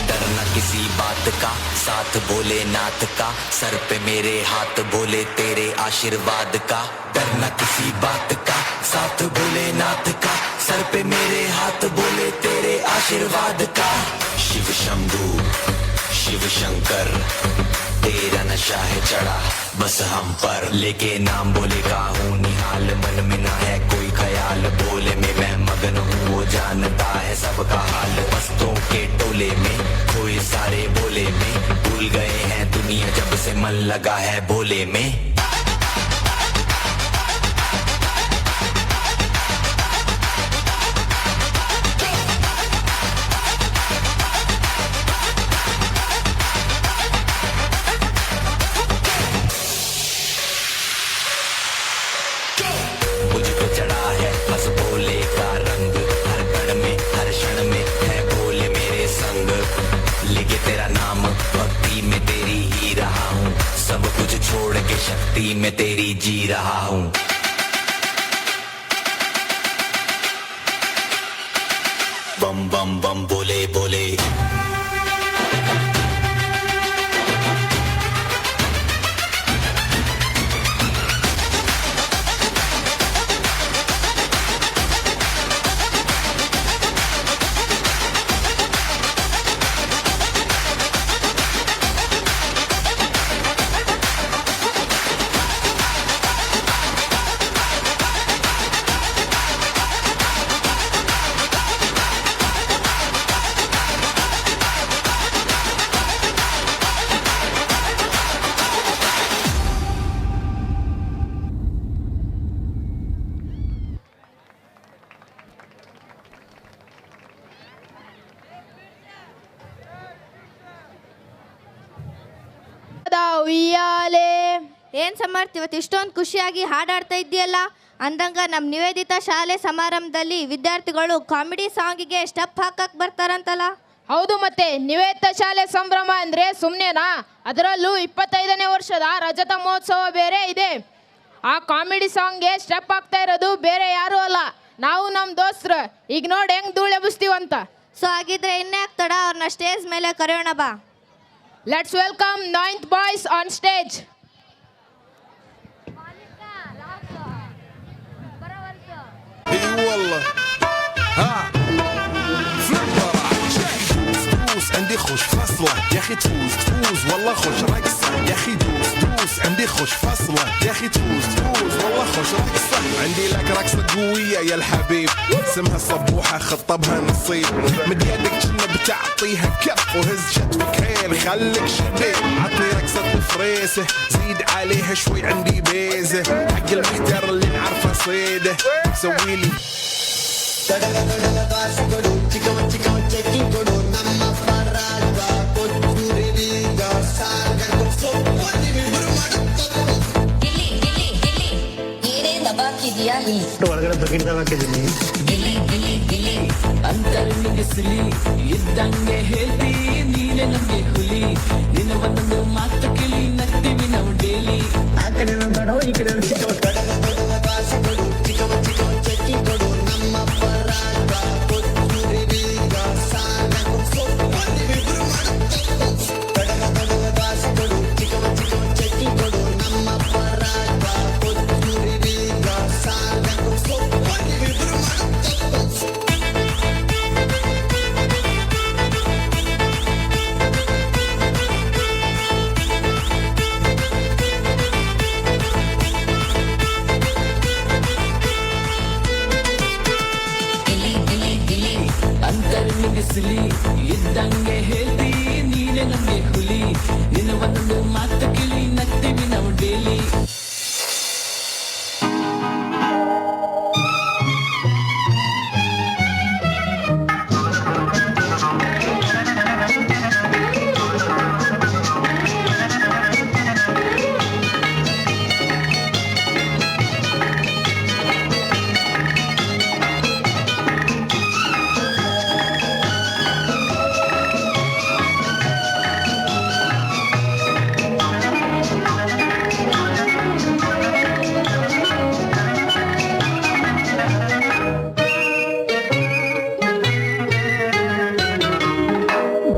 Speaker 22: डरना किसी बात का, साथ भोलेनाथ का, सर पे मेरे हाथ भोले तेरे आशीर्वाद का। डरना किसी बात का, साथ भोलेनाथ का, सर पे मेरे हाथ भोले तेरे आशीर्वाद का। शिव शंभू शिव शंकर तेरा नशा है चढ़ा बस हम पर, लेके नाम बोले का हूँ निहाल, मन में ना है कोई ख्याल। भोले में मैं मगन हूँ, वो जानता है सबका हाल। मस्तों के टोले में खोए सारे भोले में, भूल गए हैं दुनिया जब से मन लगा है भोले में। मुझको चढ़ा है बस भोले का मैं तेरी जी रहा हूँ बम बम बम बोले बोले
Speaker 10: ಉಯ್ಯಾಲೆ. ಏನ್ ಸಮರ್ಥ ಇವತ್ತು ಇಷ್ಟೊಂದು ಖುಷಿಯಾಗಿ ಹಾಡಾಡ್ತಾ ಇದೆಯಲ್ಲ. ಅಂದಂಗ ನಮ್ಮ ನಿವೇದಿತ ಶಾಲೆ ಸಮಾರಂಭದಲ್ಲಿ ವಿದ್ಯಾರ್ಥಿಗಳು ಕಾಮಿಡಿ ಸಾಂಗಿಗೆ ಸ್ಟೆಪ್ ಹಾಕಕ್ ಬರ್ತಾರಂತಲ್ಲ.
Speaker 4: ಹೌದು, ಮತ್ತೆ ನಿವೇದಿತ ಶಾಲೆ ಸಂಭ್ರಮ ಅಂದ್ರೆ ಸುಮ್ಮನೆನಾ? ಅದರಲ್ಲೂ 25ನೇ ವರ್ಷದ ರಜತ ಮಹೋತ್ಸವ ಬೇರೆ ಇದೆ. ಆ ಕಾಮಿಡಿ ಸಾಂಗ್ಗೆ ಸ್ಟೆಪ್ ಆಗ್ತಾ ಇರೋದು ಬೇರೆ ಯಾರು ಅಲ್ಲ, ನಾವು ನಮ್ಮ ದೋಸ್ತರು. ಈಗ ನೋಡಿ ಹೆಂಗ್ ಧೂಳು ಎಬ್ಬಿಸ್ತೀವಂತ.
Speaker 10: ಸೊ ಹಾಗಿದ್ರೆ ಇನ್ಯಾಕ್ ತಡ, ಅವ್ರನ್ನ ಸ್ಟೇಜ್ ಮೇಲೆ ಕರೆಯೋಣ ಬಾ.
Speaker 4: Let's welcome 9th boys on stage.
Speaker 7: والله ها فلوس عندي خوش فصلة يا اخي تفوز والله خوش رقصة يا اخي دوس عندي خوش فصلة يا اخي تفوز والله خوش رقصة عندي لك رقصة قوية يا الحبيب اسمها صبوحة خطبها نصيب مد يدك كنا بتعطيها كف وهز شتفك هيل خليك شبيب عطني رقصة الفريسة زيد عليها شوي عندي بيزة حق المحتر اللي نعرفه صيده سويلي
Speaker 8: ಒಳಗಡೆ ಬಕೆಟ್ ಹಾಕಿದ್ದೀನಿ
Speaker 21: ಅಂತರ್ಮಿಗಿಸಲಿ ಇದ್ದಂಗೆ ಹೇಳ್ತಿ ನೀನೆ ನಮ್ಗೆ ಹುಲಿ ನಿನ್ನ ಒಂದೊಂದು ಮಾತು ಕೇಳಿ ನಗ್ತೀವಿ ನಾವು ಡೇಲಿ
Speaker 8: ಆ ಕಡೆ ದೊಡ್ಡವ ಈ ಕಡೆ
Speaker 21: ಅಂತರ್ಮಿಗಿಸಲಿ ಇದ್ದಂಗೆ ಹೇಳ್ತಿ ನೀನೆ ನಮ್ಗೆ ಹುಲಿ ನಿನ್ನ ಒಂದೊಂದು ಮಾತು ಕೇಳಿ ನಗ್ತೀವಿ ನಾವು ಡೇಲಿ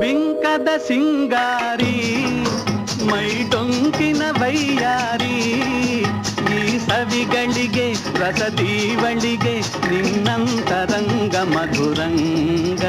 Speaker 23: ಬಿಂಕದ ಸಿಂಗಾರಿ ಮೈ ಡೊಂಕಿನ ವೈಯಾರಿ ಈ ಸವಿಗಳಿಗೆ ರಸದೀವಳಿಗೆ ನಿನ್ನಂತರಂಗ ಮಧುರಂಗ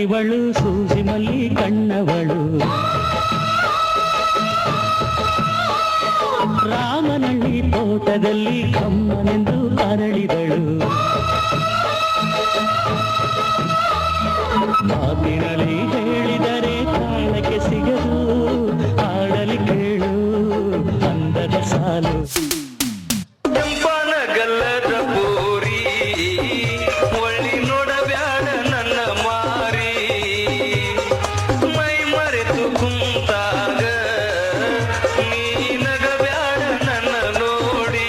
Speaker 23: ಇವಳು ಸೂಜಿ ಮಲ್ಲಿ ಕಣ್ಣವಳು, ರಾಮನಳ್ಳಿ ತೋಟದಲ್ಲಿ ಕಮ್ಮನೆಂದು ಅರಳಿದಳು. ಮಾತಿನಲ್ಲಿ ಹೇಳಿದರೆ ತಾಳಕ್ಕೆ ಸಿಗದು, ಹಾಡಲಿ ಕೇಳು ಅಂದದ ಸಾಲು.
Speaker 3: ಕೆಂಪನಗಲ್ಲದ ಬೋರಿ ಒಳ್ಳಿ ನೋಡಬ್ಯಾಡ ನನ್ನ ಮಾರಿ, ಮೈ ಮರೆತು ಕುಂತಾಗ ನೀ ನಗಬ್ಯಾಡ ನನ್ನ ನೋಡಿ.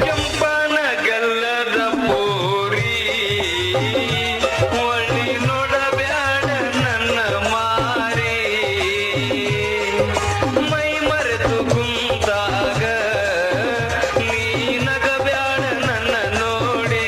Speaker 3: ಕೆಂಪನಗಲ್ಲದ ಬೋರಿ ಒಳ್ಳಿ ನೋಡಬ್ಯಾಡ ನನ್ನ ಮಾರಿ, ಮೈ ಮರೆತು ಕುಂತಾಗ ನೀ ನಗಬ್ಯಾಡ ನನ್ನ ನೋಡಿ.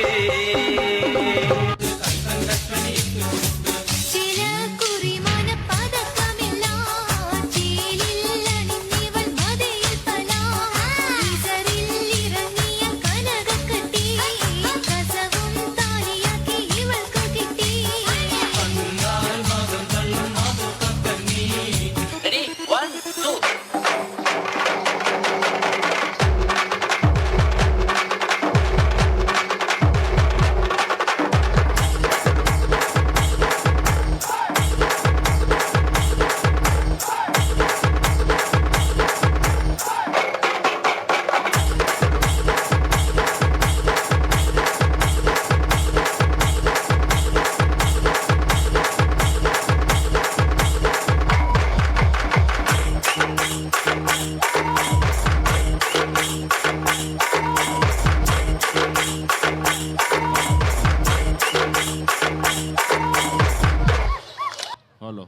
Speaker 2: ಹಲೋ,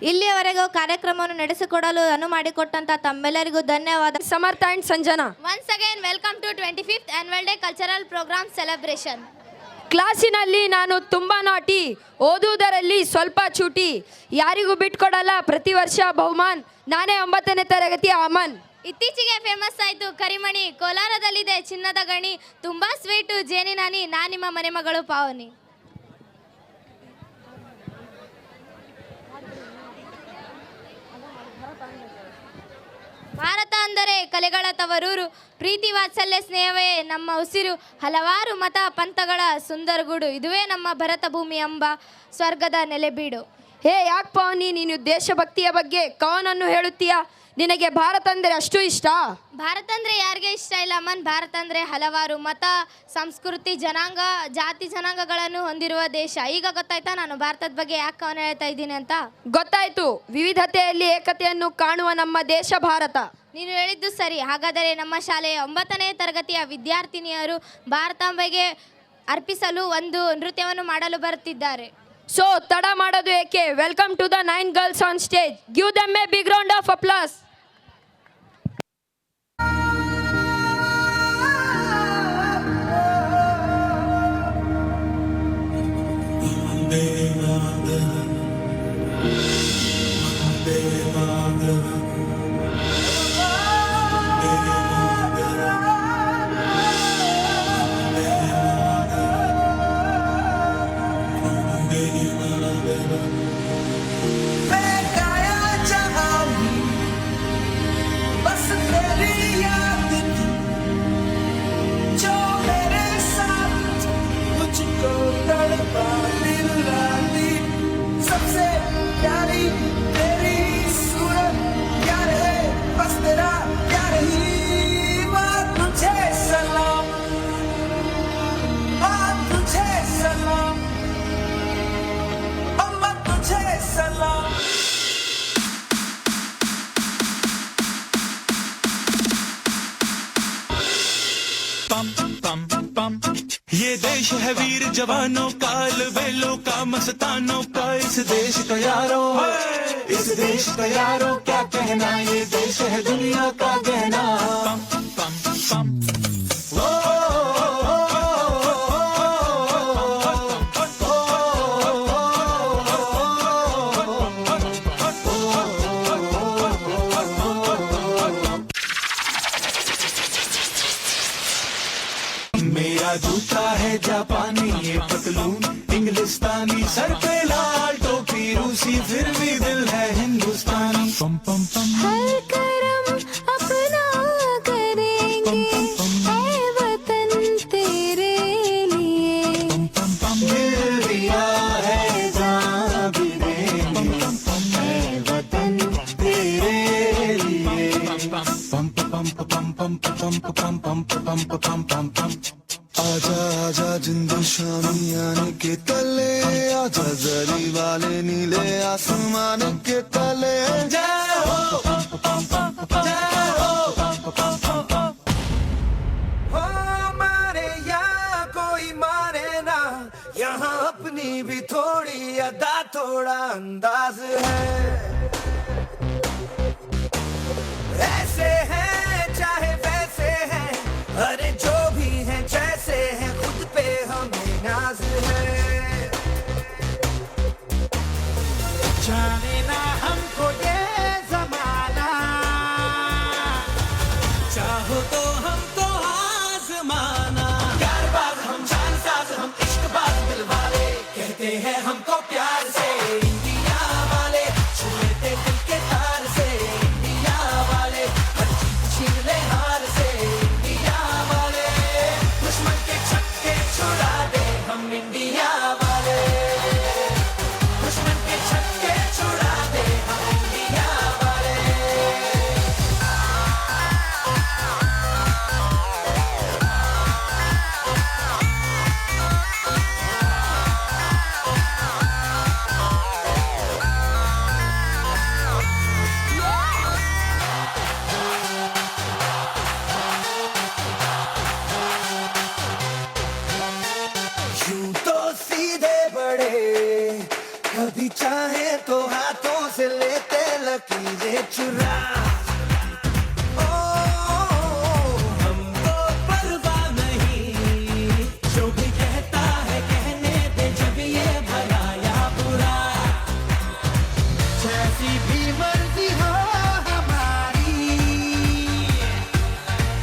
Speaker 1: ಇಲ್ಲಿಯವರೆಗೂ ಕಾರ್ಯಕ್ರಮವನ್ನು ನಡೆಸಿಕೊಡಲು ಅನುವು ಮಾಡಿಕೊಟ್ಟಂತ ತಮ್ಮೆಲ್ಲರಿಗೂ ಧನ್ಯವಾದ.
Speaker 6: Samarth and Sanjana.
Speaker 1: Once again welcome to 25th annual day cultural programme celebration.
Speaker 6: ಕ್ಲಾಸಿನಲ್ಲಿ ನಾನು ತುಂಬ ನಾಟಿ, ಓದುವುದರಲ್ಲಿ ಸ್ವಲ್ಪ ಚೂಟಿ, ಯಾರಿಗೂ ಬಿಟ್ಕೊಡಲ್ಲ ಪ್ರತಿ ವರ್ಷ ಬಹುಮಾನ್, ನಾನೇ 9ನೇ ತರಗತಿ ಅಮನ್.
Speaker 1: ಇತ್ತೀಚೆಗೆ ಫೇಮಸ್ ಆಯಿತು ಕರಿಮಣಿ, ಕೋಲಾರದಲ್ಲಿದೆ ಚಿನ್ನದ ಗಣಿ, ತುಂಬಾ ಸ್ವೀಟು ಜೇನಿನಾನಿ, ನಾ ನಿಮ್ಮ ಮನೆ ಮಗಳು ಪಾವನಿ. ಭಾರತ ಅಂದರೆ ಕಲೆಗಳ ತವರೂರು, ಪ್ರೀತಿ ವಾತ್ಸಲ್ಯ ಸ್ನೇಹವೇ ನಮ್ಮ ಉಸಿರು, ಹಲವಾರು ಮತ ಪಂಥಗಳ ಸುಂದರಗೂಡು, ಇದುವೇ ನಮ್ಮ ಭರತ ಭೂಮಿ ಎಂಬ ಸ್ವರ್ಗದ ನೆಲೆಬೀಡು.
Speaker 6: ಹೇ ಯಾಕೆ ಪಾವನಿ, ನೀನು ದೇಶಭಕ್ತಿಯ ಬಗ್ಗೆ ಕವನನ್ನು ಹೇಳುತ್ತೀಯಾ? ನಿನಗೆ ಭಾರತ ಅಂದರೆ ಅಷ್ಟು ಇಷ್ಟ?
Speaker 1: ಭಾರತ ಅಂದರೆ ಯಾರಿಗೆ ಇಷ್ಟ ಇಲ್ಲ ಮನ್. ಭಾರತ ಅಂದರೆ ಹಲವಾರು ಮತ, ಸಂಸ್ಕೃತಿ, ಜನಾಂಗ, ಜಾತಿ ಜನಾಂಗಗಳನ್ನು ಹೊಂದಿರುವ ದೇಶ. ಈಗ ಗೊತ್ತಾಯ್ತಾ ನಾನು ಭಾರತದ ಬಗ್ಗೆ ಯಾಕೆ ಕವನ ಹೇಳ್ತಾ ಇದ್ದೀನಿ ಅಂತ?
Speaker 6: ಗೊತ್ತಾಯ್ತು, ವಿವಿಧತೆಯಲ್ಲಿ ಏಕತೆಯನ್ನು ಕಾಣುವ ನಮ್ಮ ದೇಶ ಭಾರತ.
Speaker 1: ನೀನು ಹೇಳಿದ್ದು ಸರಿ. ಹಾಗಾದರೆ ನಮ್ಮ ಶಾಲೆಯ 9ನೇ ತರಗತಿಯ ವಿದ್ಯಾರ್ಥಿನಿಯರು ಭಾರತಾಂಬೆಗೆ ಅರ್ಪಿಸಲು ಒಂದು ನೃತ್ಯವನ್ನು ಮಾಡಲು ಬರುತ್ತಿದ್ದಾರೆ.
Speaker 6: ಸೊ ತಡ ಮಾಡೋದು ಏಕೆ? Welcome to the 9 girls on stage. Give them a big round of applause.
Speaker 9: ये देश है वीर जवानों का, अलबेलों का, मस्तानों का, इस देश का यारों इस देश का यारो क्या कहना, ये देश है दुनिया का गहना। मेरा जूता है जापानी, ये पतलून इंग्लिस्तानी, सर पे लाल टोपी रूसी, फिर भी दिल है हिंदुस्तानी। पम पम पम
Speaker 20: हर करम अपना करेंगे, ऐ वतन तेरे लिए।
Speaker 9: दिल दिया है जान भी देंगे, ऐ वतन तेरे लिए। पम पम पम पम पम पम पम पम पम पम पम। आजा आजा जिंदू शामी आने के तले, आजा जरी वाले नीले आसमान के तले। जय हो जय हो मारे या कोई मारे ना, यहाँ अपनी भी थोड़ी अदा थोड़ा अंदाज है। ऐसे हैं चाहे वैसे हैं, अरे जो भी हैं जैसे हैं, खुद पे हमें नाज है। जाने ना हमको ये जमाना, चाहो तो हमको आजमाना। प्यारबाज हम, जानसाज हम, इश्कबाज दिल वाले, कहते हैं हमको प्यार से इंडिया वाले, छू लेते दिल के तार से इंडिया वाले, हर जीत छीन ले हार से इंडिया वाले, दुश्मन के छक्के छुड़ा दे हम इंडिया वाले, दुश्मन के छक्के छुड़ा दे हम इंडिया वाले। यूं तो सीधे बड़े, कभी चाहे तो हाथों से लेते लकीरें चुरा। ओ हमको परवाह नहीं, जो भी कहता है कहने दे, जब ये भला या बुरा। जैसी भी मर्जी हो हमारी,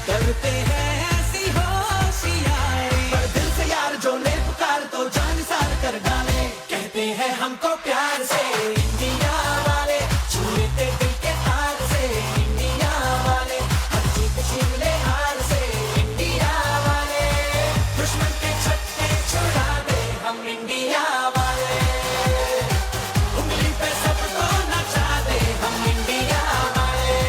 Speaker 9: करते हैं ऐसी होशियारी। पर दिल से यार जो ले पुकार तो जान सार कर डाले, कहते हैं हमको प्यार से इंडिया वाले, छू लेते दिल के तार से इंडिया वाले, हर जीत छीन ले हार से इंडिया वाले, दुश्मन के छक्के छुड़ा दे हम इंडिया वाले, उंगली पे सबको नचा दे हम इंडिया वाले।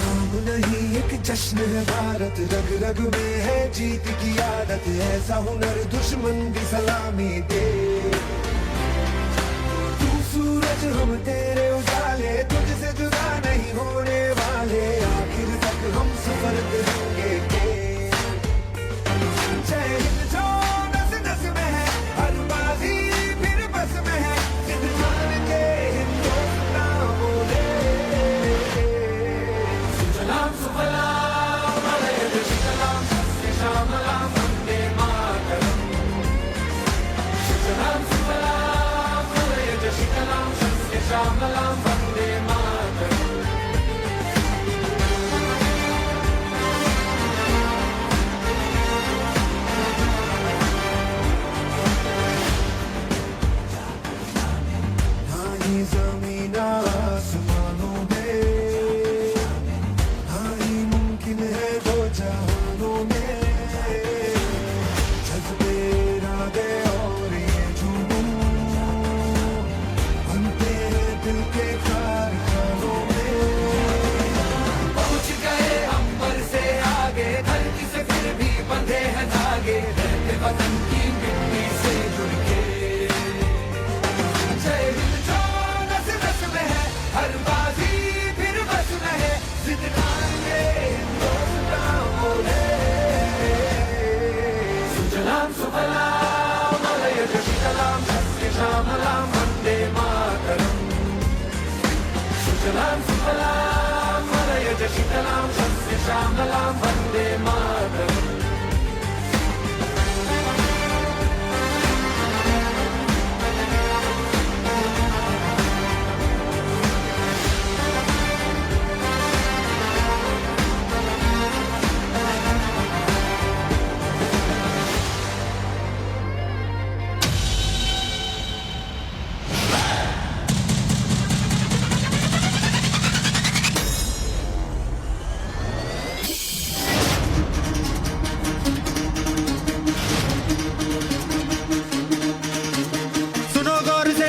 Speaker 9: नाम नहीं एक जश्न है भारत, रग रग में है जीत की आदत, ऐसा हुनर दुश्मन भी सलामी दे। तू सूरज हम तेरे उजाले, तुझसे जुदा नहीं होने वाले, आखिर तक हम सफर करेंगे। जय हिंद जो नस नस में है, हर बाजी फिर बस में है, जिद मान के हिंदुस्तान बोले। सुजलाम सुफलाम मलयज शीतलाम, सस्य श्यामलाम वंदे मातरम। सुजलाम सुफलाम मलयज शीतलाम, सस्य श्यामलाम वंदे मातरम। हाँ ये ज़मीन आसमानों में, हाँ ये मुमकिन है दो जहानों में, जज्बे इरादे और ये जुनून बनते हैं दिल के
Speaker 3: श्यामलां वन्दे मातरम् सुजलां सुफलां मलयज शीतलां सस्य श्यामलां वन्दे मातरम्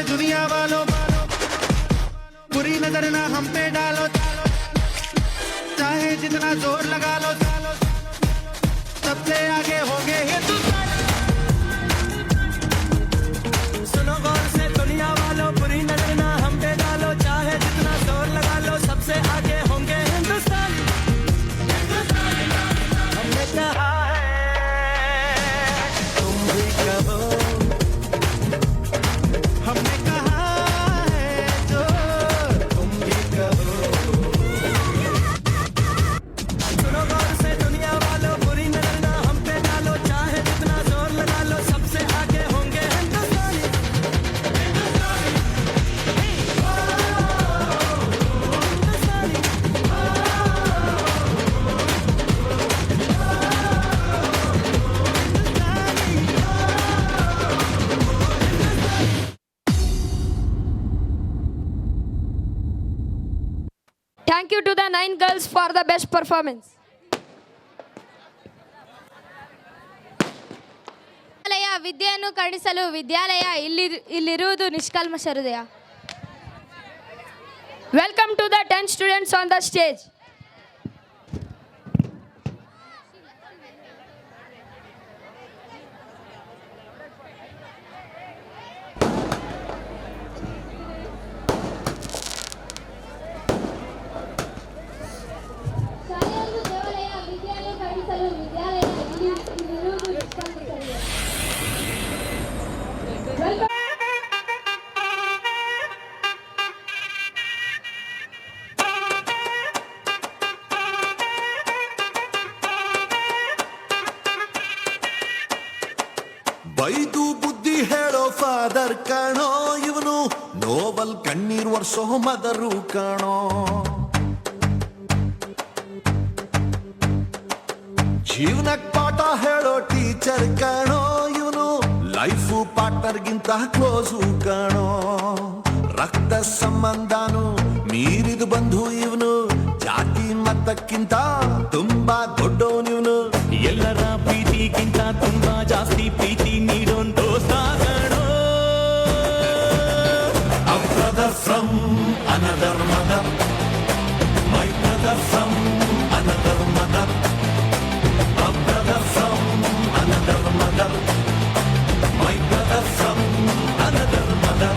Speaker 18: दुनिया वालों बुरी नजर ना हम पे डालो चाहे जितना जोर लगा लो सबसे आगे होंगे हिंदुस्तान सुनो गौर से दुनिया वालों बुरी नजर ना हम पे डालो चाहे जितना जोर लगा लो सबसे आगे होंगे हिंदुस्तान हमने कहा है तुम भी कहो हमने कहा है जो तुम भी कहो सुनो गौर से दुनिया वालों बुरी नजर ना हम पे डालो चाहे जितना जोर लगा लो सबसे आगे होंगे हिंदुस्तानी
Speaker 6: Thank you to the 9 girls for the best performance.
Speaker 11: ವಿದ್ಯೆಯನ್ನು ಕರುಣಿಸಲು ವಿದ್ಯಾಲಯ ಇಲ್ಲಿರುವುದು ನಿಷ್ಕಲ್ಮಶ ಹೃದಯ.
Speaker 6: Welcome to the 10 students on the stage.
Speaker 3: ಬೈದು ಬುದ್ಧಿ ಹೇಳೋ ಫಾದರ್ ಕಾಣೋ ಇವನು ನೋವಲ್ ಕಣ್ಣೀರ್ ವರ್ಷೋ ಮದರು ಕಾಣೋ ಜೀವನಕ್ ಪಾಠ ಹೇಳೋ ಟೀಚರ್ ಕಾಣೋ ಇವನು ಲೈಫು ಪಾರ್ಟ್ನರ್ಗಿಂತ ಕ್ಲೋಸು ಕಾಣೋ ರಕ್ತ ಸಂಬಂಧನು ಮೀರಿದು ಬಂಧು ಇವನು ಜಾತಿ ಮತಕ್ಕಿಂತ ತುಂಬಾ ದೊಡ್ಡವನಿವನು
Speaker 21: ಎಲ್ಲರ ಪ್ರೀತಿಗಿಂತ ತುಂಬಾ ಜಾಸ್ತಿ ಪ್ರೀತಿ ನೀಡೋನ್ ದೋಸ್ತ ಕಣೋ
Speaker 3: A brother from another mother, my brother from another mother, a brother from another mother, my brother from another mother.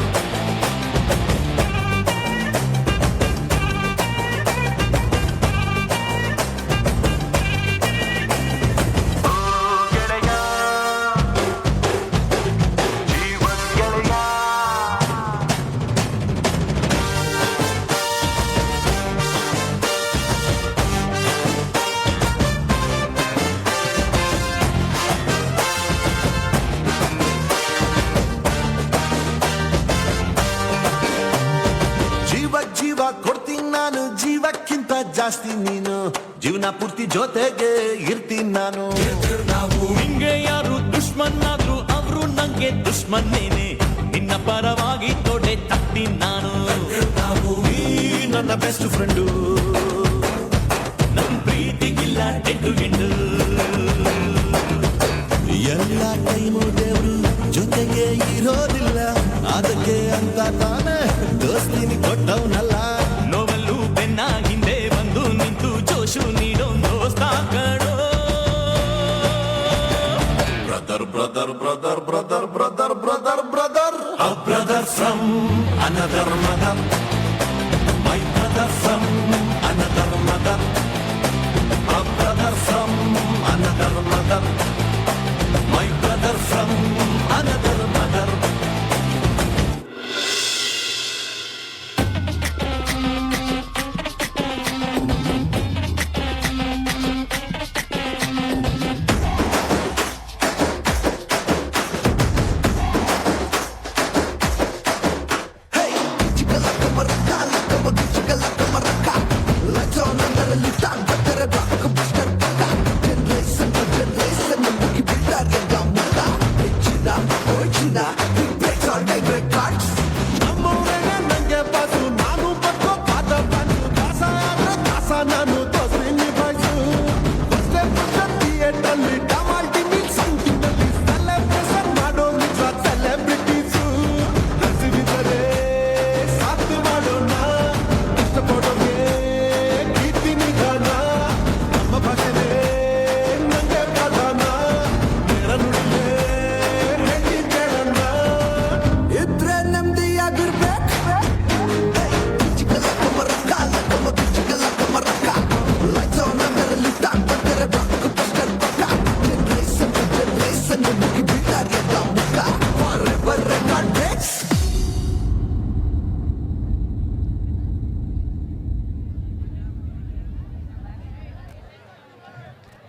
Speaker 3: ಜೀವ ಕೊಡ್ತೀನಿ ನಾನು ಜೀವಕ್ಕಿಂತ ಜಾಸ್ತಿ ನೀನು ಜೀವನ ಪೂರ್ತಿ ಜೊತೆಗೆ ಇರ್ತೀನಿ ನಾನು
Speaker 21: ನಿಂಗೆ ಯಾರು ದುಶ್ಮನ್ ಆದ್ರು ಅವರು ನಂಗೆ ದುಶ್ಮನ್ನೇನೆ ನಿನ್ನ ಪರವಾಗಿ ತೊಡೆ ತಟ್ಟಿ ನಾನು
Speaker 3: ನೀ ನನ್ನ ಬೆಸ್ಟ್ ಫ್ರೆಂಡು
Speaker 21: ನಮ್ ಪ್ರೀತಿಗಿಲ್ಲ ಟೆಂಡು ಗಿಂಡು
Speaker 3: ಎಲ್ಲ ಟೈಮು ದೇವ್ರು ಜೊತೆಗೆ ಇರೋದಿಲ್ಲ ಅದಕ್ಕೆ ಅಂತ ತಾನೇ ದೋಸ್ತಿನಿ ಕೊಟ್ಟವನಲ್ಲ
Speaker 21: ನೋವಲ್ಲೂ ಬೆನ್ನ ಹಿಂದೆ ಬಂದು ನಿಂತು ಜೋಶು ನೀಡೋ ದೋಸ್ತ ಕಣೋ
Speaker 3: brother brother brother brother brother brother brother a brother from another mother, my brother from another mother, a brother from another mother, my brother from another mother.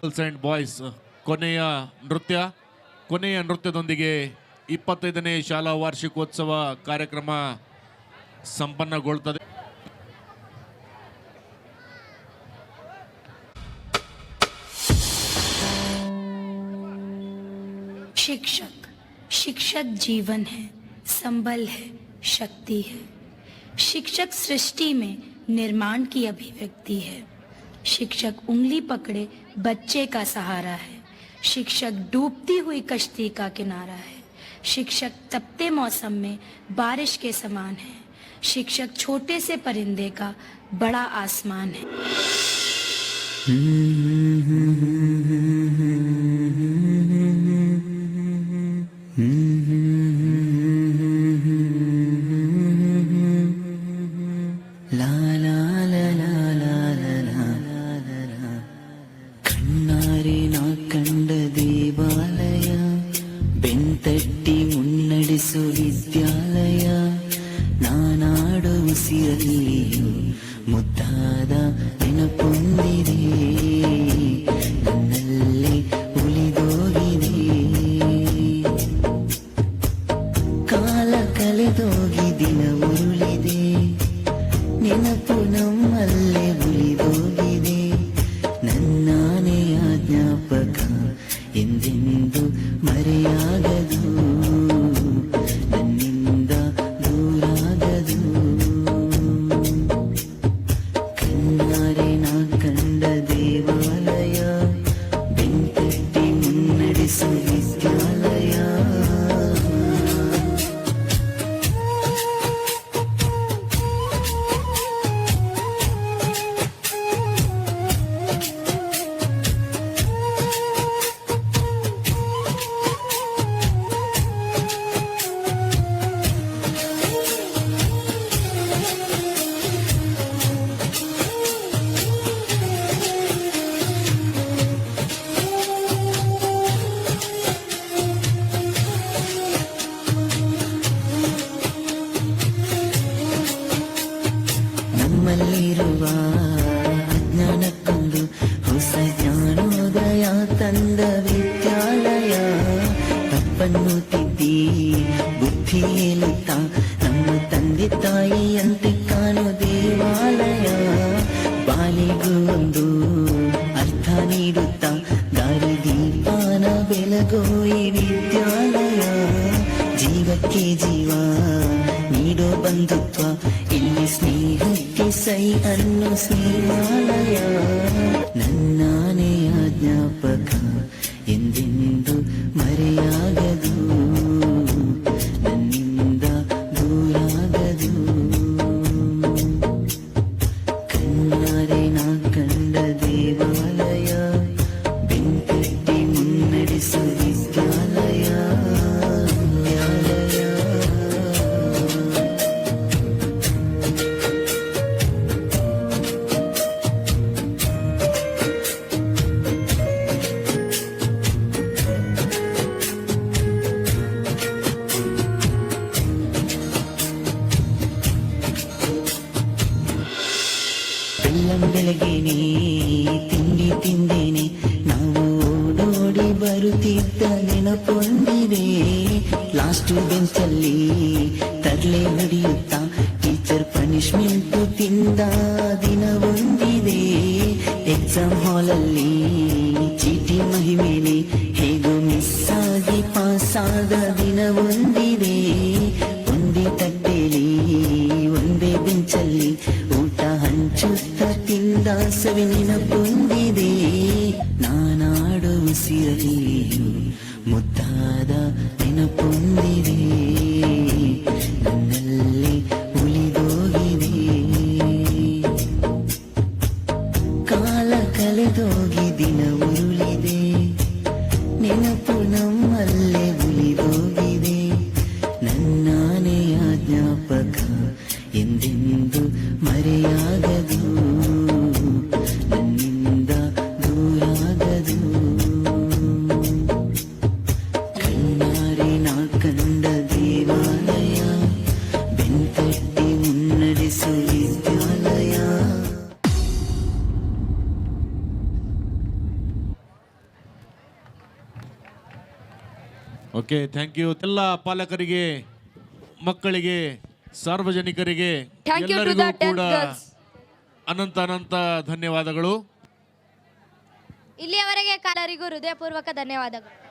Speaker 2: Girls and boys ಕೊನೆಯ ನೃತ್ಯದೊಂದಿಗೆ 25ನೇ ಶಾಲಾ ವಾರ್ಷಿಕೋತ್ಸವ ಕಾರ್ಯಕ್ರಮ ಸಂಪನ್ನಗೊಳ್ಳುತ್ತದೆ.
Speaker 5: शिक्षक जीवन है, संबल है, शक्ति है. शिक्षक सृष्टि में निर्माण की अभिव्यक्ति है. शिक्षक उंगली पकड़े बच्चे का सहारा है. शिक्षक डूबती हुई कश्ती का किनारा है. शिक्षक तपते मौसम में बारिश के समान है. शिक्षक छोटे से परिंदे का बड़ा आसमान है.
Speaker 13: ಕಣ್ಣಾರೆ ನಾ ಕಂಡ ದೇವಾಲಯ, ಬೆಂತಟ್ಟಿ ಮುನ್ನಡೆಸು ವಿದ್ಯಾಲಯ, ನಾನಾಡು ಉಸಿರಲ್ಲಿಯೂ ಮುದ್ದಾದ ನೆನಪೊಂದಿದೆ, ನನ್ನಲ್ಲೇ ಉಳಿದೋಗಿದೆ. ಕಾಲ ಕಳೆದೋಗಿ ದಿನ ಉರುಳಿದೆ, ನೆನಪು ನಮ್ಮಲ್ಲೇ ಉಳಿದೋಗಿದೆ. ನನ್ನಾನೆಯ ಜ್ಞಾಪಕ ಎಂದೆಂದು ಮರೆಯಾಗದು, ನನ್ನಿಂದ ದೂರಾಗದು. ಕಣ್ಣಾರೆ ನಾ ಕಂಡ ದೇವಾಲಯ, ಬೆಂತಟ್ಟಿ ಮುನ್ನಡೆಸು ವಿದ್ಯಾಲಯ. ನಮ್ಮಲ್ಲಿರುವ ಅಜ್ಞಾನಕ್ಕೊಂದು ಹೊಸ ಜ್ಞಾನೋದಯ ತಂದ ವಿದ್ಯಾಲಯ. ತಪ್ಪನ್ನು ತಿದ್ದಿ ಬುದ್ಧಿ ಹೇಳುತ್ತಾ ನಮ್ಮ ತಂದೆ ತಾಯಿಯಂತೆ ಕಾಣೋ ದೇವಾಲಯ. ಬಾಲಿಗೂ ಒಂದು ಅರ್ಥ ನೀಡುತ್ತಾ ದಾರಿ ದೀಪಾನ ಬೆಳಗೋ ಈ ವಿದ್ಯಾಲಯ. ಜೀವಕ್ಕೆ ಜೀವ ನೀಡೋ ಬಂಧುತ್ವ, ಇಲ್ಲಿ ಸ್ನೇಹಕ್ಕೆ ಸೈ ಅನ್ನೋ ಸ್ನೇಹಾಲಯ. ನನ್ನಾನೆಯ ಜ್ಞಾಪಕ ಎಂದೆಂದು ಮರೆಯಾಗದು, ನನ್ನಿಂದ ದೂರಾಗದು. ಕಣ್ಣಾರೆ ನಾ ಕಂಡ ದೇವಾಲಯ, ಬೆಂತಟ್ಟಿ ಮುನ್ನಡೆಸು ವಿದ್ಯಾಲಯ. ಬೆಳಗ್ಗೆನೆ ತಿಂಡಿ ತಿಂದೇನೆ, ನಾವು ಓಡೋಡಿ ಬರುತ್ತಿದ್ದ ನೆನಪೊಂದಿದೆ. ಲಾಸ್ಟ್ ಬೆಂಚಲ್ಲಿ ತರ್ಲೆ ಹೊಡೆಯುತ್ತಾ ಟೀಚರ್ ಪನಿಷ್ಮೆಂಟ್ ತಿಂದ ದಿನ ಒಂದಿದೆ. ಎಕ್ಸಾಮ್ ಹಾಲಲ್ಲಿ ಚೀಟಿ ಮಹಿಮೇಲೆ ಹೇಗೋ ಮಿಸ್ ಆಗಿ ಪಾಸ್ ಆದ ದಿನ ಒಂದಿದೆ. ಒಂದೇ ತಟ್ಟೆಲಿ ಒಂದೇ ಬೆಂಚಲ್ಲಿ ಊಟ ಹಂಚುತ್ತ ತಿಂದ ಸವಿ ನೆನಪೊಂದಿದೆ. ನಾನಾಡು ಉಸಿರಲ್ಲಿಯೂ ಮುದ್ದಾದ ನೆನಪೊಂದಿದೆ, ನನ್ನಲ್ಲಿ ಉಳಿದೋಗಿದೆ. ಕಾಲ ಕಳೆದೋಗಿ ದಿನ ಉರುಳಿದೆ, ನೆನಪು ನಮ್ಮಲ್ಲೇ ಉಳಿದೋಗಿದೆ. ನನ್ನಾನೆಯ ಜ್ಞಾಪಕ ಎಂದೆಂದು ಮರೆಯಾಗದು, ನನ್ನಿಂದ ದೂರಾಗದು. ಕಣ್ಣಾರೆ ನಾ ಕಂಡ ದೇವಾಲಯ, ಬೆಂತಟ್ಟಿ ಮುನ್ನಡೆಸು ವಿದ್ಯಾಲಯ.
Speaker 2: Okay, thank you. ಎಲ್ಲ ಪಾಲಕರಿಗೆ, ಮಕ್ಕಳಿಗೆ, ಸಾರ್ವಜನಿಕರಿಗೆ
Speaker 6: Thank you to
Speaker 2: ಎಲ್ಲರಿಗೂ
Speaker 6: the 10th
Speaker 2: ಕೂಡ
Speaker 6: girls.
Speaker 2: ಅನಂತ ಧನ್ಯವಾದಗಳು.
Speaker 11: ಇಲ್ಲಿಯವರೆಗೆ ಎಲ್ಲರಿಗೂ ಹೃದಯಪೂರ್ವಕ ಧನ್ಯವಾದಗಳು.